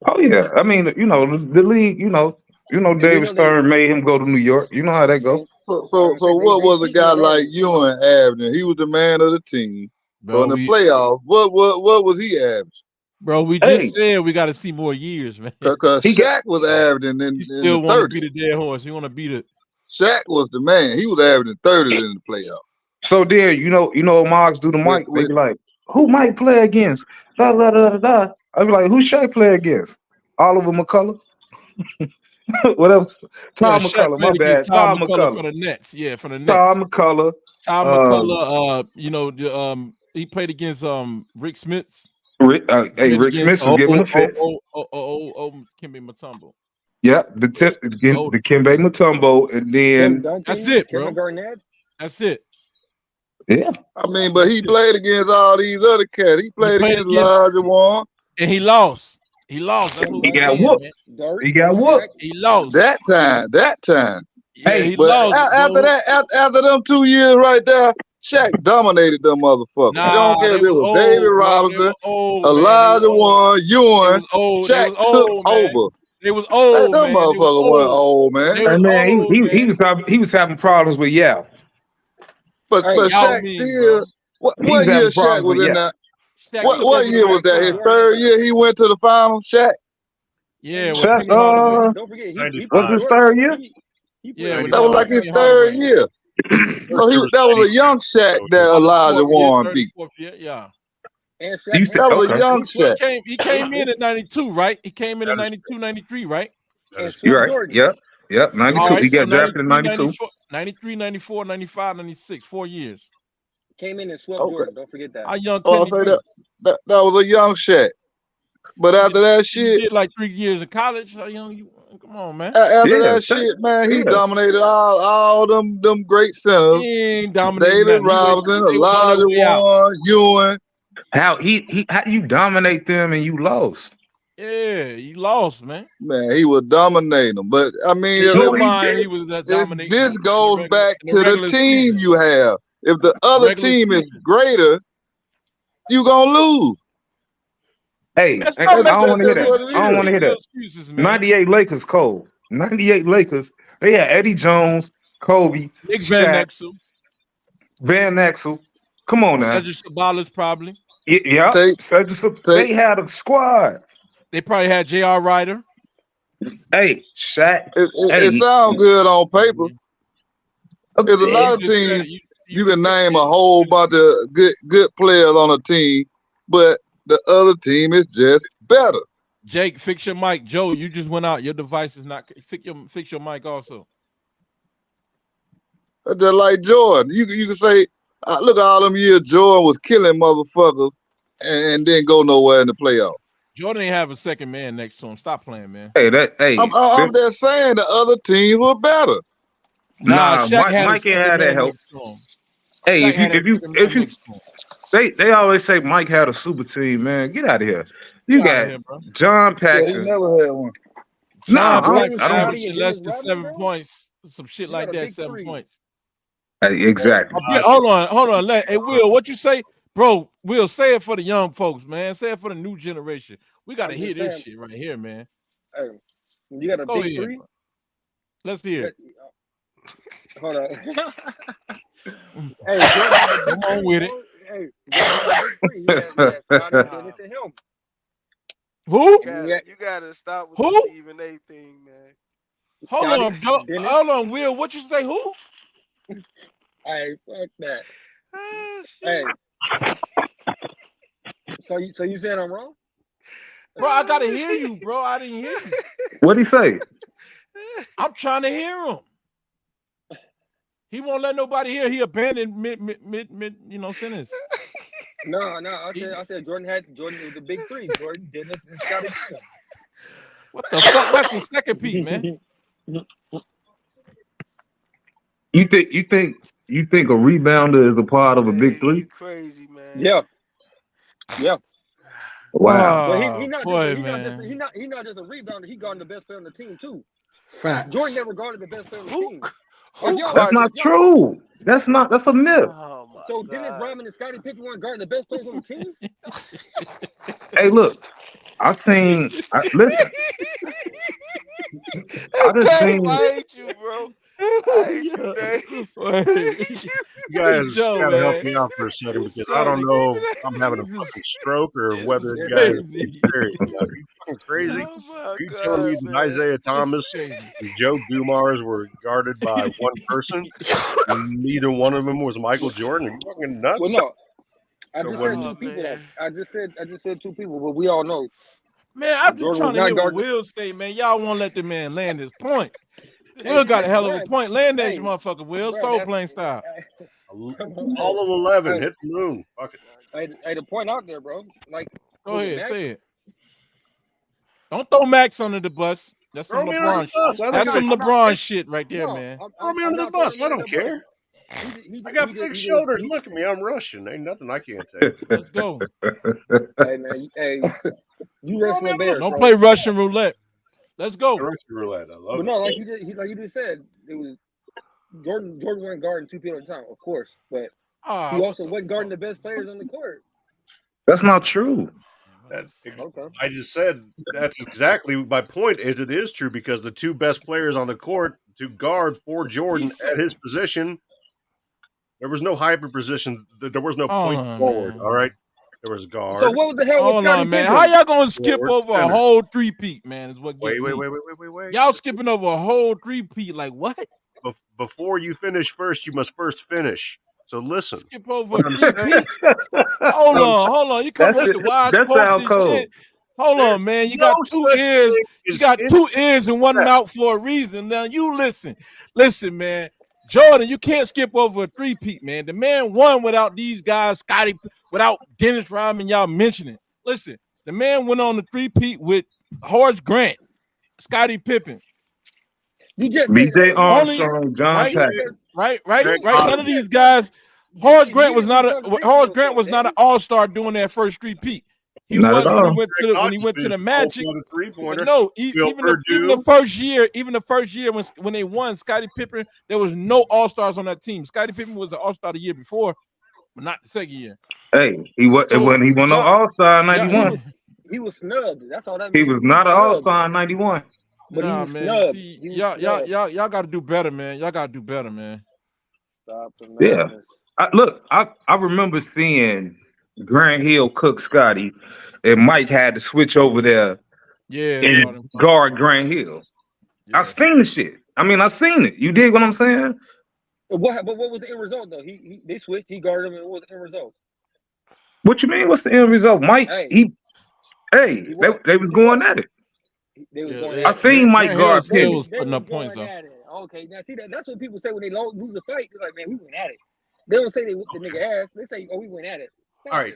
Oh yeah. I mean, the league. and we David know they Stern made him go to New York. You know how that go. and So I so was gonna so say what they was a cheating guy like regardless. Ewan averaging? He was the man of the team. But Bro, in the playoffs, what was he averaging? we Hey, just said we got to see more years, man. Because he got. Shaq was averaging You in the still want to 30s. beat a dead horse. You want to beat it. Shaq was the man. He was averaging 30s in the playoffs. So then what Mogs do the With mic. They be like, who Mike play against? Da, da, da, da, da. I be like, who Shaq play against? Oliver McCullough. What else? Yeah, Tom Shaq McCullough. My played against bad. Tom Tom McCullough McCullough. for the Nets. Yeah, for the Nets. Tom McCullough. Tom McCullough, he played against Rick Smits. Rick Played Smith was giving him fits. Kimbe Mutombo. Yeah, the Kembe Mutombo, and Tim then That's Duncan, it, Kevin bro. Garnett. That's it. yeah, I mean, but he played against all these other cats. He He played played against against Elijah Warren. and he lost. He lost. That's Tim what he we got Duncan, saying, whooped. man. Dirk, He got Shaq. whooped. He lost. That time. Yeah, Hey, he But lost, after bro. that, after them 2 years right there, Shaq dominated them motherfuckers. You don't Nah, care they if it was was David old, bro. They Robinson, were old, man. They was Elijah old. Warren, They Ewan. was old. They Shaq was took old, man. over. They was Hey, old, them man. They was motherfuckers weren't old. old, man. They was and man, old, man. he was having problems with Yao. But Hey, Y'all Shaq mean, still. bro. He What was year having Shaq problems was with in Yao. that? Shaq took What over the year was that? His franchise. third year he went to the final. Shaq. Yeah, with Shaq, Penny Hardaway. don't forget he put was '95. in his work. third year? He put Yeah, in with That was like his Penny third Hardaway. year. First year was That was a young Shaq that Elijah 34th year, Warren beat. 34th year, yeah. and You Shaq said That was a okay. young Shaq. He came in at 92, right? He came in at 92, 93, right? That is You're swept right. Jordan. Yep. All 92. He right, so got drafted in 93, 92. 94, 95, 96, 4 years. Came in and swept Okay. Jordan. Don't forget that. How young Oh, can I he say be? that was a young Shaq. But after that You shit, did like 3 years in college. How young you? Come on, man. after Yeah, that shit, man, he yeah. dominated all them great centers. He ain't dominating David nothing. Robinson, They was on their Elijah way out. Warren, Ewan. How do you dominate them and you lost? Yeah, you lost, man. Man, he was dominating them. But I mean, In your he mind, did. he was that dominating. this in the goes back in the to the regular team season. you have. If the other Regular team is season. greater, you gonna lose. Hey, Man, I stop That's, don't making want to hear that's that. what it I don't want is. to hear that. excuses, man. 98 Lakers, Cole. 98 Lakers. They had Eddie Jones, Kobe, Nick Van Shaq, Exel, Van Exel. Come on now. Cedric Sabalas probably. Yeah. Take, They had a squad. They probably had J.R. Ryder. Hey, Shaq. it Hey, sounds good on paper. There's a You lot of just said teams it. you can name a whole bunch of good players on a team, but the other team is just better. Jake, fix your mic. Joe, you just went out. Your device is not fix your mic also. Just like Jordan, you can say, look at all them years Jordan was killing motherfuckers and didn't go nowhere in the playoffs. Jordan ain't have a second man next to him. Stop playing, man. I'm just saying the other teams were better. Nah, Shaq had a Mike ain't second had that man help. next to him. Hey, Shaq had a second man next to him. they always say Mike had a super team, man. Get out of here. You Get outta got here, bro. John Yeah, he Paxson. never had one. John No, Paxson I don't. averaging less than 7 points. Some shit like that, 7 points. Exactly. Hold on. Hey, Will, what you say? Bro, Will, say it for the young folks, man. Say it for the new generation. We got to hear this shit right here, man. Hey, you got a Go big ahead, three? bro. Let's hear it. Hold on. Hey, Jordan, come on with it. Hey, Jordan, he had Scottie, Dennis, and him. Who? You gotta stop with Who? the Stephen A thing, man. Hold on, Joe. Hold on, Will. What you say? Who? Hey, fuck that. Oh, hey. So you saying I'm wrong? Bro, I gotta hear you, bro. I didn't hear you. What'd he say? I'm trying to hear him. He won't let nobody hear. He abandoned mid sentence. No. I said Jordan was the big three. Jordan, Dennis, and Scottie. What the fuck? That's the second peak, man. You think a rebounder is a part of a big three? Crazy, man. Yeah. Wow. But he not boy, not just a rebounder. He guarded the best player on the team too. Facts. Jordan never guarded the best player on the team. That's not true. That's a myth. Oh my So God. Dennis Rodman and Scottie Pippen weren't guarding the best players on the team? Hey, look, listen. I just Dave, seen. I hate you, bro. I hate you, Dave. You guys Joe, gotta help man. me out for a second because I don't know if I'm having a fucking stroke or whether you guys are being serious. Are you fucking crazy? Are you telling me that Isaiah Thomas and Joe Dumars were guarded by one person and neither one of them was Michael Jordan? Are you fucking nuts? Well, no. I just said two people. Though. I just said two people, but we all know. Man, I'm just Jordan trying to hear what guarding. Will say, man. Y'all won't let the man land his point. Will got a hell of a point. Land that motherfucker, Will. Soul playing style. All of 11. Hit the moon. Fuck it. Hey, to point out there, bro. Like, go ahead, say it. Don't throw Max under the bus. That's some LeBron shit. That's some LeBron shit right there, man. Throw me under the bus. I don't care. I got big shoulders. Look at me. I'm Russian. Ain't nothing I can't take. Let's go. Hey, man. Hey, you wrestling bears. Don't play Russian roulette. Let's go. Russian roulette. I love but it. no, like you just said, it was Jordan wasn't guarding two people at a time, of course, but he also wasn't guarding the best players on the court. That's not true. I just said that's exactly my point. Is it is true because the two best players on the court to guard for Jordan at his position, there was no hybrid position. There was no point forward. Man. All right, there was guard. So what the hell was Scottie man? Pippen? How y'all gonna skip over a whole three-peat, man? Is what gets me. Wait. Y'all skipping over a whole three-peat, like what? Before you finish first, you must first finish. So listen. Skip over a three-peat. Hold on. You come with the wise quotes and shit. Hold on, man. You got two ears. You got two ears and one mouth for a reason. Now you listen. Listen, man. Jordan, you can't skip over a three-peat, man. The man won without these guys, Scottie, without Dennis Rodman, y'all mentioning. Listen, the man went on the three-peat with Horace Grant, Scottie Pippen. You just B.J. Armstrong, John Paxson. Right. None of these guys. Horace Grant was not an all-star doing that first three-peat. He Not was at when he all. went to the Hodgson, Magic. the But three-pointer. no, Will even the Purdue. first year when they won, Scottie Pippen, there was no All-Stars on that team. Scottie Pippen was an All-Star the year before, but not the second year. Hey, he won no All-Star in '91. He was snubbed. That's all that He means. was not an All-Star in '91. But he Nah, was man. snubbed. See, He was y'all snubbed. got to do better, man. Y'all got to do better, man. Stop the Yeah. madness. I remember seeing Grant Hill cook Scotty, and Mike had to switch over there Yeah, and guard Grant Hill. I seen the shit. I mean, I seen it. You dig what I'm saying? But what was the end result though? They switched. He guarded him, and what was the end result? What you mean? What's the end result? Mike, they was going at it. They was going. I seen Mike guard Hill Penny. was putting up points though. Okay, now see that's what people say when they lose a fight. They're like, man, we went at it. They don't say they whooped the nigga ass. They say, oh, we went at it. All right.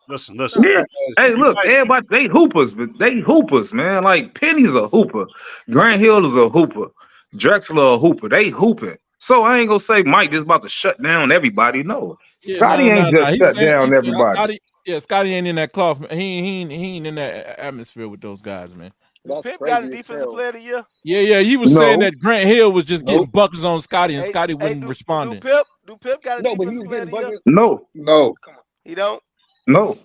Listen. Yeah. Hey, look, everybody, they hoopers, man. Like Penny's a hooper, Grant Hill is a hooper, Drexler a hooper. They hooping. So I ain't gonna say Mike just about to shut down everybody. No, Scotty ain't just shut down everybody. Scotty ain't in that cloth. He ain't in that atmosphere with those guys, man. Pip got a defensive player of the year. Yeah. He was saying that Grant Hill was just getting buckets on Scotty, and Scotty wasn't responding. Do Pip got a defensive player of the year? No. He don't. No.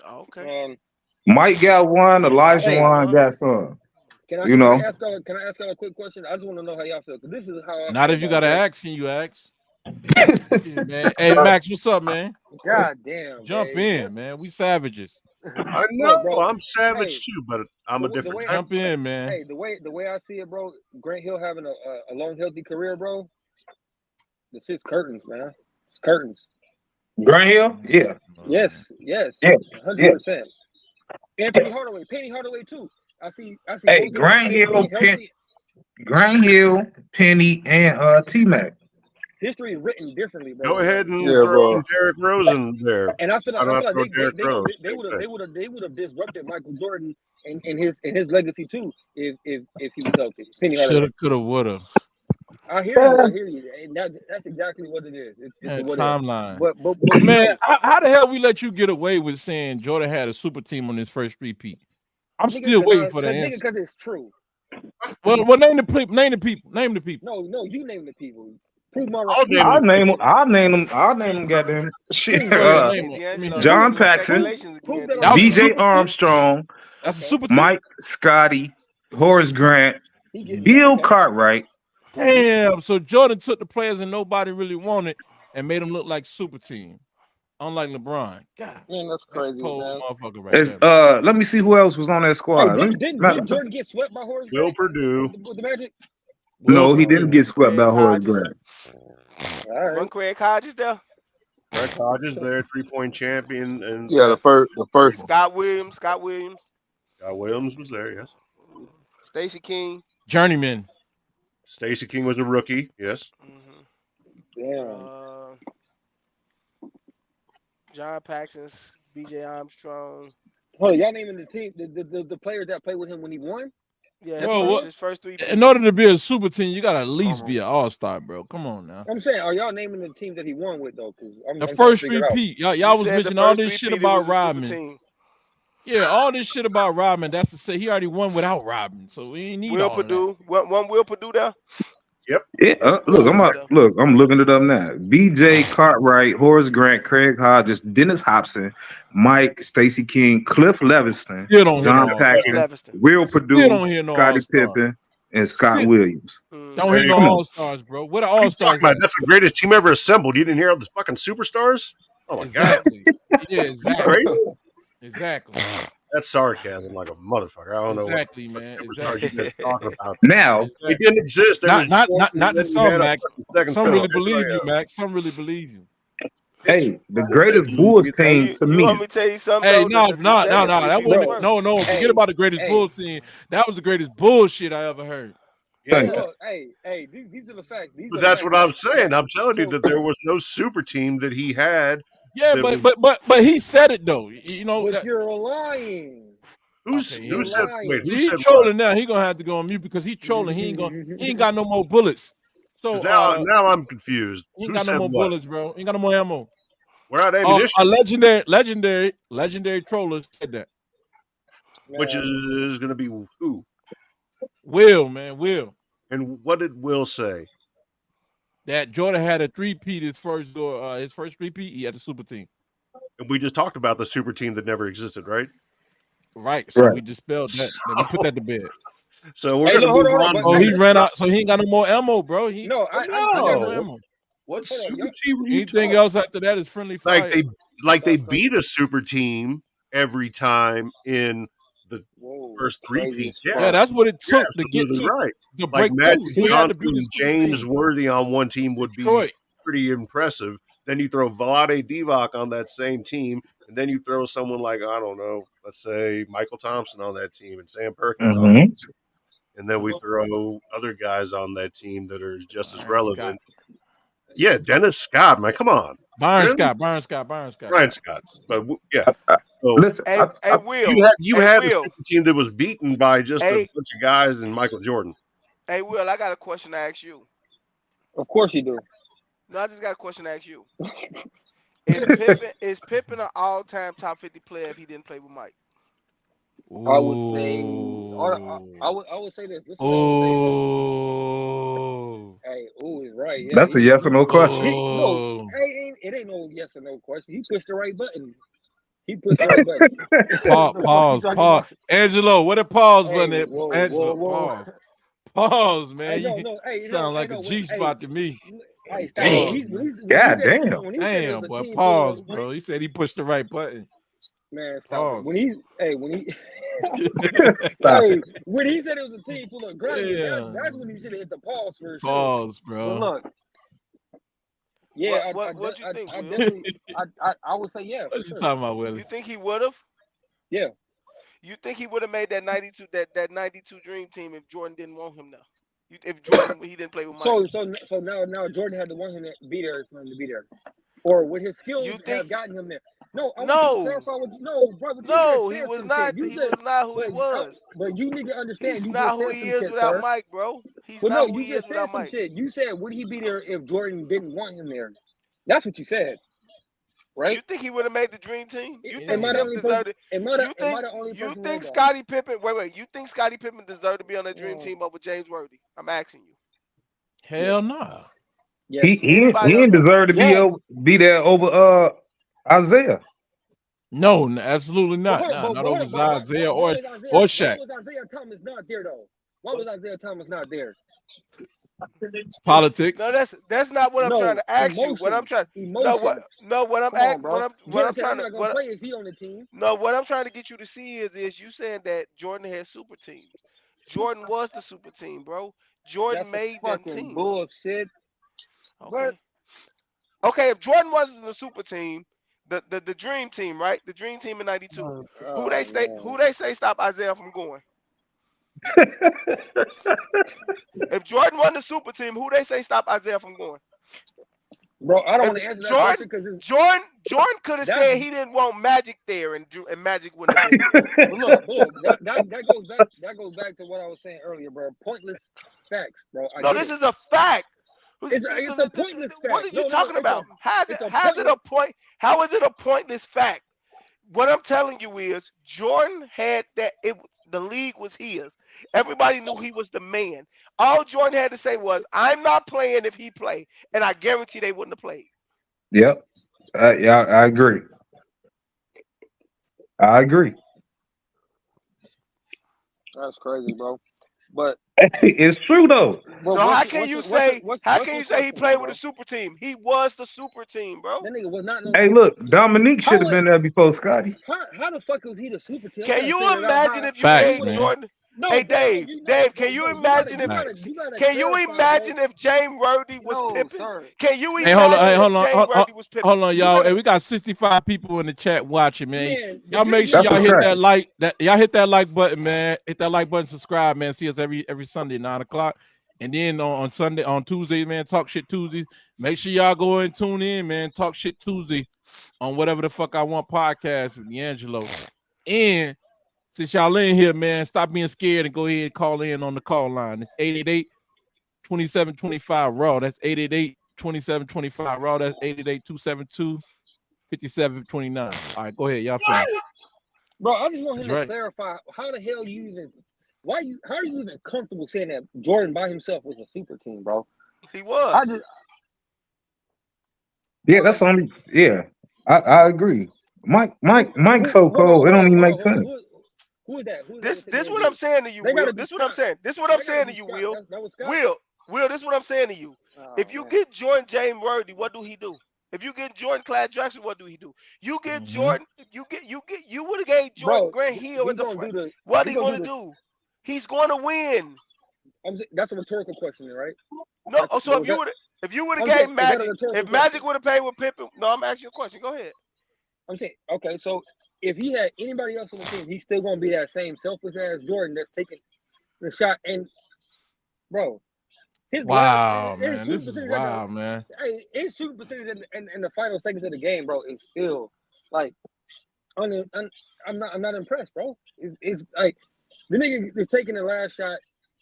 Okay. Mike got one. Elijah Wan got some. Can I ask y'all a quick question? I just want to know how y'all feel. Because this is how. Not if you gotta ask. Can you ask? Yeah, man. Hey Max, what's up, man? God damn. Jump in, man. We savages. I know, bro. I'm savage too, but I'm a different type. Jump in, man. Hey, the way I see it, bro. Grant Hill having a long, healthy career, bro. The shit's curtains, man. It's curtains. Grant Hill, yeah. Yes, 100%. And Penny Hardaway too. I see. Hey, Grant Hill, Penny, and T-Mac. History is written differently, bro. Go ahead and throw Derrick Rose in there. And I feel like they would have disrupted Michael Jordan and his legacy too if he was healthy. Penny Hardaway. Shoulda, coulda, woulda. I hear you. And that's exactly what it is. It's timeline. But man, how the hell we let you get away with saying Jordan had a super team on his first repeat? I'm still waiting for the answer. Because it's true. Well, name the people. Name the people. No, you name the people. Prove my I'll name them. Goddamn shit. John Paxson, B.J. Armstrong. That's a super team. Mike, Scotty, Horace Grant, Bill Cartwright. Damn. So Jordan took the players and nobody really wanted and made them look like super team. Unlike LeBron. God, man, that's crazy. Motherfucker right there. Let me see who else was on that squad. Didn't Jordan get swept by Horace Will Purdue. The Magic? No, he didn't get swept by Horace Grant. One Craig Hodges there. Craig Hodges there, 3-point champion, and the first Scott Williams. Scott Williams was there, yes. Stacey King. Journeyman. Stacey King was a rookie, yes. Damn. John Paxson, B.J. Armstrong. Oh, y'all naming the team, the players that played with him when he won? Yeah, his first 3. In order to be a super team, you gotta at least be an all-star, bro. Come on now. I'm saying, are y'all naming the team that he won with though? The first repeat. Y'all was mentioning all this shit about Rodman. Yeah, all this shit about Rodman. That's to say he already won without Rodman, so we ain't need Will all Purdue. One Will Purdue there. Yep. Yeah. I'm looking it up now. B.J. Cartwright, Horace Grant, Craig Hodges, Dennis Hobson, Mike, Stacey King, Cliff Levingston, John Paxson, Will Purdue, Scottie Pippen, and Scott Williams. Don't hear no all-stars, bro. What are all-stars? That's the greatest team ever assembled. You didn't hear all the fucking superstars? Oh my god. Yeah, exactly. Crazy? Exactly. That's sarcasm like a motherfucker. I don't know. Exactly, man. Exactly. You guys talking about. Now it didn't exist. Not to some, Max. Some really believe you, Max. Some really believe you. Hey, the greatest Bulls team to me. You want me to tell you something? Hey, no. That wasn't. No. Forget about the greatest Bulls team. That was the greatest bullshit I ever heard. Yeah. Look, hey, these are the facts. But that's what I'm saying. I'm telling you that there was no super team that he had. Yeah, but he said it though. You know, but you're lying. Who said? Wait, he's trolling now. He gonna have to go on mute because he's trolling. He ain't got no more bullets. So now I'm confused. He ain't got no more bullets, bro. He ain't got no more ammo. We're out of ammunition. A legendary troller said that. Which is going to be who? Will, man, Will. And what did Will say? That Jordan had a three-peat his first three-peat. He had a super team. And we just talked about the super team that never existed, right? Right. So we dispelled that. Then we put that to bed. So we're gonna move on. Oh, he ran out, so he ain't got no more ammo, bro. He no. ammo. What super team? Anything else after that is friendly fire. They beat a super team every time in the first three-peat. Yeah, that's what it took to get to right. to Like break Magic through. He had to Johnson beat and his James team. Worthy on one team would be Detroit. pretty impressive. Then you throw Vlade Divac on that same team, and then you throw someone like, I don't know, let's say Michael Thompson on that team and Sam Perkins on that team. And then we throw other guys on that team that are just as relevant. Yeah, Dennis Scott, man, come on. Byron Scott. Brian Scott. But yeah. So, Will. you had a super team that was beaten by just a bunch of guys and Michael Jordan. Hey, Will, I got a question to ask you. Of course you do. No, I just got a question to ask you. Is Pippen an all-time top 50 player if he didn't play with Mike? I would say, I would say this. Hey, is right. Yeah, that's a yes or no question. It ain't no yes or no question. He pushed the right button. Pause. Angelo, what a pause button at? Angelo, pause, man. You sound like a G spot to me. Damn. Damn, boy. Pause, bro. He said he pushed the right button. Man, stop it. When he when he said it was a team full of Grammys, that's when he should have hit the pause for sure. Pause, bro. But look. Yeah, what you think, I would say yeah. What you talking about, Willis? You think he would have? Yeah. You think he would have made that 92 dream team if Jordan didn't want him now? If Jordan he didn't play with Mike. So now Jordan had to want him to be there for him to be there. Or would his skills have gotten him there? No, I want to clarify what he was not. He was not who he was. But you need to understand. He's not who he is without Mike, bro. He's not who he is without Mike. You said would he be there if Jordan didn't want him there? That's what you said, right? You think he would have made the dream team? You think Am I the only person? You think Scottie Pippen? Wait. You think Scottie Pippen deserved to be on that dream team over James Worthy? I'm asking you. Hell no. Yeah. He didn't deserve to be there over Isaiah. No, absolutely not. Not over Isaiah or Shaq. Why was Isaiah Thomas not there though? Why was Isaiah Thomas not there? Politics. No, that's not what I'm trying to ask you. What I'm trying. What I'm trying to get you to see is you saying that Jordan had super teams. Jordan was the super team, bro. Jordan made them teams. Bullshit. Okay, if Jordan wasn't the super team, the dream team, right? The dream team in '92. Who they say stop Isaiah from going? If Jordan wasn't the super team, who they say stop Isaiah from going? Bro, I don't want to answer that question because Jordan could have said he didn't want Magic there, and Magic wouldn't have been there. Look, that goes back to what I was saying earlier, bro. Pointless facts, bro. This is a fact. It's a pointless fact. What are you talking about? How is it a pointless fact? What I'm telling you is Jordan had that. The league was his. Everybody knew he was the man. All Jordan had to say was, "I'm not playing if he played," and I guarantee they wouldn't have played. Yep. Yeah, I agree. That's crazy, bro. But it's true though. So how can you say he played with a super team? He was the super team, bro. That nigga was not. Hey, look, Dominique should have been there before Scotty. How the fuck was he the super team? Can you imagine if you gave Jordan? No, hey Dave, can you imagine if James Worthy was Pippen? Can you imagine if James Worthy was Pippen? Hold on, y'all. Hey, we got 65 people in the chat watching, man. Y'all make sure y'all hit that like button, man. Hit that like button, subscribe, man. See us every Sunday, 9:00. And then on Tuesday, man, Talk Shit Tuesdays. Make sure y'all go and tune in, man. Talk Shit Tuesday on whatever the fuck I want podcast with D'Angelo. And since y'all in here, man, stop being scared and go ahead and call in on the call line. It's 888-2725 Raw. That's 888-2725 Raw. That's 57-29. All right, go ahead. Y'all finish. Bro, I just want him That's to right. clarify how the hell you even how are you even comfortable saying that Jordan by himself was a super team, bro? He was. I just Yeah, that's only. Yeah, I agree. Mike so hold on, cold. It don't even make hold on. Sense. Who is that? Who is This that? this what I'm saying to you, They Will. gotta be This what I'm Scott. saying. This what I'm They gotta saying be to you, Scott. Will. That was Scott. Will, this is what I'm saying to you. Oh, If you man. get Jordan James Worthy, what do he do? If you get Jordan Clyde Jackson, what do he do? You get Jordan, you would have gave Jordan Bro, Grant Hill he as a gonna friend. do the What he he gonna gonna do this. do? He's going to win. That's a rhetorical question, right? No, That's, so was that, if you would have I'm saying, gave is that a Magic, rhetorical if Magic question? would have played with Pippen, no, I'm asking you a question. Go ahead. I'm saying, okay, so if he had anybody else on the team, he's still gonna be that same selfless ass Jordan that's taking the shot. And bro, his Wow, his man. shooting This is percentage wild, man. his shooting percentage in the final seconds of the game, bro, is still like I'm not impressed, bro. It's like the nigga is taking the last shot.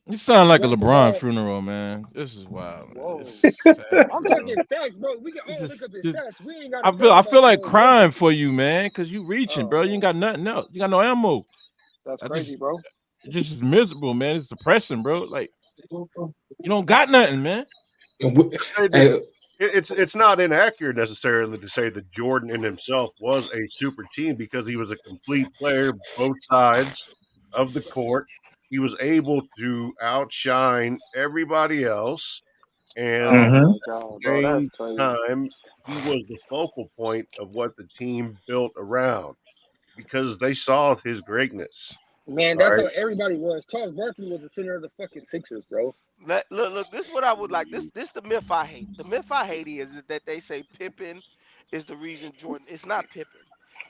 You sound like a wants the LeBron ball. funeral, man. This is wild, man. Whoa. This is sad, I'm bro. talking facts, bro. We can This all look is up his just, stats. We ain't gotta talk I about feel like no crying numbers. for you, man, because you reaching, bro. You ain't got nothing else. You got no ammo. That's I crazy, just bro. It just is miserable, man. It's depressing, bro. Like you don't got nothing, man. To say that it's not inaccurate necessarily to say that Jordan in himself was a super team because he was a complete player, both sides of the court. He was able to outshine everybody else, and Oh Mm-hmm. my at god, the bro, that's same crazy. time, he was the focal point of what the team built around because they saw his greatness. Man, that's Right? how everybody was. Charles Barkley was the center of the fucking Sixers, bro. Look. This is what I would like. This the myth I hate. The myth I hate is that they say Pippen is the reason Jordan. It's not Pippen.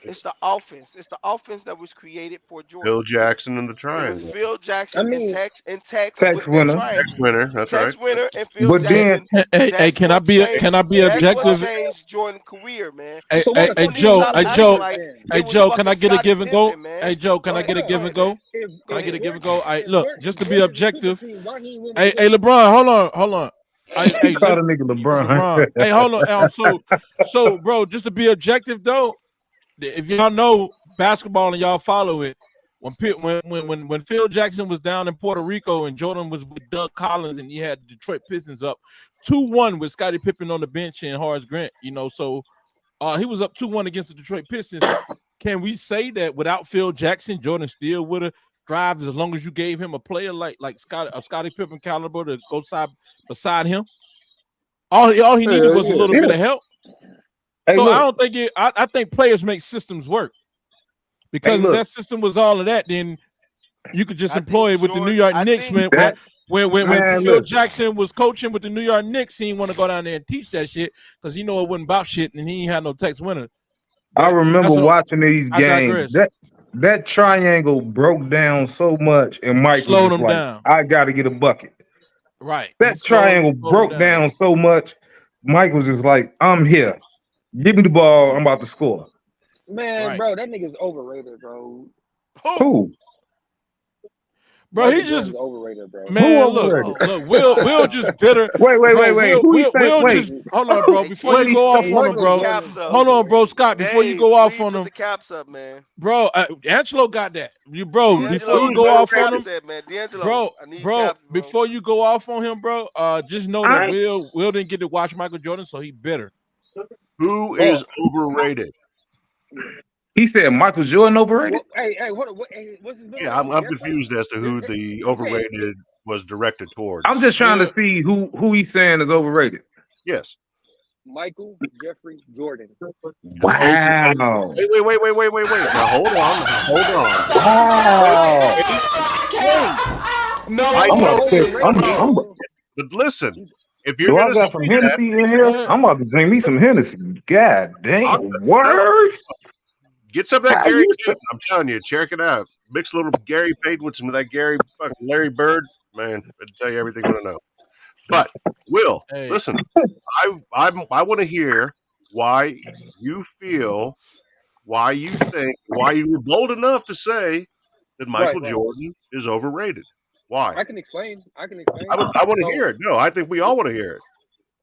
It's the offense. It's the offense that was created for Phil Jordan. Jackson and the It was triangle. Phil I Jackson and mean, Tex with Tex that winner. Next triangle. winner, that's right. Tex Winter and Phil But then, Jackson. Hey, That's can I what be changed. but That's what objective? changed Jordan's career, man. so why the Hey, fuck do you People Joe. need to not stop Hey, believe acting Joe. that like then? Hey, it was Joe. Can fucking I get a Scottie give and go? Pippen, man. Hey, Joe. Can Go I ahead. get a Go give and ahead. go? Can I get a give and go? All right, look. Just to be Jordan is a super objective. team, why he ain't win with Hey, Jordan? LeBron. Hold on. he called a nigga LeBron. LeBron. Hey, hold on. So, bro. Just to be objective, though. If y'all know basketball and y'all follow it, when Phil Jackson was down in Puerto Rico and Jordan was with Doug Collins and he had the Detroit Pistons up 2-1 with Scottie Pippen on the bench and Horace Grant, so he was up 2-1 against the Detroit Pistons. Can we say that without Phil Jackson, Jordan still would have thrived as long as you gave him a player like Scottie Pippen caliber to go beside him? All he needed was a Yeah. little bit of help. Hey, So I look. don't think I think players make systems work. Because if that system was all of that, then you could just I employ think it with the New Jordan. York I Knicks. think When Man, Phil listen. Jackson was coaching with the New York Knicks, he didn't want to go down there and teach that shit because he know it wasn't about shit and he ain't had no Tex winner. I But remember watching these I games. digress. That triangle broke down so much, and Mike was Slowed just him like, down. I got to get a bucket. Right. That triangle slowed him broke down so much, Mike was just like, I'm here. Give me the ball. I'm about to score. Man, Right. bro, that nigga's overrated, bro. Who? Bro, Michael he just Jordan's overrated, bro. man, Who look, overrated? Will just bitter. Wait. Bro, Who he say? Will Wait. just hold on, bro. Before What you he go say? off on him, Michael bro. Jordan is Hold on, bro, overrated. Scott. Before you Dave, go off please on put him, the caps up, man. bro. Angelo got that. Before D'Angelo, you put go them off on caps him, up, man. D'Angelo, I need bro. caps, bro. Before you go off on him, bro. Just know that I Will didn't get to watch Michael Jordan, so he bitter. Who is overrated? He said Michael Jordan overrated. Hey, hold on. What's his middle Yeah, name? I'm Jeffrey? confused as to who the I'm saying, overrated was directed I'm towards. just trying to Will, see who he's saying is overrated. Yes. Michael Jeffrey Jordan. Is Wow. Wait. Now hold on. Wow. Wait. No, I I'm about know to you're say, Overrated, I'm right, bro. but listen, if you're do I gonna say got some that, Hennessy in go here? ahead. I'm about to drink me some Hennessy. God I'm damn. no, Word? get some of that How Gary you say? Payton. I'm telling you, check it out. Mix a little Gary Payton with some of that Gary fucking Larry Bird. Man, it'll tell you everything you want to know. But Will, Hey, listen, I want to hear why you feel, why you think, why you were bold enough to say that Right. Michael Jordan is overrated. Why? I can explain. I want to So, hear it. No, I think we all want to hear it.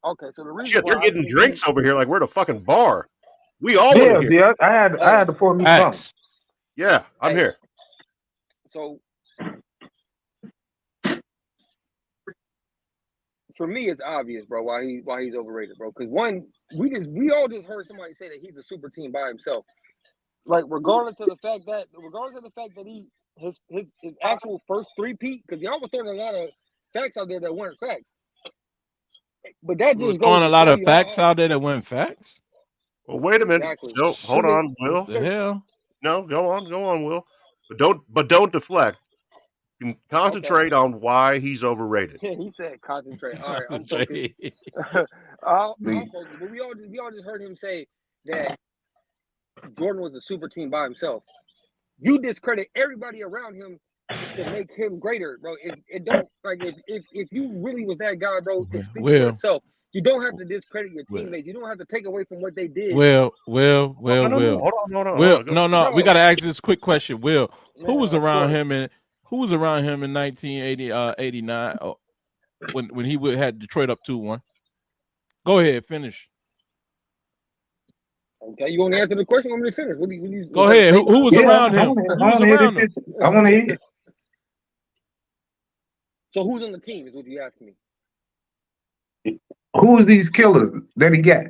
okay. So the reason Shit, why they're I getting think he, drinks over here like we're at a fucking bar. We all want to Yeah, hear. yeah. I had to pour me something. Facts. Yeah, I'm Hey. here. So for me, it's obvious, bro, why he's overrated, bro. Because one, we all just heard somebody say that he's a super team by himself. Like regardless of the fact that he his actual first three-peat, because y'all was throwing a lot of facts out there that weren't facts. But that We were just goes throwing to a lot show of you facts how out there that weren't facts. Well, wait a minute. exactly. No, hold on, Will. What the hell? No, go on, Will. But don't deflect. Concentrate on why he's overrated. He said concentrate. All right, I'm focused. Concentrate. I'll focus. But we all just heard him say that Jordan was a super team by himself. You discredit everybody around him to make him greater, bro. It don't like if you really was that guy, bro, it speaks for itself. You don't have to discredit your teammates. You don't have to take away from what they did. Will. No, hold on. Will, Go. no. We gotta ask this quick question. Will, who was Yeah, of around course. him in 1980, 89 when he had Detroit up 2-1? Go ahead, finish. Okay, you want to answer the question? You want me to finish? What do you Go ahead. Who was around him? Who was around him? I want to hear it. So who's on the team is what you asked me. Who's these killers that he got?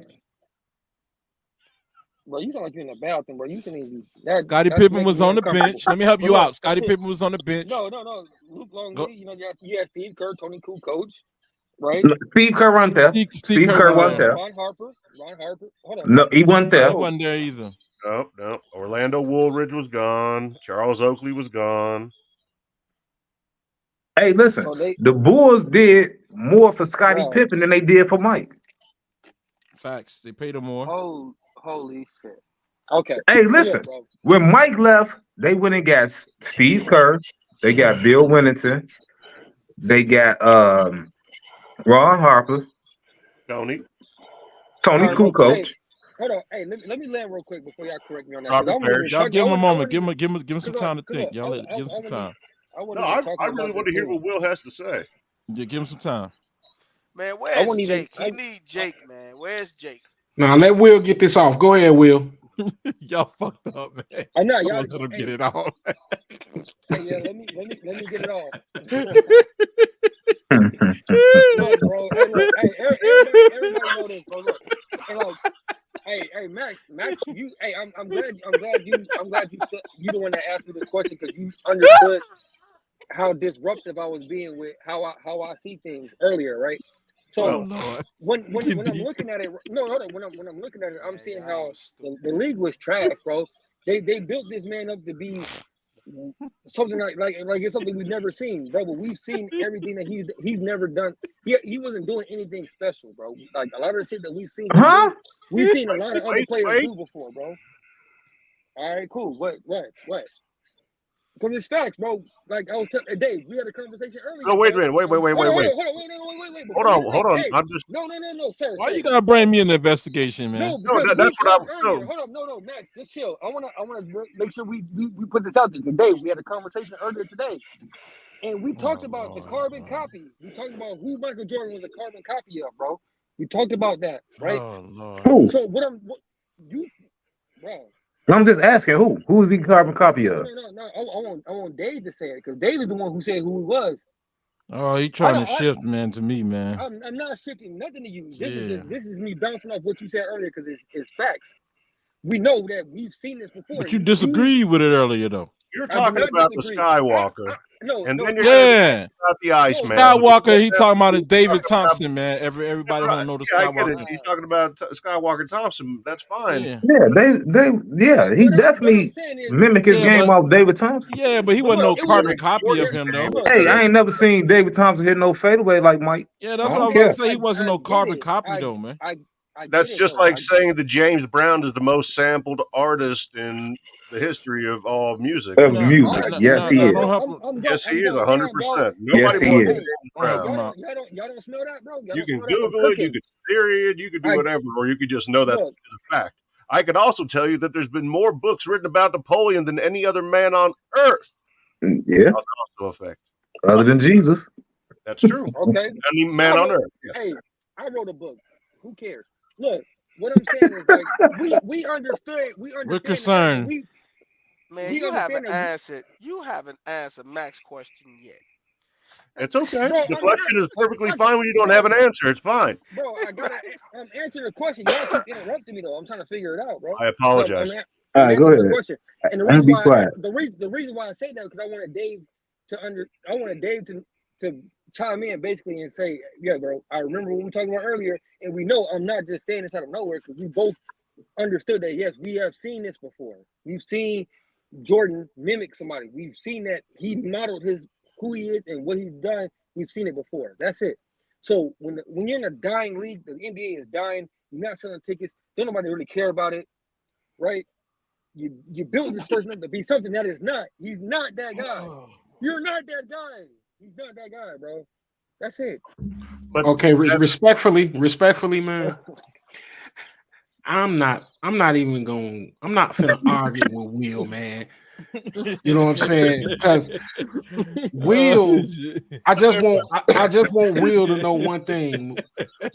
Bro, you sound like you're in the bathroom, bro. You can even Scottie Pippen was on the bench. Let me help you out. Scottie Pippen was on the bench. No. Luke Longley, you had Steve Kerr, Tony Kukoc, coach, right? Steve Kerr wasn't there. Steve Kerr wasn't there. Ron Harper. Hold on. No, he wasn't there. He wasn't there either. No. Orlando Woolridge was gone. Charles Oakley was gone. Hey, listen. The Bulls did more for Scottie Pippen than they did for Mike. Facts. They paid him more. Oh, holy shit. Okay. Hey, listen. When Mike left, they went and got Steve Kerr. They got Bill Winnington. They got Ron Harper. Tony Kukoc. Hey, hold on. Hey, let me land real quick before y'all correct me on that. Y'all give him a moment. Give him some time to think. Y'all give him some time. I really want to hear what Will has to say. Yeah, give him some time. Man, where's Jake? He need Jake, man. Where's Jake? Now let Will get this off. Go ahead, Will. Y'all fucked up, man. I know y'all. Let him get it off. Yeah, let me get it off. Look, bro. Everybody know this, bro. Look, and like, hey, Max, you. Hey, I'm glad you the one that asked me this question because you understood how disruptive I was being with how I see things earlier, right? So when I'm looking at it, when I'm looking at it, I'm seeing how the league was trash, bro. They built this man up to be something like it's something we've never seen, bro. But we've seen everything that he's never done. He wasn't doing anything special, bro. Like a lot of the shit that we've seen, we've seen a lot of other players do before, bro. All right, cool. What? Because it's facts, bro. Like I was telling Dave, we had a conversation earlier. No, wait. Hold on. Hey, I'm just. No, sir. Why you gotta bring me in the investigation, man? No, because that's what I'm. Hold on, Max. Just chill. I wanna make sure we put this out there today. We had a conversation earlier today, and we talked about the carbon copy. We talked about who Michael Jordan was a carbon copy of, bro. We talked about that, right? Oh Lord. Who? So bro. I'm just asking who? Who's the carbon copy of? No. I want Dave to say it because Dave is the one who said who he was. Oh, he trying to shift, man, to me, man. I'm not shifting nothing to you. This is me bouncing off what you said earlier because it's facts. We know that we've seen this before. But you disagreed with it earlier, though. You're talking about the Skywalker. Then you're talking about the Iceman. Skywalker, he talking about it, David Thompson, man. Everybody don't know the Skywalker. I get it. He's talking about Skywalker Thompson. That's fine. Yeah, he definitely mimic his game off David Thompson. Yeah, but he wasn't no carbon copy of him, though. Hey, I ain't never seen David Thompson hit no fadeaway like Mike. Yeah, that's what I was gonna say. He wasn't no carbon copy, though, man. That's just like saying that James Brown is the most sampled artist in the history of all music. Yes, he is. Yes, he is 100%. Yes, he is. Y'all don't smell that, bro. You can Google it, you could theory it, you could do whatever, or you could just know that is a fact. I could also tell you that there's been more books written about Napoleon than any other man on earth. Yeah. That's also a fact. Other than Jesus. That's true. Okay. Any man on earth. Yes. Hey, I wrote a book. Who cares? Look, what I'm saying is like we understood. We're That concerned. Man, we you haven't understand that. answered. You haven't answered Mac's question yet. It's okay. Bro, Deflection is perfectly fine when you don't have an answer. It's fine. Bro, I gotta. I'm answering the question. Y'all keep interrupting me though. I'm trying to figure it out, bro. I apologize. All right, go answering the ahead. question. And the I'm reason gonna be why quiet. the reason why I say that because I wanted Dave to chime in basically and say, yeah, bro, I remember what we were talking about earlier, and we know I'm not just saying this out of nowhere because we both understood that yes, we have seen this before. We've seen Jordan mimic somebody. We've seen that he modeled who he is and what he's done. We've seen it before. That's it. So when you're in a dying league, the NBA is dying. You're not selling tickets. Don't nobody really care about it, right? You build this person up to be something that is not. He's not that guy. You're not that guy. He's not that guy, bro. That's it. But Okay, respectfully, man. I'm not finna argue with Will, man. You know what I'm saying? Because Will, I just want Will to know one thing.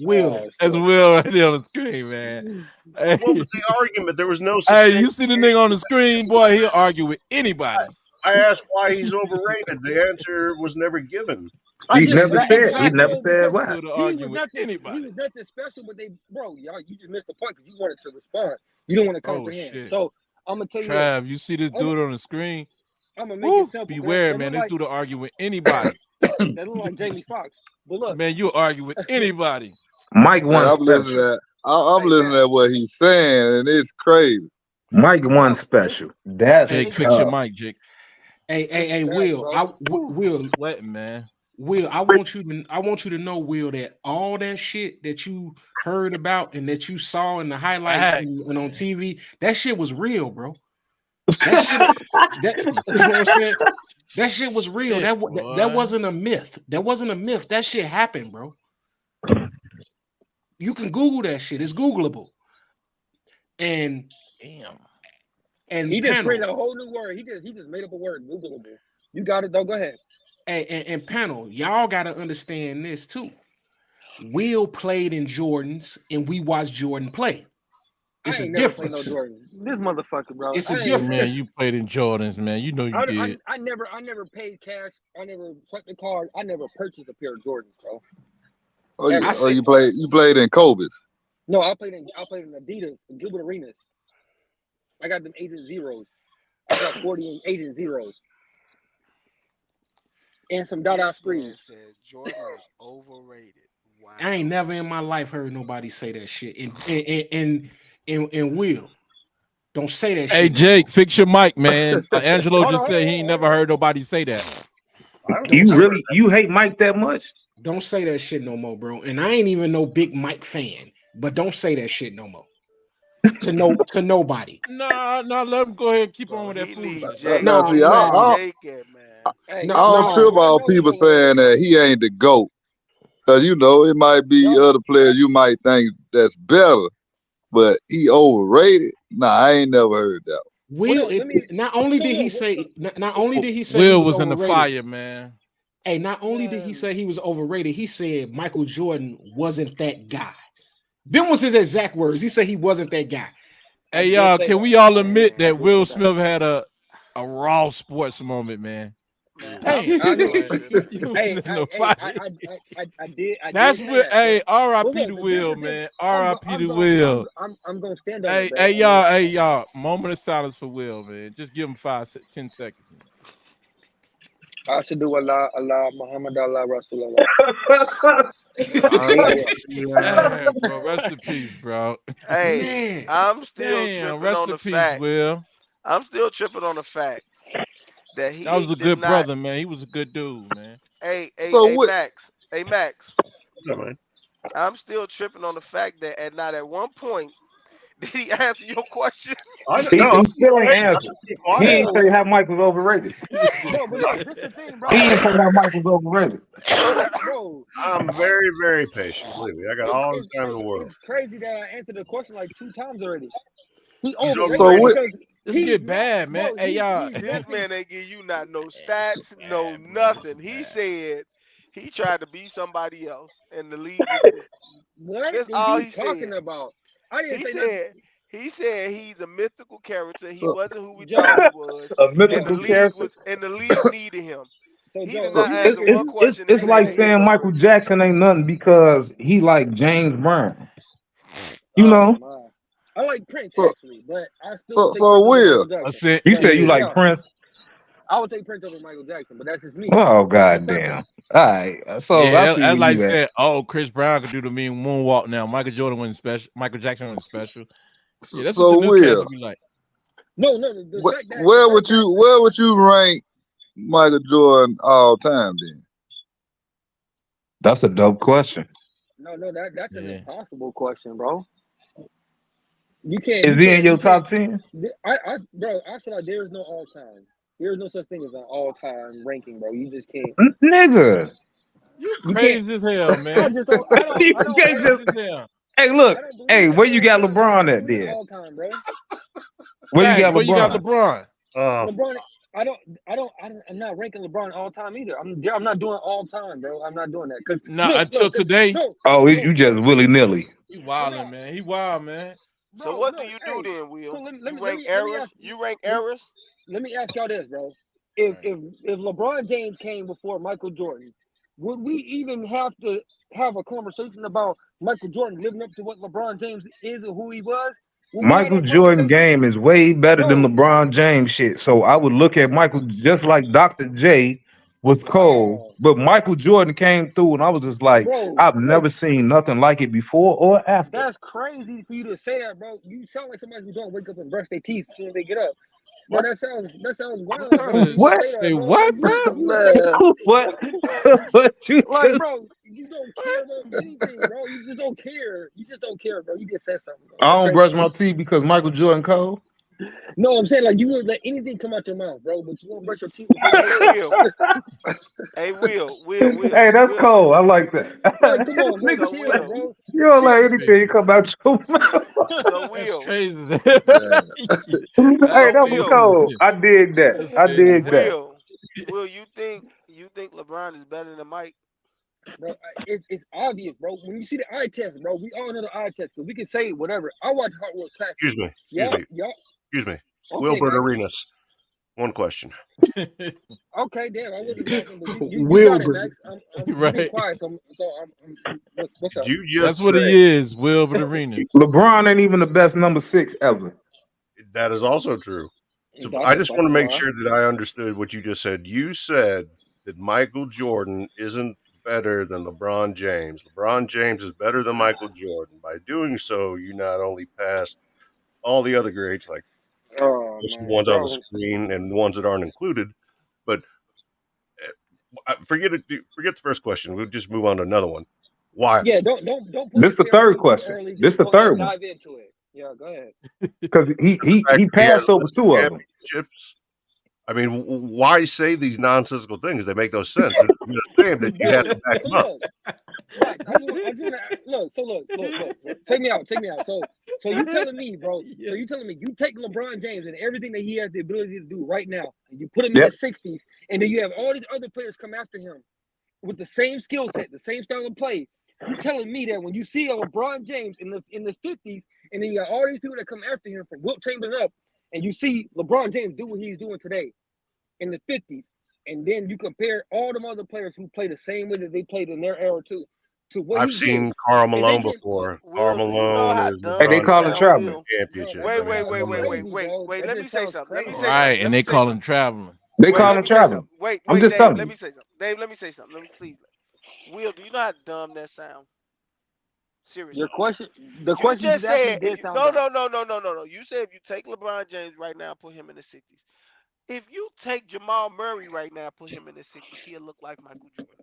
Will, that's Will right there on the screen, man. Hey, what was the argument? There was no. hey, you see the nigga on the screen, boy? He'll argue with anybody. I asked why he's overrated. The answer was never given. He never said why. He was nothing special, but y'all, you just missed the point because you wanted to respond. You don't want to comprehend. Shit. So I'm gonna tell you. Trav, you see this dude on the screen? I'm gonna make it simple. Beware, man. This dude will argue with anybody. That look like Jamie Foxx. But look, man, you argue with anybody. Mike won I'm special. listening. I'm listening at what he's saying, and it's crazy. Mike won special. That's Jake, fix your mic, Jake. Hey, Will, Will, sweating, man. Will, I want you to know, Will, that all that shit that you heard about and that you saw in the highlights and on TV, that shit was real, bro. That shit, you know what I'm saying? That shit was real. That wasn't a myth. That wasn't a myth. That shit happened, bro. You can Google that shit. It's Googleable. And damn. And he just created a whole new word. He just made up a word, Googleable. You got it though. Go ahead. And panel, y'all gotta understand this too. Will played in Jordans, and we watched Jordan play. It's a difference. No Jordan. This motherfucker, bro. It's a difference. Man, you played in Jordans, man. You know you did. I never paid cash. I never swiped the card. I never purchased a pair of Jordans, bro. Oh, you played in Kobe's? No, I played in Adidas, in Gilbert Arenas. I got them 8 and zeros. I got 40 and 8 and zeros. And some Dada screens. Said Jordan was overrated. Wow. I ain't never in my life heard nobody say that shit. And Will, don't say that shit. Hey, Jake, fix your mic, man. Angelo just said he ain't never heard nobody say that. You hate Mike that much? Don't say that shit no more, bro. And I ain't even no big Mike fan, but don't say that shit no more. To nobody. Nah, let him go ahead and keep on with that foolishness. I don't trip about people saying that he ain't the GOAT. Because, it might be other players you might think that's better, but he overrated. Nah, I ain't never heard that. Will, not only did he say Will was in the fire, man. Hey, not only did he say he was overrated, he said Michael Jordan wasn't that guy. Them was his exact words. He said he wasn't that guy. Hey, y'all, can we all admit that Will Smith had a raw sports moment, man? Hey, I did. R.I.P. to Will, man. R.I.P. to Will. I'm gonna stand up. Hey, y'all. Moment of silence for Will, man. Just give him 10 seconds. I should do Allah, Muhammad, Allah, Rasulullah. Damn, bro. Rest in peace, bro. Hey, man. I'm still tripping rest on in the peace, fact. Will. I'm still tripping on the fact that that was a good brother, man. He was a good dude, man. Hey, Max. Hey, Max. What's up, man? I'm still tripping on the fact that not at one point did he answer your question. He still ain't answered. He ain't say how Mike was overrated. No, but look, this the thing, bro. He ain't say how Mike was overrated. Bro, I'm very, very patient. Believe me, I got all the time in the world. It's crazy that I answered the question like 2 times already. He He's overrated. This get bad, man. Hey, y'all. This man ain't give you no stats, no nothing. He said he tried to be somebody else, and the league. What That's is all he he talking said. about? I didn't He say nothing. said he's a mythical character. He So wasn't who we Joe, thought he was, A and the mythical league character. was and the league needed him. so He Joe, did So if not you it's answer if one it's it's, question to it's say like that he saying was. Michael Jackson ain't nothing because he like James Brown. You oh know? my, I like Prince so actually, but I still would take so Prince over Will. Michael Jackson. said, You But said you yeah. like yeah, Prince. I would take Prince over Michael Jackson, but that's just me. Oh That's just goddamn. preference. All right. So Yeah, I that, see that's where like you at. saying, "Oh, Chris Brown could do the mean moonwalk now. Michael Jordan wasn't special. Michael Jackson wasn't special." Yeah, that's what the So new cats Will, will be like. No, the fact that where would you rank Michael Jordan all time then? That's a dope question. no that's an Yeah, impossible question, bro. Is You he in can't your top 10? bro. I feel like there is no all time. There is no such thing as an all time ranking, bro. You just can't. Nigga. you You can't. crazy as hell, I man. just don't. I don't. You I don't. I can't don't. just Crazy as hell. hey look, I don't hey, believe in where you all got time. I LeBron don't at believe in there? all time, bro. Where you Facts. got Where you got LeBron? LeBron? LeBron. I'm not ranking LeBron all time either. I'm not doing all time, bro. I'm not doing that. Cause Nah, until cause today. Oh, no, you just willy-nilly. He I'm wilding, not, man. He wild, man. So bro. what do No, you do hey. then, So Will? let You me let rank me let me errors? ask You rank let, errors? let me ask y'all this, bro. All right. If LeBron James came before Michael Jordan, would we even have to have a conversation about Michael Jordan living up to what LeBron James is and who he was? Would we have Michael that Jordan conversation, game is way better than bro? LeBron James shit. So I would look at Michael just like Dr. J was Cole, Wow, but Michael Jordan came through and I was just like, bro, I've never seen nothing like it before or after. that's crazy for you to say that, bro. You sound like somebody who don't wake up and brush their teeth as soon as they get up. Bro, that sounds What wild, bro. kind For of you to What? say that, say bro. Like what, bro? you would say Man, what? What you like, just bro, you don't care about anything, bro. You just don't care. You just don't care, bro. You just said something, bro. I That's don't crazy. brush my teeth because Michael Jordan cold. No, I'm saying like you would let anything come out your mouth, bro, but you won't brush your teeth before you Hey say it. Will. Hey Hey, that's Will. cold. I like that. Like, come on, bro, So Nigga chill, say Will. bro, you don't chill, let That's bro. crazy. anything come out your mouth. So That's Will. crazy. man. Hey, So that was Will. crazy. cold. I dig that. That's I crazy. dig that. Will, you think LeBron is better than Mike? Bro, it's obvious, bro. When you see the eye test, bro, we all know the eye test because we can say whatever. I watch Hardwood Classic. Excuse me. Okay, Wilbert Max. Arenas. One question. Okay, damn, I wasn't talking, but you got it, Wilbur. Max. You've been Right. quiet, what's Did up? you That's just what say he is, Wilbert Arena. LeBron ain't even the best number 6 ever. that is also true? So That's I a just want to fucking make lie. sure that I understood what you just said. You said that Michael Jordan isn't better than LeBron James. LeBron James is better than Michael Jordan. By doing so, you not only passed all the other greats, like Oh most of the man, ones on the bro. screen and the ones that aren't included, but forget it. Forget the first question. We'll just move on to another one. Why? Yeah, don't put This the the third steroid too question. early. This Just the go ahead and third one. dive into it. Yeah, go ahead. Because The fact he that he has passed over less 2 of them. championships. I mean, why say these nonsensical things? They make no sense. And you're saying that you have Bro, to back so them up. look, Max, I just want to look. So look. Take me out. So you telling me, bro? So you telling me you take LeBron James and everything that he has the ability to do right now, and you put him in Yep. his 60s, and then you have all these other players come after him with the same skill set, the same style of play. You telling me that when you see a LeBron James in the 50s, and then you got all these people that come after him from Wilt Chamberlain up, and you see LeBron James do what he's doing today in the 50s, and then you compare all them other players who play the same way that they played in their era too, to what I've he did, seen Karl and they Malone can, before. Karl Will, do you know Malone how is dumb Hey, they that LeBron call him sound, James traveling. Will? bro, championships, that Wait, but just he's wait, sounds wait, wait, nowhere wait, crazy, near. wait, bro. wait. That Let me just say sounds something. Let me crazy. say something. Right, Let and me they say call him something. traveling. They Wait, call let him me say traveling. something. Wait, I'm wait, just Dave. telling Let you. me say something. Dave, let me say something. Let me please. Will, do you know how dumb that sound? Your Seriously. question, the You question you just just asked me said if did you sound no dumb. no no no no no no. You said if you take LeBron James right now, put him in the 60s. If you take Jamal Murray right now, put him in the 60s, he'll look like Michael Jordan.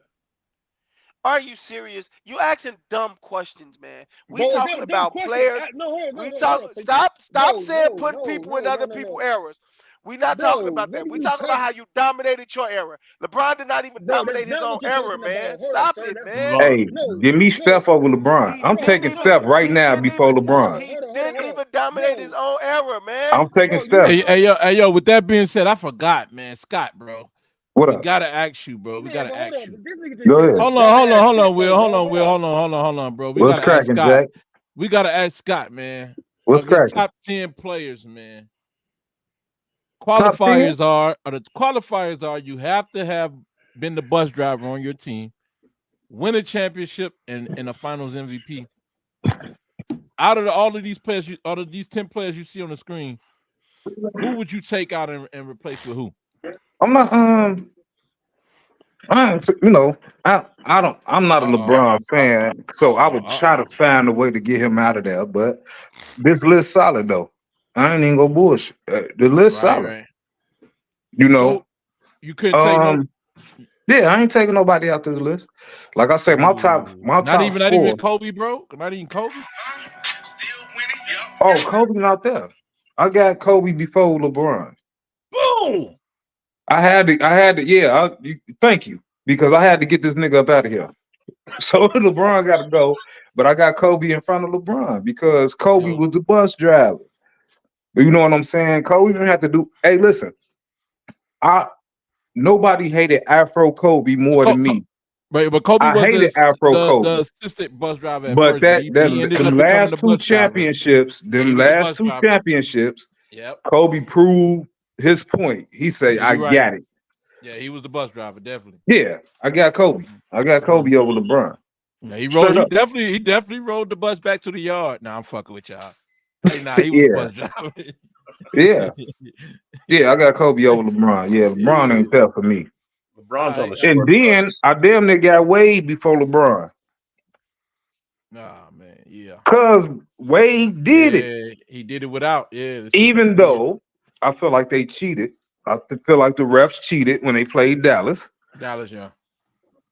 Are you serious? You asking dumb questions, man. We Bro, it's talking not a dumb about question. players. No, hold on, We hold talk. on. Stop Bro, saying putting people in other no. people's eras. We not talking Bro, about what that. are We you talking about talking? how you dominated your era. LeBron did not even Bro, that's dominate his not own what you're era, talking man. about. Hold up, Stop sir. it, That's man. Hey, no, give me no, Steph over LeBron. He I'm no, didn't taking even. Steph no. right He now didn't before even. LeBron. He Hold didn't on. even dominate his Bro, own era, man. I'm taking bro, you Steph. talk. Hey, yo. With that being said, I forgot, man. Scott, bro. What We up? gotta ask you, bro. We Man, gotta but hold ask on. you. But this nigga just Go said ahead. some dumbass Hold shit on, Will. though, bro. Hold Hold on. on, bro. We What's gotta ask cracking, Scott. Jack? We gotta ask Scott, man. What's Of your cracking? top 10 players, man. Top 10? Qualifiers are you have to have been the bus driver on your team, win a championship, and a finals MVP. Out of all of these players, out of these 10 players you see on the screen, who would you take out and replace with who? I'm not you know, I'm not a LeBron fan, so I would try to find a way to get him out of there. But this list solid though. I ain't even gonna bullshit. The list solid. Right. You know. So you couldn't take no. Yeah, I ain't taking nobody out to the list. Like I said, my top Not four. even Kobe, bro. Not even Kobe. Oh, Kobe not there. I got Kobe before LeBron. Boom. I had to. Yeah. Thank you, because I had to get this nigga up out of here. So LeBron got to go, but I got Kobe in front of LeBron because Kobe was the bus driver. You know what I'm saying? Kobe didn't have to do. Hey, listen, nobody hated Afro Kobe more than me. But Kobe was hated Afro Kobe. The assistant bus driver at but first. The last two championships, yep. Kobe proved his point. He said, "I got it." Yeah, he was the bus driver, definitely. Yeah, I got Kobe. I got Kobe over LeBron. Yeah, he definitely rode the bus back to the yard. Nah, I'm fucking with y'all. Hey, nah, he was the bus driver. Yeah, I got Kobe over LeBron. Yeah, LeBron ain't there for me. LeBron's on the short And then I damn near got Wade before LeBron. Nah, man, yeah. Cause Wade did it. He did it without. Even though I feel like they cheated. I feel like the refs cheated when they played Dallas. Yeah.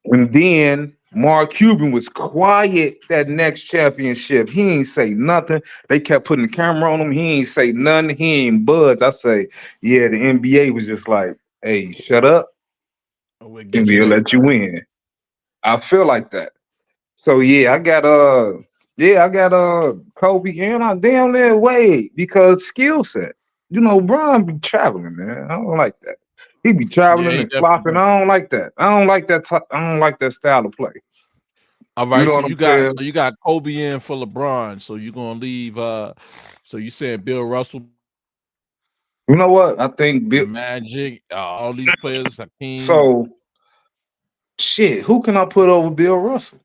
And then Mark Cuban was quiet that next championship. He ain't say nothing. They kept putting the camera on him. He ain't say nothing. He ain't budge. I say, yeah, the NBA was just like, hey, shut up. And we'll let you win. I feel like that. So yeah, I got Kobe and I damn near Wade because skill set. You know, Bron be traveling, man. I don't like that. He be traveling and flopping. I don't like that. I don't like that style of play. All right, you know you got Kobe in for LeBron. So you're gonna leave. So you saying Bill Russell? You know what? I think Bill Magic, all these players. Hakeem. So shit, who can I put over Bill Russell?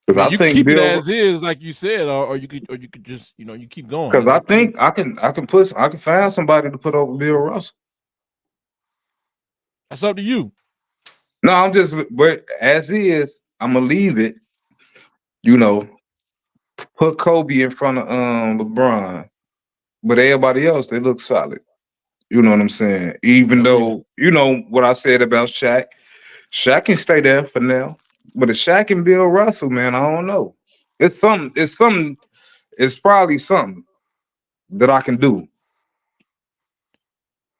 Because I think keep it as is, like you said, or you could just you keep going. Because I think I can find somebody to put over Bill Russell. That's up to you. No, but as is, I'm gonna leave it. Put Kobe in front of LeBron, but everybody else they look solid. You know what I'm saying? Even though what I said about Shaq can stay there for now. But if Shaq and Bill Russell, man, I don't know. It's probably something that I can do.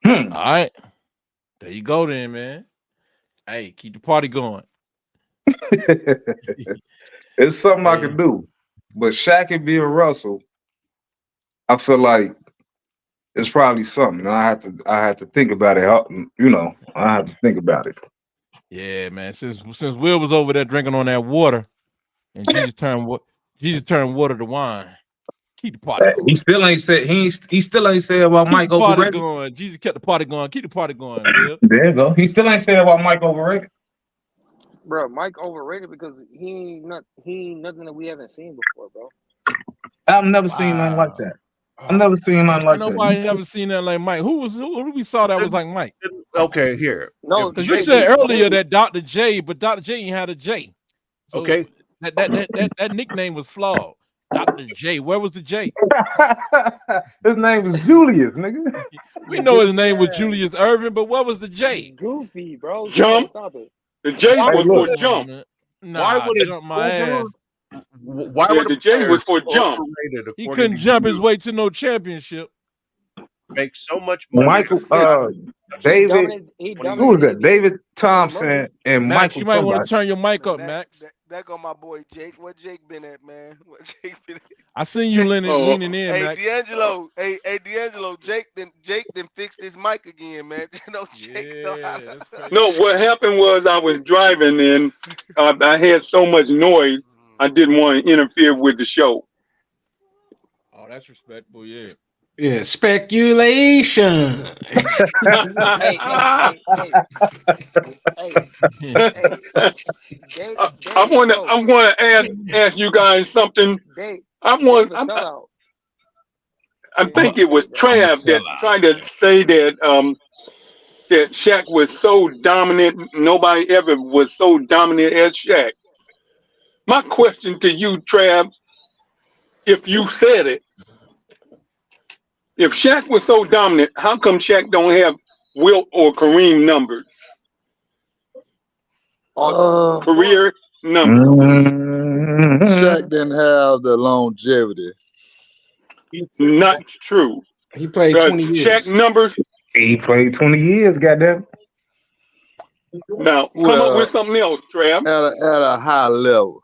All right. There you go then, man. Hey, keep the party going. It's something I can do. But Shaq and Bill Russell, I feel like it's probably something. I have to think about it. I have to think about it. Yeah, man. Since Will was over there drinking on that water, and Jesus turned water to wine. Keep the party going. He still ain't said about Mike overrated. Going. Jesus kept the party going. Keep the party going, Will. There you go. He still ain't said about Mike overrated. Bro, Mike overrated because he ain't nothing that we haven't seen before, bro. I've never seen nothing like that. I've never seen nothing like that. Nobody never seen that like Mike. Who we saw that was like Mike? Okay, here. No, because you said earlier that Dr. J, but Dr. J ain't had a J. So okay. That nickname was flawed. Dr. J. Where was the J? His name was Julius, nigga. We know his name was Julius Irvin, but what was the J? Goofy, bro. Jump. Stop it. The J was for jump. Nah, why would it jump my ass? Why would the J was for jump? He couldn't jump his way to no championship. Make so much money. Michael, David, who was that? David Thompson and Max, Michael. you might want to turn your mic up, Max. That go my boy Jake. What Jake been at, man? What Jake been at? I seen you leaning in, Hey, Max. D'Angelo, Jake then fixed his mic again, man. Jake No, what happened was I was driving and I had so much noise I didn't want to interfere with the show. Oh, that's respectable. Yeah. Yeah, speculation. Hey, hey, hey, hey, hey. I want to ask you guys something. I think it was Trav that tried to say that that Shaq was so dominant. Nobody ever was so dominant as Shaq. My question to you, Trav, if you said it, if Shaq was so dominant, how come Shaq don't have Wilt or Kareem numbers? Career numbers. Shaq didn't have the longevity. Not true. He played 20 years. Shaq numbers. He played 20 years, goddamn. Now come up with something else, Trav. At a high level.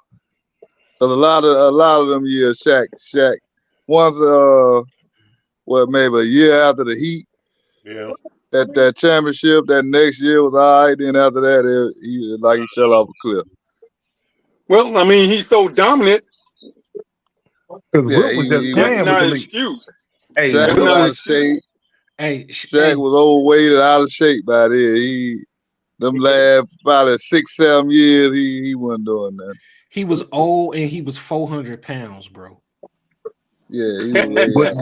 Because a lot of them years, Shaq once maybe a year after the Heat. Yeah. That championship, that next year was all right. Then after that, he fell off a cliff. Well, I mean, he's so dominant. Because Wilt was just playing with the league. Excuse. Hey, Shaq was out of shape. Hey, Shaq was overweight and out of shape by then. Them last about 6-7 years, he wasn't doing that. He was old and he was 400 pounds, bro. Yeah, he was but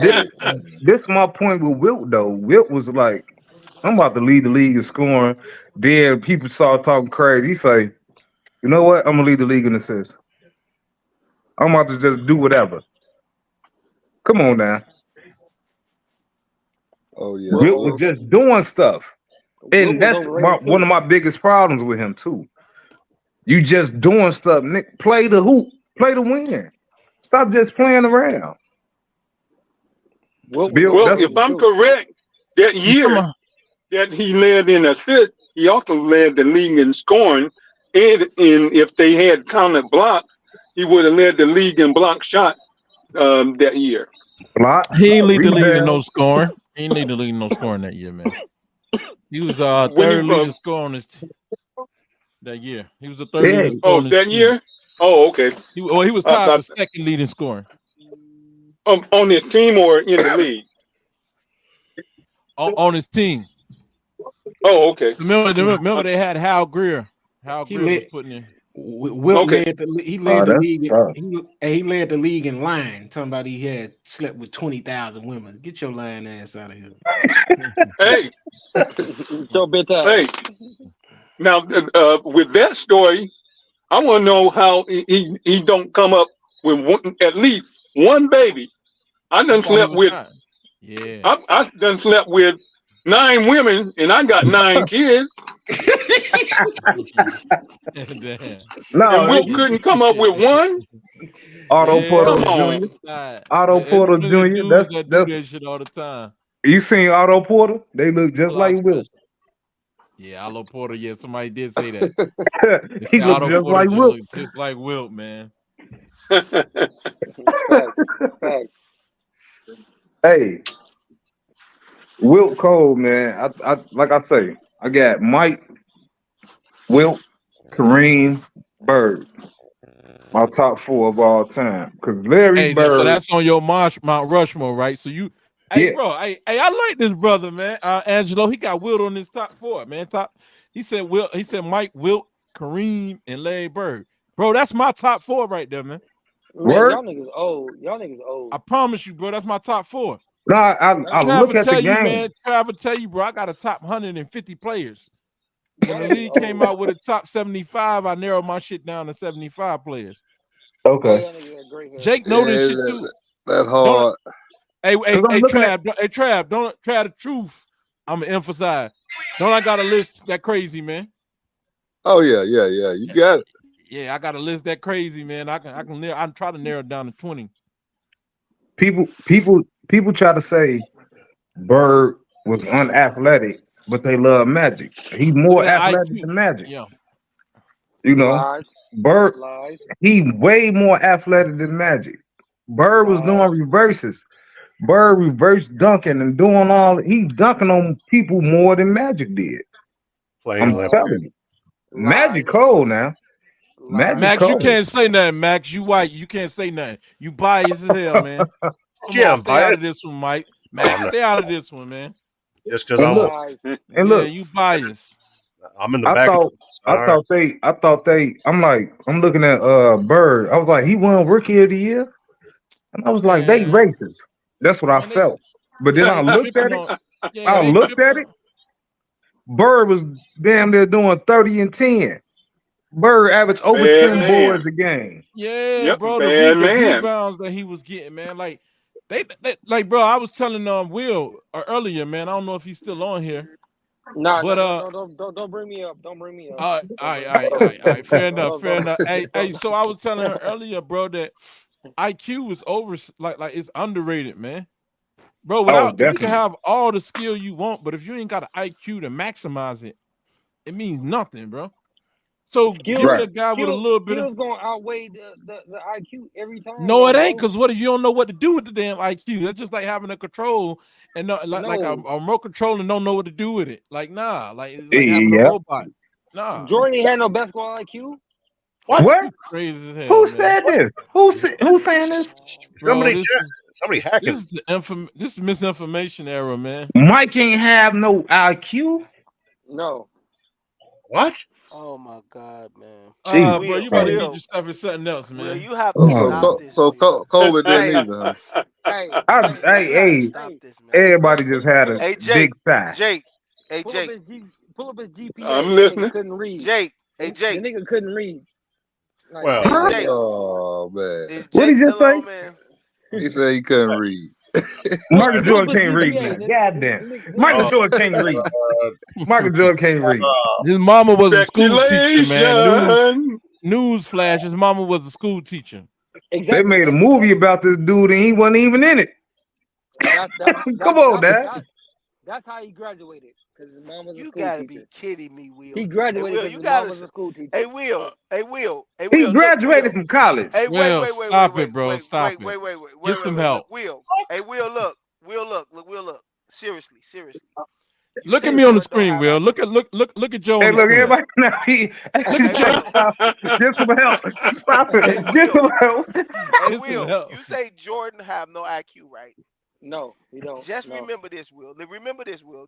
this is my point with Wilt, though. Wilt was like, I'm about to lead the league in scoring. Then people started talking crazy. He say, you know what? I'm going to lead the league in assists. I'm about to just do whatever. Come on now. Oh, yeah. Wilt was just doing stuff. And that's one of my biggest problems with him, too. You just doing stuff. Nick, play the hoop. Play to win. Stop just playing around. Well, if I'm correct, that year that he led in assists, he also led the league in scoring. And if they had counted blocks, he would have led the league in block shots that year. He ain't lead the league in no scoring. He ain't lead the league in no scoring that year, man. He was third leading scorer on his team that year. He was the third leading scorer on his that team. year? Oh, okay. He was tied for second leading scoring. On his team or in the league? On his team. Oh, okay. Remember they had Hal Greer. Hal Greer was putting in. Wilt led the league. He led the league in line. Talking about he had slept with 20,000 women. Get your lying ass out of here. Hey, so bedtime. Hey, now with that story, I want to know how he don't come up with at least one baby. I done slept with. Yeah. I done slept with 9 women, and I got 9 kids. No, and Wilt couldn't come up with one. Otto Porter Jr. Otto Porter Jr. That's do that shit all the time. You seen Otto Porter? They look just like Wilt. Yeah, Otto Porter. Yeah, somebody did say that. He looked just like Wilt. Just like Wilt, man. Hey, Wilt Cole, man. I like I say, I got Mike, Wilt, Kareem, Bird. My top 4 of all time. Because Larry Bird. So that's on your Mount Rushmore, right? So you, bro, I like this brother, man. Angelo, he got Wilt on his top 4, man. He said Mike, Wilt, Kareem, and Larry Bird. Bro, that's my top 4 right there, man. Y'all niggas old. Y'all niggas old. I promise you, bro. That's my top 4. No, I look at the game. Man, Travis tell you, bro, I got a top 150 players. When the league came out with a top 75, I narrowed my shit down to 75 players. Okay. Jake know this shit too. That's hard. Hey, Trav, don't try the truth. I'm gonna emphasize. Don't I got a list that crazy, man? Oh yeah. You got it. Yeah, I got a list that crazy, man. I can try to narrow it down to 20. People try to say Bird was unathletic, but they love Magic. He's more athletic than Magic. Yeah. You know, Bird, he way more athletic than Magic. Bird was doing reverses. Bird reverse dunking and doing he's dunking on people more than Magic did. I'm telling you. Magic cold now. Magic Max, you cold. can't say nothing. Max, you white. You can't say nothing. You biased as hell, man. Come Yeah, on, I'm stay out biased. of this one, Mike. Oh, I'm Max, not. stay out of this one, man. Just because And I'm look, Guys, and Yeah, look. you biased. I'm in the I back of thought, the I all right. thought they. I'm looking at Bird. I was like, he won Rookie of the Year, and I was like, they Man, racist. That's what I man, they felt. But then yeah, I they looked at tripping it. on yeah, I they looked tripping at on it. Bird was damn near doing 30 and 10. Bird averaged over Bad 10 yeah, boards man. a game. yeah, Yep, bro. bad The man. rebounds that he was getting, man. Like they like, bro. I was telling Will earlier, man. I don't know if he's still on here, nah, but don't bring me up. Don't bring me up. all Don't right, bring all me right, up. all right, all right. Fair Don't enough, don't fair don't enough. Hey, don't. so I was telling her earlier, bro, that IQ is over, like it's underrated, man. Bro, Oh, you can definitely. have all the skill you want, but if you ain't got an IQ to maximize it, it means nothing, bro. So give me Skills, Right. a guy with a skills, little bit of skills gonna outweigh the IQ every time, no, though, it ain't. bro. Because what if you don't know what to do with the damn IQ? That's just like having a control and not, like a No, remote control and don't know what to do with it. Like nah, like it's like having a Yeah. robot. Nah, Jordan ain't had no basketball IQ. What? What? you crazy as hell, Who man. said this? Who's saying this? Bro, Somebody hacking. this is misinformation era, man. Mike ain't have no IQ. No, What? Oh my God, man. Jesus Bro, Will, you better Christ. get Will, yourself in something else, Will, man. you have Oh, to so stop Oh. this, Will. Kobe didn't hey, either, huh? hey, I, hey, hey, You gotta hey, stop this, man. everybody just had a Hey, big Jake, sigh. Jake, hey, pull up Jake, his pull up his I'm GPA. The nigga listening. couldn't read. Jake, hey, The Jake, nigga couldn't read. Like, Well, hey, come on, Jake. man. Oh man, Is What Jake did he just still say? on, man? he said he couldn't read. Pull, Michael pull up Jordan his can't read, GPA. man. God damn. The Michael nigga, uh, Jordan can't read. Michael Jordan can't read. His mama was a school teacher, man. Speculation. News flash. His mama was a school teacher. They exactly. made a movie about this dude and he wasn't even in it. Come on, Dad. That's how he graduated. Because his mom was a You school gotta be teacher. kidding me, Will. He Hey, graduated Will, because you his mom gotta. was a school teacher. Hey, Will. Hey, Will. Hey, He Will. Look, graduated Will. from college. Hey, Will, stop it, bro. Stop it. Get some help. Look, Will. Hey, Will, look. Will, look. Look, Will, look. Seriously. You Look at say me on the Jordan don't screen, have Will. IQ. Look at Joe Hey, on the look, screen. everybody now he Look at Joe. get some help. Stop Hey, it. Get some Will. help. Hey, Get some Will. help. You say Jordan have no IQ, right? No, he don't. Just No. remember this, Will. Remember this, Will.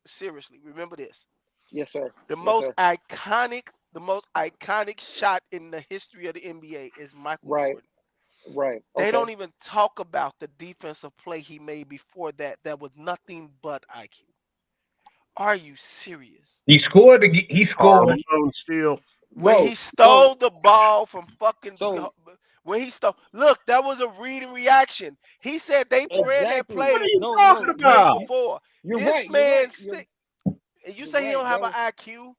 Seriously, remember this. Yes, sir. The Yes, most sir. iconic shot in the history of the NBA is Michael Right. Jordan. Right. They Okay. don't even talk about the defensive play he made before that. That was nothing but IQ. Are you serious? He scored. He scored. Harlem Steel. When Bro, he stole the ball from fucking, so when he stole, look, that was a read and reaction. He said they ran that exactly. What are play you No, talking no, way about? before. you're This right. You're man right. stick. And you You're say he right, don't have an bro. IQ,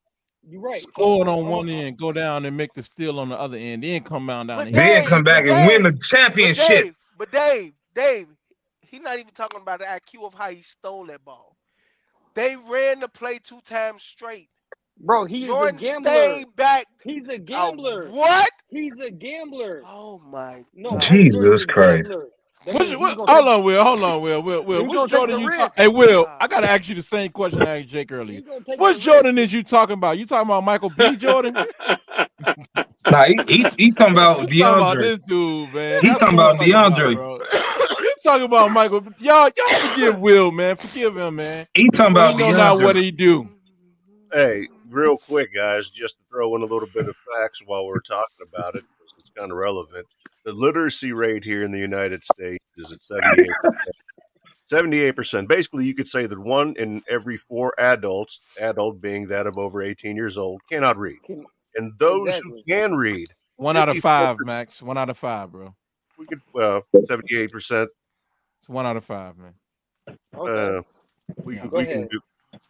You're right. So Scored on one end, go down and make the steal on the other end, then come down but and hit. Then come back and win the championship. Dave, he's not even talking about the IQ of how he stole that ball. They ran the play 2 times straight. bro, he is a Jordan gambler. stayed back. He's a gambler. What? He's a gambler. Oh my No, God. Michael Jordan's Jesus a Christ. gambler. That means he's gonna Hold take. on, Will. He's Which gonna take Jordan the you risk. talk? Hey, Will, I God. gotta ask you the same question I asked Jake earlier. He's gonna take Which the Jordan risk. is you talking about? You talking about Michael B. Jordan? Nah, he talking about You talking about DeAndre. this dude, man? He That's talking who I'm about talking about, DeAndre. bro. You talking about Michael? Y'all forgive Will, man. Forgive him, man. He talking For he about know not what DeAndre. he do. Hey, real quick, guys, just to throw in a little bit of facts while we're talking about it, because it's kind of relevant. The literacy rate here in the United States is at 78%. 78%. Basically, you could say that 1 in every 4 adults, adult being that of over 18 years old, cannot read. And those who Exactly. can read, 1 out of 5, 54%, Max. 1 out of 5, bro. we could 78%. It's 1 out of 5, man. Okay. We Yeah. can Go we can ahead. do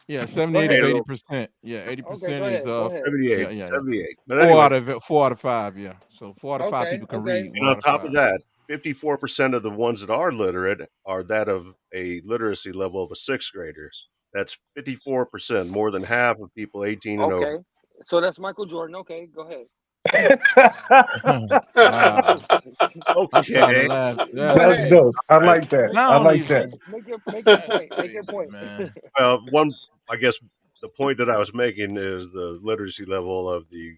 Yeah, Go 78 ahead. is Hey, 80%. Yeah, Okay. 80% Go is ahead. Go ahead. 78, yeah. 78. But 4 anyway, out of 5, yeah. So 4 out of 5 Okay. people can Okay. read. and 1 on out of top of 5. that, 54% of the ones that are literate are that of a literacy level of a 6th grader. That's 54%, more than half of people 18 and over. Okay. So that's Michael Jordan. Okay. Go ahead. Wow. I'm trying to Okay. laugh. Go That's ahead. dope. I Right. like that. I I don't like that. even. Make your That's point. Make your crazy, point. man. I guess the point that I was making is the literacy level of the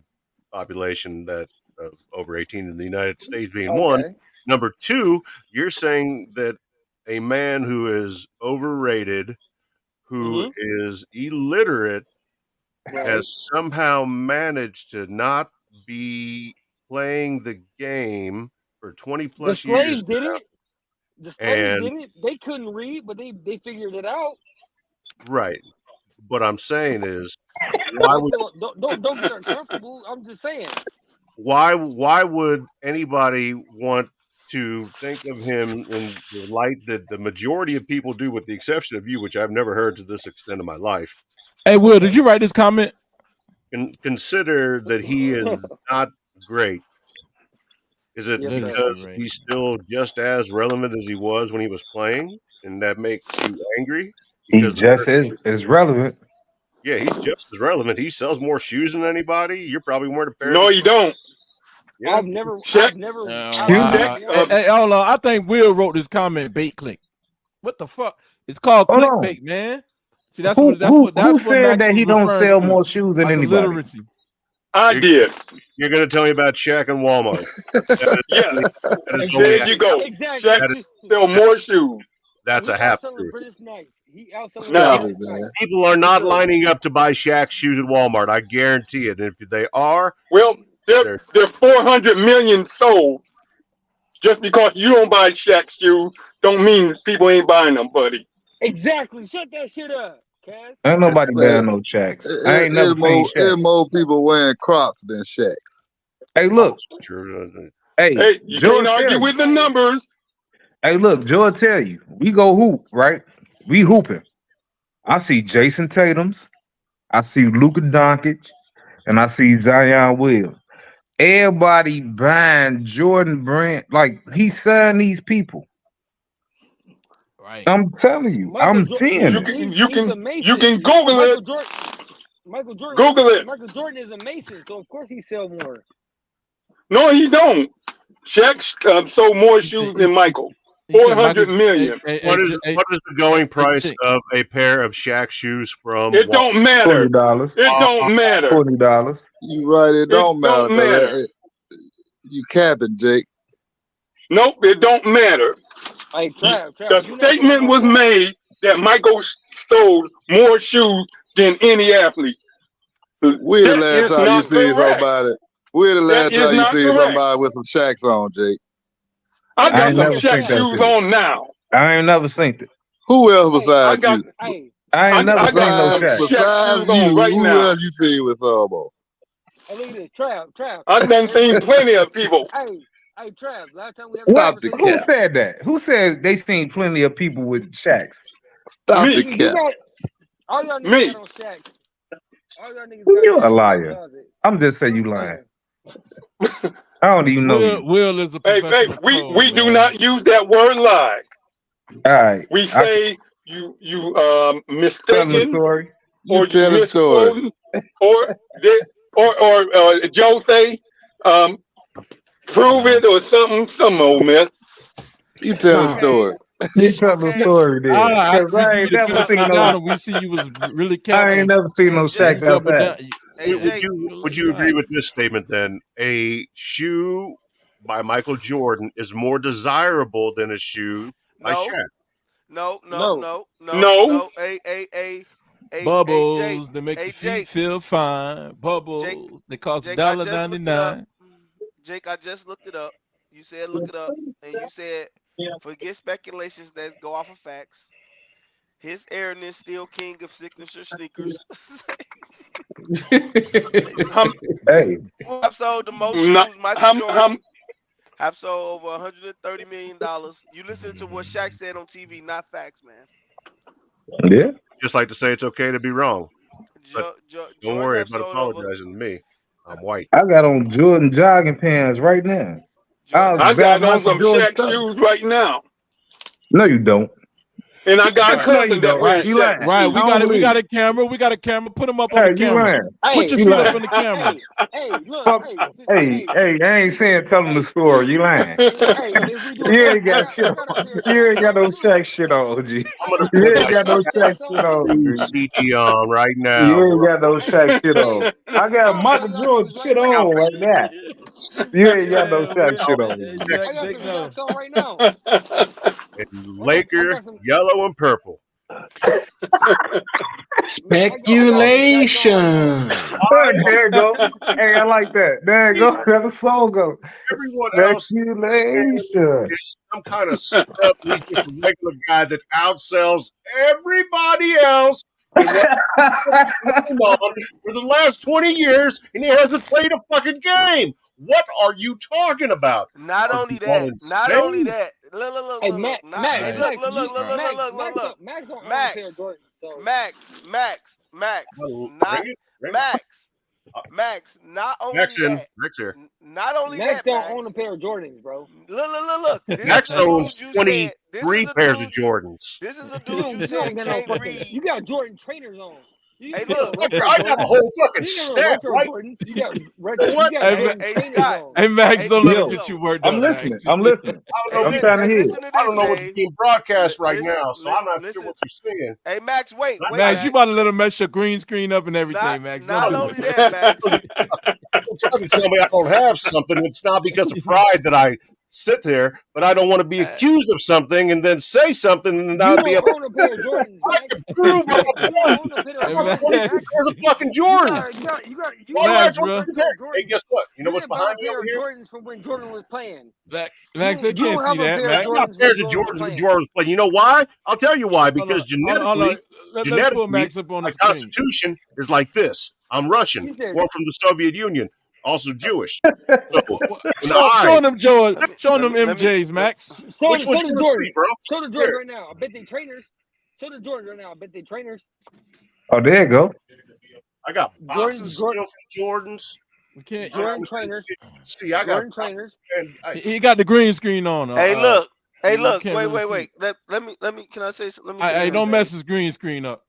population that of over 18 in the United States being one. Okay. Number two, you're saying that a man who is overrated, who is illiterate, Right. has somehow managed to not be playing the game for 20 The plus years slaves did now. it. The slaves And did it. They couldn't read, but they figured it out. right. What I'm saying is, why Don't would don't get uncomfortable. I'm just saying. why would anybody want to think of him in the light that the majority of people do, with the exception of you, which I've never heard to this extent in my life? Hey, Will, did you write this comment? Consider that he is not great. Is it Yes, sir. because he's still just as relevant as he was when he was playing, and that makes you angry? He's Because just as relevant. yeah, he's just as relevant. He sells more shoes than anybody. You're probably wearing a pair. No, of you don't. Yeah. I've never. Check. Wow. Hey, hold on. I think Will wrote this comment. Bait click. What the fuck? It's called Hold on. clickbait, man. See, that's Who what said Max that was he don't referring sell to, more shoes than like anybody? illiteracy. I did. You're going to tell me about Shaq and Walmart. Yeah. That is There you go. Exactly. Shaq sell more shoes. That's He a half outselling truth. British Knights. He outselling Stop British it, man. Knights. People are not Sure. lining up to buy Shaq shoes at Walmart. I guarantee it. And if they are, Well, they're 400 million sold. Just because you don't buy Shaq shoes, don't mean people ain't buying them, buddy. Exactly. Shut that shit up, Cass. Ain't nobody Man, buying no Shaqs. I ain't never seen There's Shaq. more people wearing Crocs than Shaqs. Hey, look. Hey, Hey, you George can't argue tell you. with the numbers. Hey, look, George tell you. We go hoop, right? We hooping. I see Jason Tatum's. I see Luka Doncic, and I see Zion Williams. Everybody buying Jordan Brand. Like, he signed these people. Right. I'm telling you. I'm seeing You it. can He's a Mason. you can Google Michael it. Jordan. Michael Jordan. Google it. Michael Jordan is a Mason, so of course he sell more. No, he don't. Shaq sold more shoes than Michael. 400 million. What is the going price of a pair of Shaq shoes from It don't matter. $20. It don't matter. $20. You right, it don't matter. Don't matter. You capping, Jake. Nope, it don't matter. Hey, The statement was made that Michael sold more shoes than any athlete. When the That last is time you not seen correct. somebody? When the last That is time you not seen correct. somebody with some Shaqs on, Jake? I I got ain't some never seen Shaq that shoes shit. on now. I ain't never seen it. Who else besides you? I ain't never seen no got Shaq. some Shaq Besides shoes on you, right who now. else you seen with some on? Hey, look at this. Trav. I done seen plenty of people. Hey, Trav. Last time we had a Stop the conversation. Who said that? Who said they seen plenty of people with Shaqs? Stop Me. the You cap. got all y'all niggas Me. got on Shaqs. All y'all niggas got You a Shaqs in the liar. closet. I'm just saying you lying. I don't even know you. Will is a Hey, professional troll, we do man. not use that word lie. All right. We say you telling the mistaken, story. You or you tell a story. misquoting, or Joe say prove it or some old mess. You tell a story. You tell the story then. I 'Cause I give you ain't the never benefit seen of the doubt, no. and we see you was really I capping. ain't never seen no Shaqs double outside. down. Would you agree with this statement then? A shoe by Michael Jordan is more desirable than a shoe by No, Shaq. no. No. Bubbles, they make Hey, your feet Jake. feel fine. Bubbles, they cost Jake, I just looked it up. $1.99. Jake, I just looked it up. You said look it up, and you said forget speculations that go off of facts. His Aaron is still king of signature sneakers. Hey, Have sold the most Not- shoes. Michael hum- Jordan hum- have sold over $130 million. You listen to what Shaq said on TV, not facts, man. yeah. Just like to say it's okay to be wrong. But don't Jordan worry have about sold over. apologizing to me. I'm white. I got on Jordan jogging pants right now. I I was got bad on Michael some Jordan Shaq stuff. shoes right now. No, you don't. And I got No, you cousin that don't. wears You Shaq. lying. Right, I don't we believe got it. a camera. We got a camera. Put them up on the Hey, you camera. lying. Put your You feet lying. up on the camera. Hey, look, Fuck. Hey, I ain't saying tell them the story. You lying. hey, if we do You it, ain't got shit I on. got a pair of You ain't Shaq got no socks too. Shaq shit on, G. I'm gonna You put ain't my got no I got Shaq Shaq shit on on, too. Cruise G. CD on right now. You ain't got no Shaq shit Hey, on. I got I'll show Michael y'all Jordan niggas shit right now. on right now. You ain't got no Yeah, Shaq shit man. on. I got Jake, some no. Shaqs on right now. And Hold on, I Laker, got some. yellow and purple. Man, I got some Shaqs on right now. Speculation. There you go. Hey, I like that. There you go. Let the song go. Everyone else Speculation. is some kind of scrub. He's just a regular guy that outsells everybody else. And what going on for the last 20 years, and he hasn't played a fucking game. What are you talking about? Not Are only you all that, not only insane? that. Look. Hey, Not, hey, Right. look. Max don't own a pair of Max, Jordans, so Bring it. Max. Not only Max in. that. Max here. Not only Max that, don't own a Max. pair of Jordans, bro. Look. This is Max the owns dude you said. This is 23 the pairs of dude. Jordans. This is the You dude you don't said got no can't fucking. read. You got Jordan trainers on. You Hey, ain't got look. no retro I got a Jordans. whole fucking You ain't got no stack, retro right? Jordans. You got You know what? Hey, Jordan Hey, trainers Scott. on. Hey, Max, Hey, don't check let him this Yo, get you out. worked I'm up, Max. listening. I'm listening. I don't Hey, know. I'm trying to hear. listen to I don't this, know what's Dave. being broadcast right Listen, now, so I'm not sure listen. what you're saying. Hey, Max, wait, I, Max, you Max. about to let him mess your green screen up and everything, Max. Don't Not do only it. that, Max. Don't try to tell me I don't have something. It's not because of pride that I sit there, but I don't want to be accused of something and then say something and You not be don't able own a pair of Jordans, I Max. can prove I have You don't own a pair of Hey, I have Jordans, 22 Max. Max. pairs of fucking You Jordans. Why do I have Max, got 22 bro. retro pairs? Hey, Jordans. guess what? You know You what's didn't buy behind a me pair over of here? Jordans from when Jordan was playing. Max, they You can't don't see have a that, pair of I Max. got Jordans when pairs of Jordan was Jordans when playing. Jordan was playing. You know why? I'll tell you why. Hold on, Because genetically, Let's pull Max up on the my screen. constitution is like this. I'm Russian, He said, born from the Soviet Union, also Jewish. So when Showing them George, Let me showing them let me MJs, Max. show which the one you want to see, Jordan. bro? Show the Jordan Here, right now. I bet they trainers. Show the Jordan right now. I bet they trainers. Oh, there you go. I got Jordan, boxes Jordan, still from Jordans. We can't. Jordan trainers. See, I got Jordan trainers. and He got the green screen on. Hey, look. Hey, You look. can't really see. Wait. Let me. Can I say? Let me say Hey, something. don't mess Dave. his green screen up.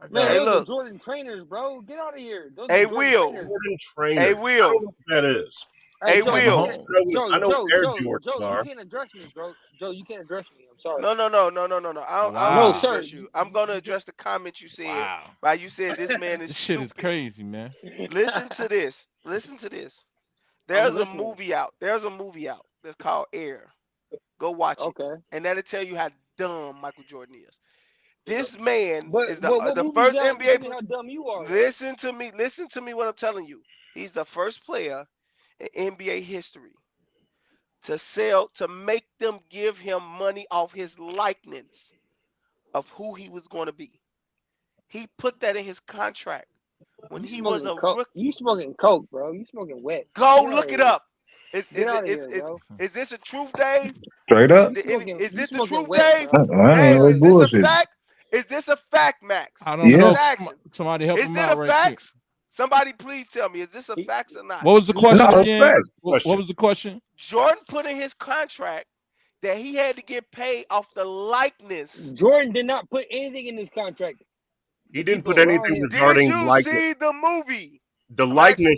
I Man, got Hey, those are look. Jordan trainers, bro. Get out of here. Those are Hey, Jordan Will. trainers. Jordan Hey, trainers. I Will. don't know what that is. Hey, Hey, Joe, Like you Will. can't. I know what Air Jordans Joe, you are. can't address me, bro. Joe, you can't address me. I'm sorry. No. I don't No, want Wow. to sir. address you. I'm gonna address the comment you said. Wow. Why you said this man is This shit is stupid. crazy, man. Listen to this. I'm There's a listening. movie out. That's called Air. Go watch it, Okay. and that'll tell you how dumb Michael Jordan is. This man But is what the movie's first that to NBA. tell me how dumb you are, though? Listen to me. What I'm telling you. He's the first player in NBA history to make them give him money off his likeness of who he was going to be. He put that in his contract when You he was smoking a coke? rookie. You smoking coke, bro? You smoking wet? Go Get out look of it here. up. Get out of here, bro. Is this a truth, Dave? Straight up. Is You this the smoking truth, wet, Dave? bro. I ain't Dave, no is this a bullshit. fact? Is this a fact, Max? I don't I'm Yeah. just know. asking. Somebody help Is him this out a right quick. fact? Somebody please tell me, is this a fact or not? What was the question No, again? facts. What was the question? Jordan put in his contract that he had to get paid off the likeness. Jordan did not put anything in his contract. He The didn't people put around anything him. Did regarding you likeness. see the movie? The I'm asking.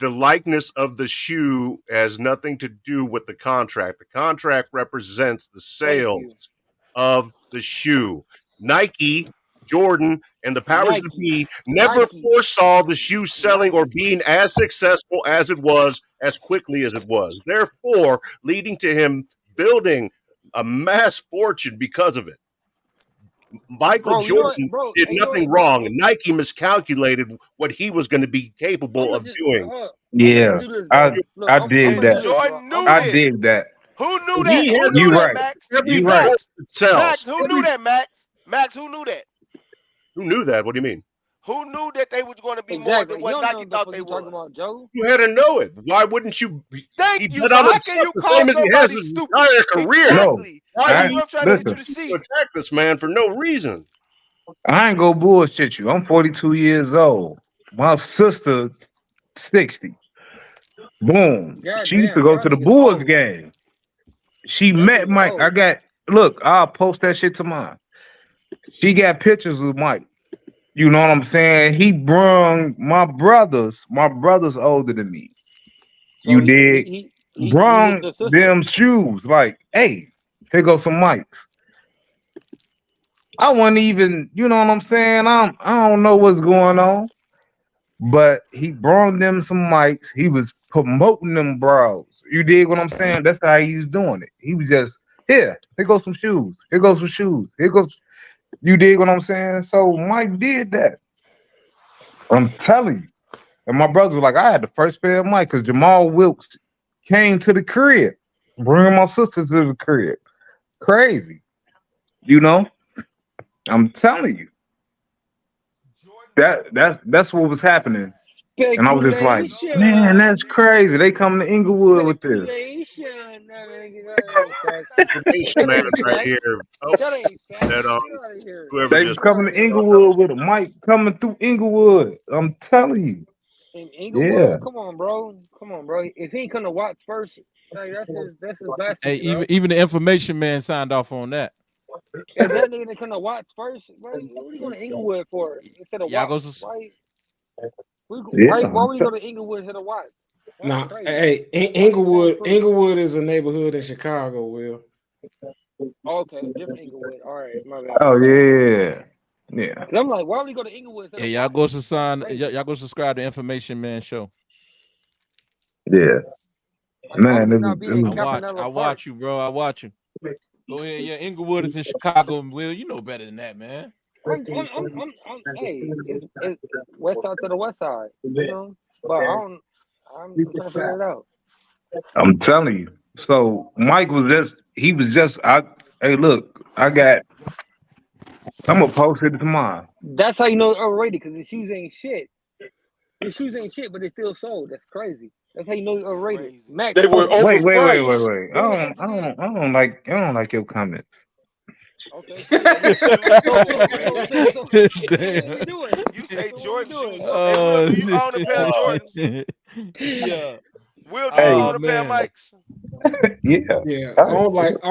likeness of the shoe has nothing to do with the contract. The contract represents the Thank you. sales of the shoe. Nike, Jordan, and the powers that Nike. be never Nike. foresaw the shoe selling or Nike. being as successful as it was, as quickly as it was. Therefore, leading to him building a mass fortune because of it. Michael Bro, you know what, Jordan bro? did Hey, you know nothing what, wrong. bro? Nike miscalculated what he was going to be I'm capable gonna of just doing. I'm Yeah. gonna do this, I bro. Look, I I'm dig gonna do that. this, bro. Jordan knew I this. dig that. Who knew that? He Who has knew You that, right. Max? every You right. book Max, that sells. Who knew that, Max? Max, who knew that? Who knew that? What do you mean? Who knew that they was going to be more than Exactly. You what don't know Nike what the thought fuck they you talking was? about, Joe. You had to know it. Why wouldn't you? Thank He you. bet So on how can himself you the call same as he has somebody his stupid? entire career. No. Exactly. Why do That's I what you I'm trying to get you listen. to to see. attack this man for no reason? I ain't go bullshit you. I'm 42 years old. My sister 60. Boom. God She used to damn, go y'all to the niggas Bulls old. game. She Y'all met niggas Mike. I old. got look, I'll post that shit tomorrow. She got pictures with Mike. You know what I'm saying? He brung my brothers. My brothers older than me. So You dig? he with Brung the sister. them shoes. Like, hey, here go some mics. I wasn't even, you know what I'm saying? I don't know what's going on. But he brought them some mics. He was promoting them bros. You dig what I'm saying? That's how he was doing it. He was just, here goes some shoes. Here goes some shoes. Here goes, you dig what I'm saying? So Mike did that. I'm telling you. And my brothers were like, I had the first pair of mics because Jamal Wilkes came to the crib, bringing my sister to the crib. Crazy. You know? I'm telling you. That's what was happening. And I was just like, man, that's crazy. They come to Inglewood with this. Information man right here. Oh, That ain't facts. that Get out of here. whoever They just was coming to Inglewood with a mic coming through Inglewood. I'm telling you. In Inglewood, Yeah. come on, bro. If he ain't come to Watts first, like that's his blasphemy. Hey, bro. even the information man signed off on that. If that nigga didn't come to Watts first, what are you going to Inglewood for instead of Y'all Watts? go Why would you go to Inglewood instead of Watts? That's Nah, crazy. hey, Inglewood is a neighborhood in Chicago, Will. Okay, different Inglewood. All right, my bad. Oh yeah. Yeah. 'Cause I'm like, why would you go to Inglewood instead Yeah, of y'all Watts? go y'all go subscribe to Information Man Show. Yeah. Man, would not be in I Campanella watch you, bro. I watch you. Go ahead, yeah. Inglewood is in Chicago, Will. You know better than that, man. Hey, it's west side to the west side, you know. But I'm trying to figure it out. I'm telling you. So Mike was just hey look, I'm gonna post it tomorrow. That's how you know it's overrated because the shoes ain't shit. The shoes ain't shit, but they still sold. That's crazy. That's how you know it's overrated. Mac, They were Wait. overpriced. I don't like your comments. Okay. Damn. You say Jordan shoes. Hey, Will, do you own a pair of Jordans? Yeah. Will, do you own a pair of mics? Yeah. Yeah, I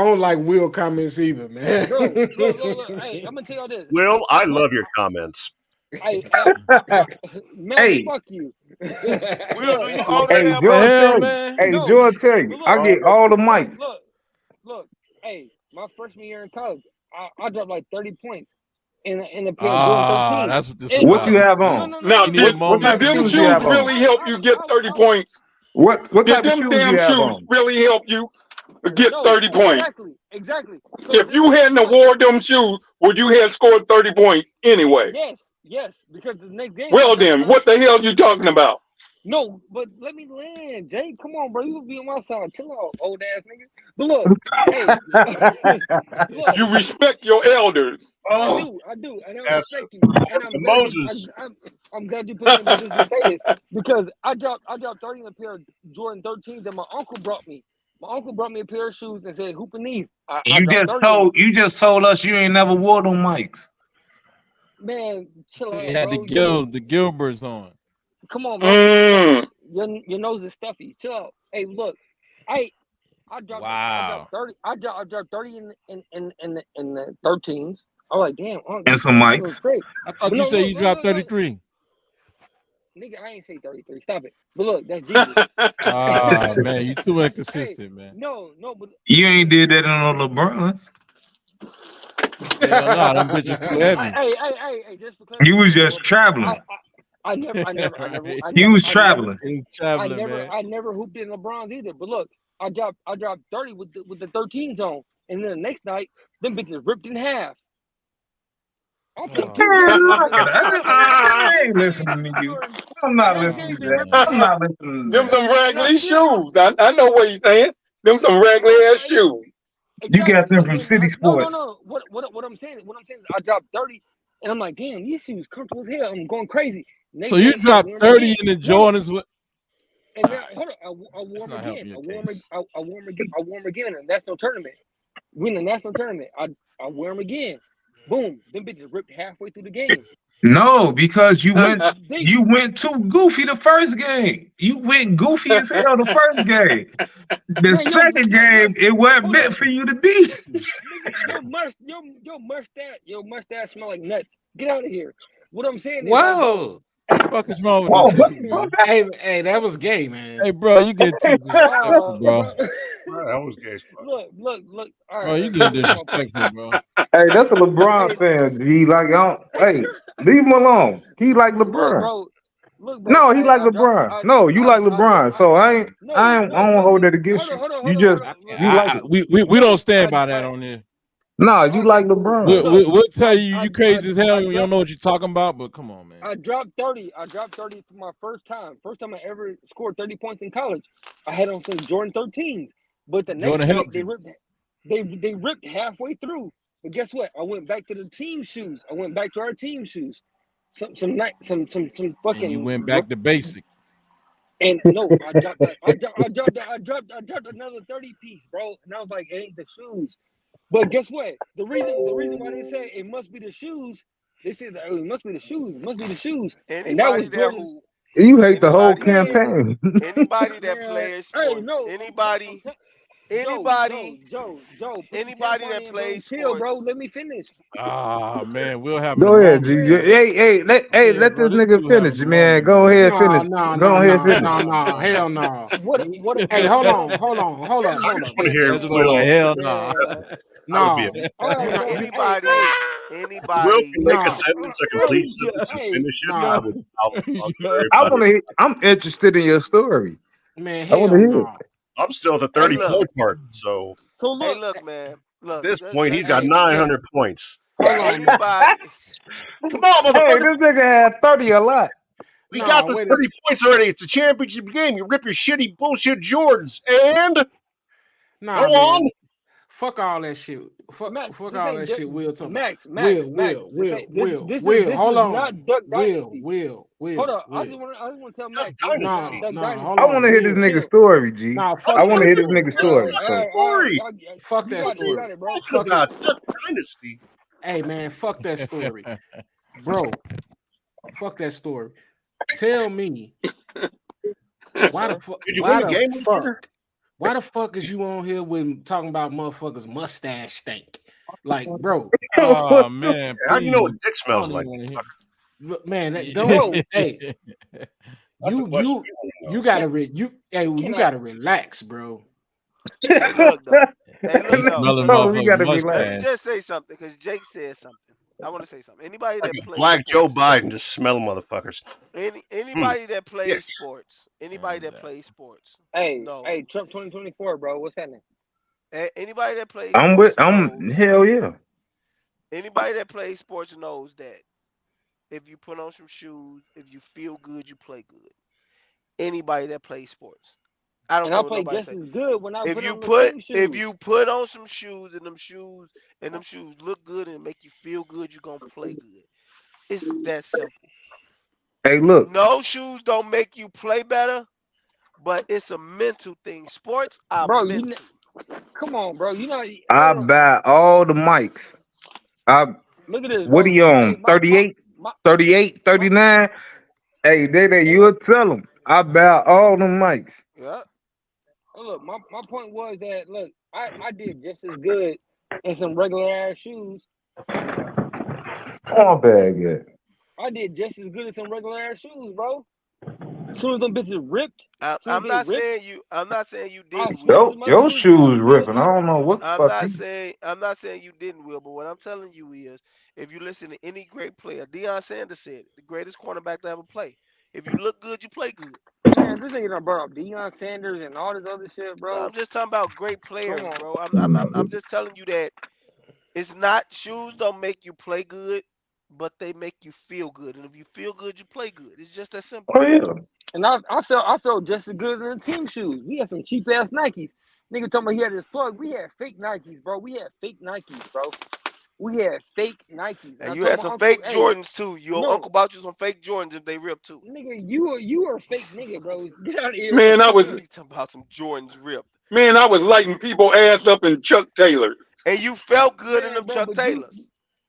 don't like Will comments either, man. Bro, look. Hey, I'm gonna tell y'all this. Will, I love your comments. Hey, man, Hey. fuck you. Will, do you own a Hey, pair of Jordan mics? tell you. Hey, Jordan tell you. I get all the mics. Look. Hey, my freshman year in college, I dropped like 30 points in a pair of Jordan 13. That's what this And- What about. you have on? Now, You need a did moment. them shoes you shoes have on? really help you get 30 points? What Did type of them shoes damn you have shoes on? really help you get No, 30 points? Exactly. So If you hadn't awarded them shoes, would you have scored 30 points anyway? Yes, because the next game. Well then, what the hell are you talking about? No, but let me land, Jay. Come on, bro. You be on my side. Chill out, old ass nigga. But look, hey, You respect your elders. I do, and I respect you. And Moses. I'm glad you put me in a position to say this because I dropped 30 in a pair of Jordan 13s that my uncle brought me. My uncle brought me a pair of shoes and said, "Hooping these." I You dropped just 30 in them. told us you ain't never wore them mics. Man, chill He out, had bro. the Gilberts on. Come on, bro. Your nose is stuffy. Chill out. Hey, look, I dropped. Wow. I dropped 30 in the 13s. I was like, damn. And some mics. Great. I thought you said you dropped 33. Nigga, I ain't say 33. Stop it. But look, that's Jesus. Man, you too inconsistent, man. No, but You ain't did that on no LeBrons. Hell no, them bitches too heavy. Hey, just for clarity. You was just traveling. I never. You was traveling. I never hooped in LeBron's either. But look, I dropped 30 with the 13s on, and then the next night, them bitches ripped in half. I'll take two. I ain't listening to you. I'm not listening to that. I'm not listening to Them that. some raggedy shoes. I know what you're saying. Them some raggedy ass shoes. You got them from City Sports. No. What I'm saying is I dropped 30, and I'm like, damn, these shoes comfortable as hell. I'm going crazy. So you dropped 30 in the Jordans with. And then hold on, I wore them again. I wore them again in the national tournament. Win the national tournament. I wear them again. Boom, them bitches ripped halfway through the game. No, because you went They too goofy the first game. You went goofy as hell the first game. The man, second game, it wasn't hold meant up. for you to be. Nigga, your mustache smell like nuts. Get out of here. What I'm saying is, like, Whoa. What the fuck is wrong with Whoa, this what nigga, the bro? fuck? Hey, that was gay, man. Hey, bro, you get too disrespectful, bro. That was gay. Look. All Bro, right, you getting this is my point. disrespectful, bro. Hey, that's a LeBron fan. G. Like, hey, leave him alone. He like LeBron. Look, bro. No, he like I dropped. LeBron. No, you like LeBron. So I don't want to hold that against you. You just you like it. We don't stand by that on there. Nah, you like LeBron. We'll tell you crazy as hell. You don't know what you're talking about, but come on, man. I dropped 30. I dropped 30 for my first time. First time I ever scored 30 points in college. I had on some Jordan 13s. But the next Jordan week helped they you. ripped halfway through. But guess what? I went back to the team shoes. I went back to our team shoes. Some fucking. And you went back to basic. And no, I dropped another 30 piece, bro. And I was like, it ain't the shoes. But guess what? The reason why they say it must be the shoes, they said that, it must be the shoes. It must be the shoes. And that was Jordan. You hate the whole campaign. Anybody that plays sports, Hey, no, anybody Joe, anybody that plays chill, sports, bro. Let me finish. Ah, man, we'll have. Go ahead, G. Hey, let bro, this nigga finish, man. Go ahead, finish. Go ahead, finish. No, hell no. What? Hey, hold on. I just want to hear That's what hell nah. No. anybody, Will can make a sentence, a complete sentence, and finish it. Nah. I'm interested in your story. Man, I want hell to hear it. no. I'm still at the 30 point part, so hey, look, man. Look, at this point, he's got 900 points. Anybody, Come on, Hey, motherfucker. this nigga had 30 a lot. We got this 30 points already. It's a championship game. You rip your shitty bullshit Jordans. And Nah, go man. on. Fuck all that shit. Fuck all that shit. Will talk. Max, Will. This Hold is on. not Duck Dynasty. Will. Hold on. I just want to tell Max. Hold I want to hear this nigga story, G. Nah, I want to hear this nigga story. Fuck that story. You got it, bro. Fuck Duck Dynasty. Hey, man, fuck that story. Bro, fuck that story. Tell me why the fuck? Did you win the game, fuck? Why the fuck is you on here with talking about motherfuckers mustache stink? Like, bro. Oh man, how do you know what dick smells like? Man, don't. Hey, you gotta relax, bro. Hey, look, though. Let me just say something because Jake said something. I want to say something. Anybody that plays Black sports, Joe Biden, just smell motherfuckers. Anybody that plays sports, anybody that plays sports. Hey, Trump 2024, bro. What's happening? Anybody that plays I'm hell yeah. Anybody that plays sports knows that if you put on some shoes, if you feel good, you play good. Anybody that plays sports. I don't know. I play just as good when I if put you on put the same if shoes. you put on some shoes and them shoes look good and make you feel good, you're gonna play good. It's that simple. Hey, look. No shoes don't make you play better, but it's a mental thing. Sports are bro, mental. Come on, bro. You know I buy all the mics. Look at this. What bro. are you on? 38? 38, 39? Hey, you'll tell them. I buy all the mics. Yeah. Look, my point was that look, I did just as good in some regular ass shoes. Oh, bag it. I did just as good as some regular ass shoes, bro. As soon as them bitches ripped, I'm not saying you didn't. Your shoes ripping. I don't know what the I'm fuck. not saying you didn't, Will, but what I'm telling you is, if you listen to any great player, Deion Sanders said, the greatest cornerback to ever play. If you look good, you play good. Man, this nigga done brought up Deion Sanders and all this other shit, bro. No, I'm just talking about great players, bro. I'm just telling you that it's not shoes don't make you play good, but they make you feel good. And if you feel good, you play good. It's just that simple. Oh yeah. And I felt just as good in the team shoes. We had some cheap ass Nikes. Nigga told me he had his plug. We had fake Nikes, bro. We had fake Nikes. And you had some fake Jordans too. Your uncle bought you some fake Jordans if they ripped too. Nigga, you are a fake nigga, bro. Get out of here. Man, I was talking about some Jordans ripped. Man, I was lighting people ass up in Chuck Taylors. And you felt good in them Chuck Taylors.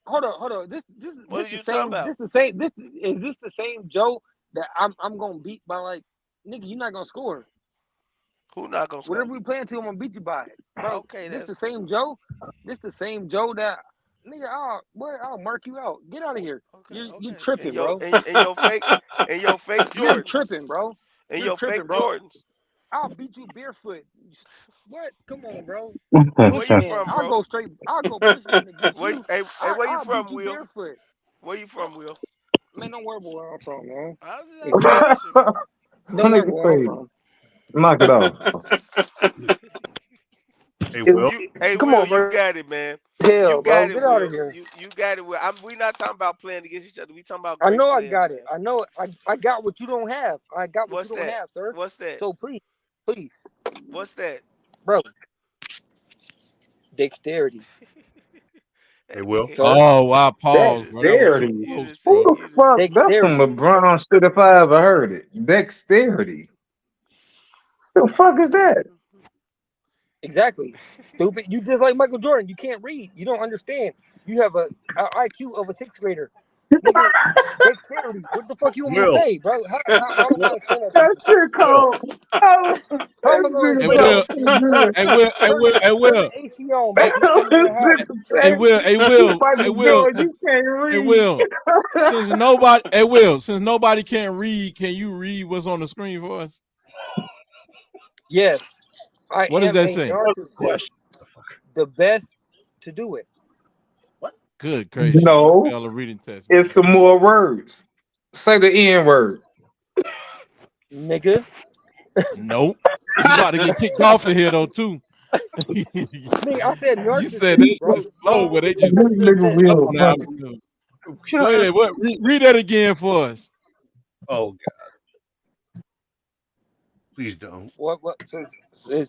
hold on. This What this are you the talking same. about? This the same. This is this the same Joe that I'm gonna beat by like nigga. You're not gonna score. Who not gonna score? Whatever we playing to, I'm gonna beat you by it, bro. Okay, This that's the same Joe. This the same Joe that nigga. I'll mark you out. Get out of here. okay. You Okay. tripping, bro. And your fake You're Jordans tripping, bro. and You're your fake tripping, bro. Jordans. I'll beat you barefoot. What? Come on, bro. Hey, where you Bushman. from, I'll bro? go straight. I'll go Bushman to get Where you. where you I'll beat from, you Will? barefoot. Where you from, Will? Man, don't worry about where I'm from, man. I was Hey, asking a question. don't worry Nigga about where I'm say, from. knock it off. Hey, Will. Come Will, on, you bro. got it, man. You Hell, bro. got it, Get out of Will. here. You got it, Will. We not talking about playing against each other. We talking about I great know I players, got man. it. I know I got what you don't have. I got what you What's don't that? have, sir. What's that? So please, What's that? bro. Dexterity, Hey, Will. sir. Oh, wow, pause, bro. That was too Dexterity. You close, just Who bro. the you just fuck? That's some Dexterity. LeBron shit if I ever heard it. Dexterity. The fuck is that? Exactly. Stupid. You just like Michael Jordan. You can't read. You don't understand. You have a IQ of a sixth grader. Nigga, dexterity. What the fuck you want me to Will. say, bro? How am I Will. gonna explain that to That you? shit Will. cold. Oh, How am that I gonna Hey, nigga explain that Will. talk to you? so good. Hey, Will. Hey, Will. Hey, Turn Will. the AC on, bro. Hey, You coming in This the house. nigga hey, say, Will. Hey, you Will. Hey, Michael Will. Jordan, you can't Hey, read. Will. Since nobody can read, can you read what's on the screen for us? Yes, I What does am that a say? What's the narcissist. question? The best to do it, Good gracious. You No, failed a reading test, it's man. some more words. Say the N word. nigga. Nope. You about to get kicked off of here, though, too. Nigga, I said You said narcissist, that bro. shit slow, but they This just Narcissist nigga said up real now. funny. Can Go I ahead. ask? What? Read that again for us. Oh, God. Please don't. what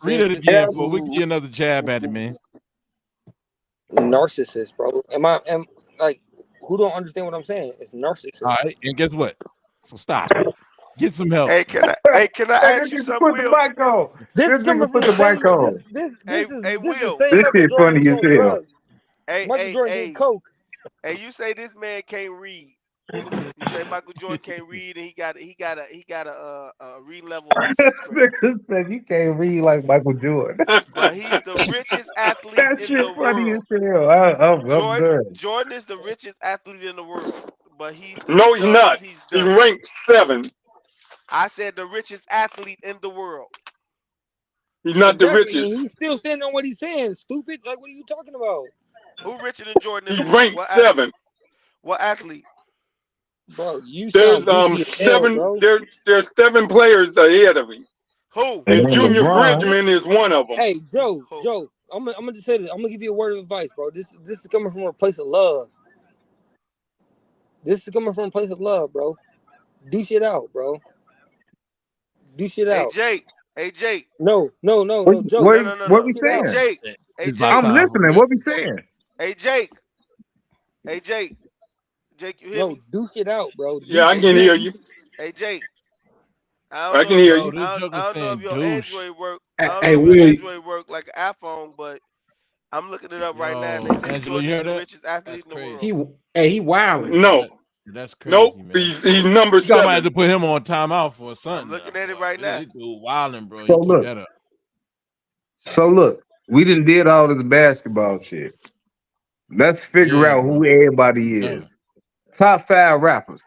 Read it says again for we can who get another jab at it, man. narcissist, bro. Am like who don't understand what I'm saying? It's All narcissist. right. And guess what? So stop. Get some help. Hey, can I Hey, ask this you nigga something, put the Will? mic on. This This is coming nigga from put the the mic same. on. Hey, This is the Will. same This Michael shit Jordan that funny was as on hell. drugs. Michael Jordan did coke. Hey, you say this man can't read. You say Michael Jordan can't read, and he got a reading level of a sixth This grader. nigga said you can't read like Michael Jordan. But he's the richest athlete That in shit the funny world. as hell. I'm done. Jordan is the richest athlete in the world, but No, he's because not. he's He's dumb. ranked 7. I said the richest athlete in the world. He's not the Exactly, and richest. he's still standing on what he's saying. Stupid. Like, what are you talking about, Who richer than Jordan in He's the world? ranked What 7. athlete? What athlete? bro? You There's sound goofy as hell, 7. bro. There's 7 players ahead of him, Who? And and then Junior LeBron. Bridgman is one of them. Hey, Joe, Who? I'm gonna just say this. I'm gonna give you a word of advice, bro. This is coming from a place of love. This is coming from a place of love, bro. Do shit out, bro. Do shit Hey out. Jake. Hey Jake. No, Joe. What, No, no, no, what no. we Shit Hey out. saying? Jake. Hey It's about Jake. I'm time for listening. real. What we saying? Hey Jake. Hey Jake. Jake, you hear No, me? do shit out, bro. Yeah, Do I Hey can do hear Jake. do you. shit. Hey Jake. I can hear Bro, you. this joke I was don't know if saying your douche. Android work. I Hey, don't hey, know if your Will, Android work like an iPhone, but I'm looking it up right now, and they Yo, say Angela, Jordan you is heard the that? richest athlete That's in the crazy. world. he wilding. No, That, that's nope. crazy, man. He's number You might have 7. to put him on timeout for I'm something, looking though, at it boy. right now. This dude wilding, bro. So You keep look. that up. So look. We done did all this basketball shit. Let's figure Yeah, out who bro. everybody Done. is. Top 5 rappers.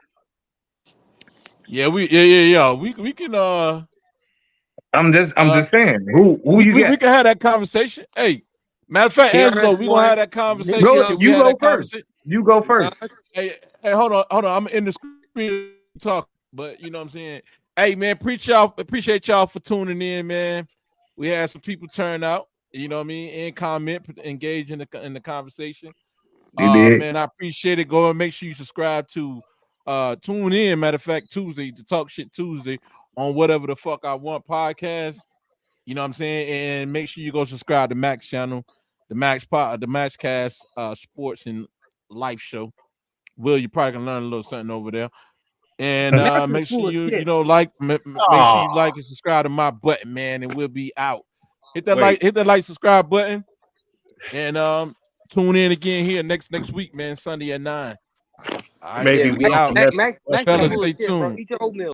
Yeah, yeah. We can I'm uh just saying. Who you we got? can have that conversation. Hey, matter of fact, Angelo, KRS we gonna have One, that Nipsey conversation. Go. Can we You Hussle, have go that first. conversation? You go first. Nas. Hey, hold on. I'm in the screen talk, but you know what I'm saying. Hey, man, appreciate y'all for tuning in, man. We had some people turn out, you know what I mean, and comment, engage in the conversation. You did. Man, I appreciate it. Go and make sure you subscribe to tune in. Matter of fact, Tuesday to Talk Shit Tuesday on whatever the fuck I want podcast. You know what I'm saying? And make sure you go subscribe to Max channel, the Max Cast sports and life show. Will, you probably can learn a little something over there. And Max is make sure full of you shit. know make sure Oh, you like and subscribe to my button, man, and we'll be out. Hit that wait. like subscribe button, and Tune in again here next week, man. Sunday at 9. All right, Maybe man, we out. Max Fellas, full stay of shit, bro. tuned. Eat your oatmeal.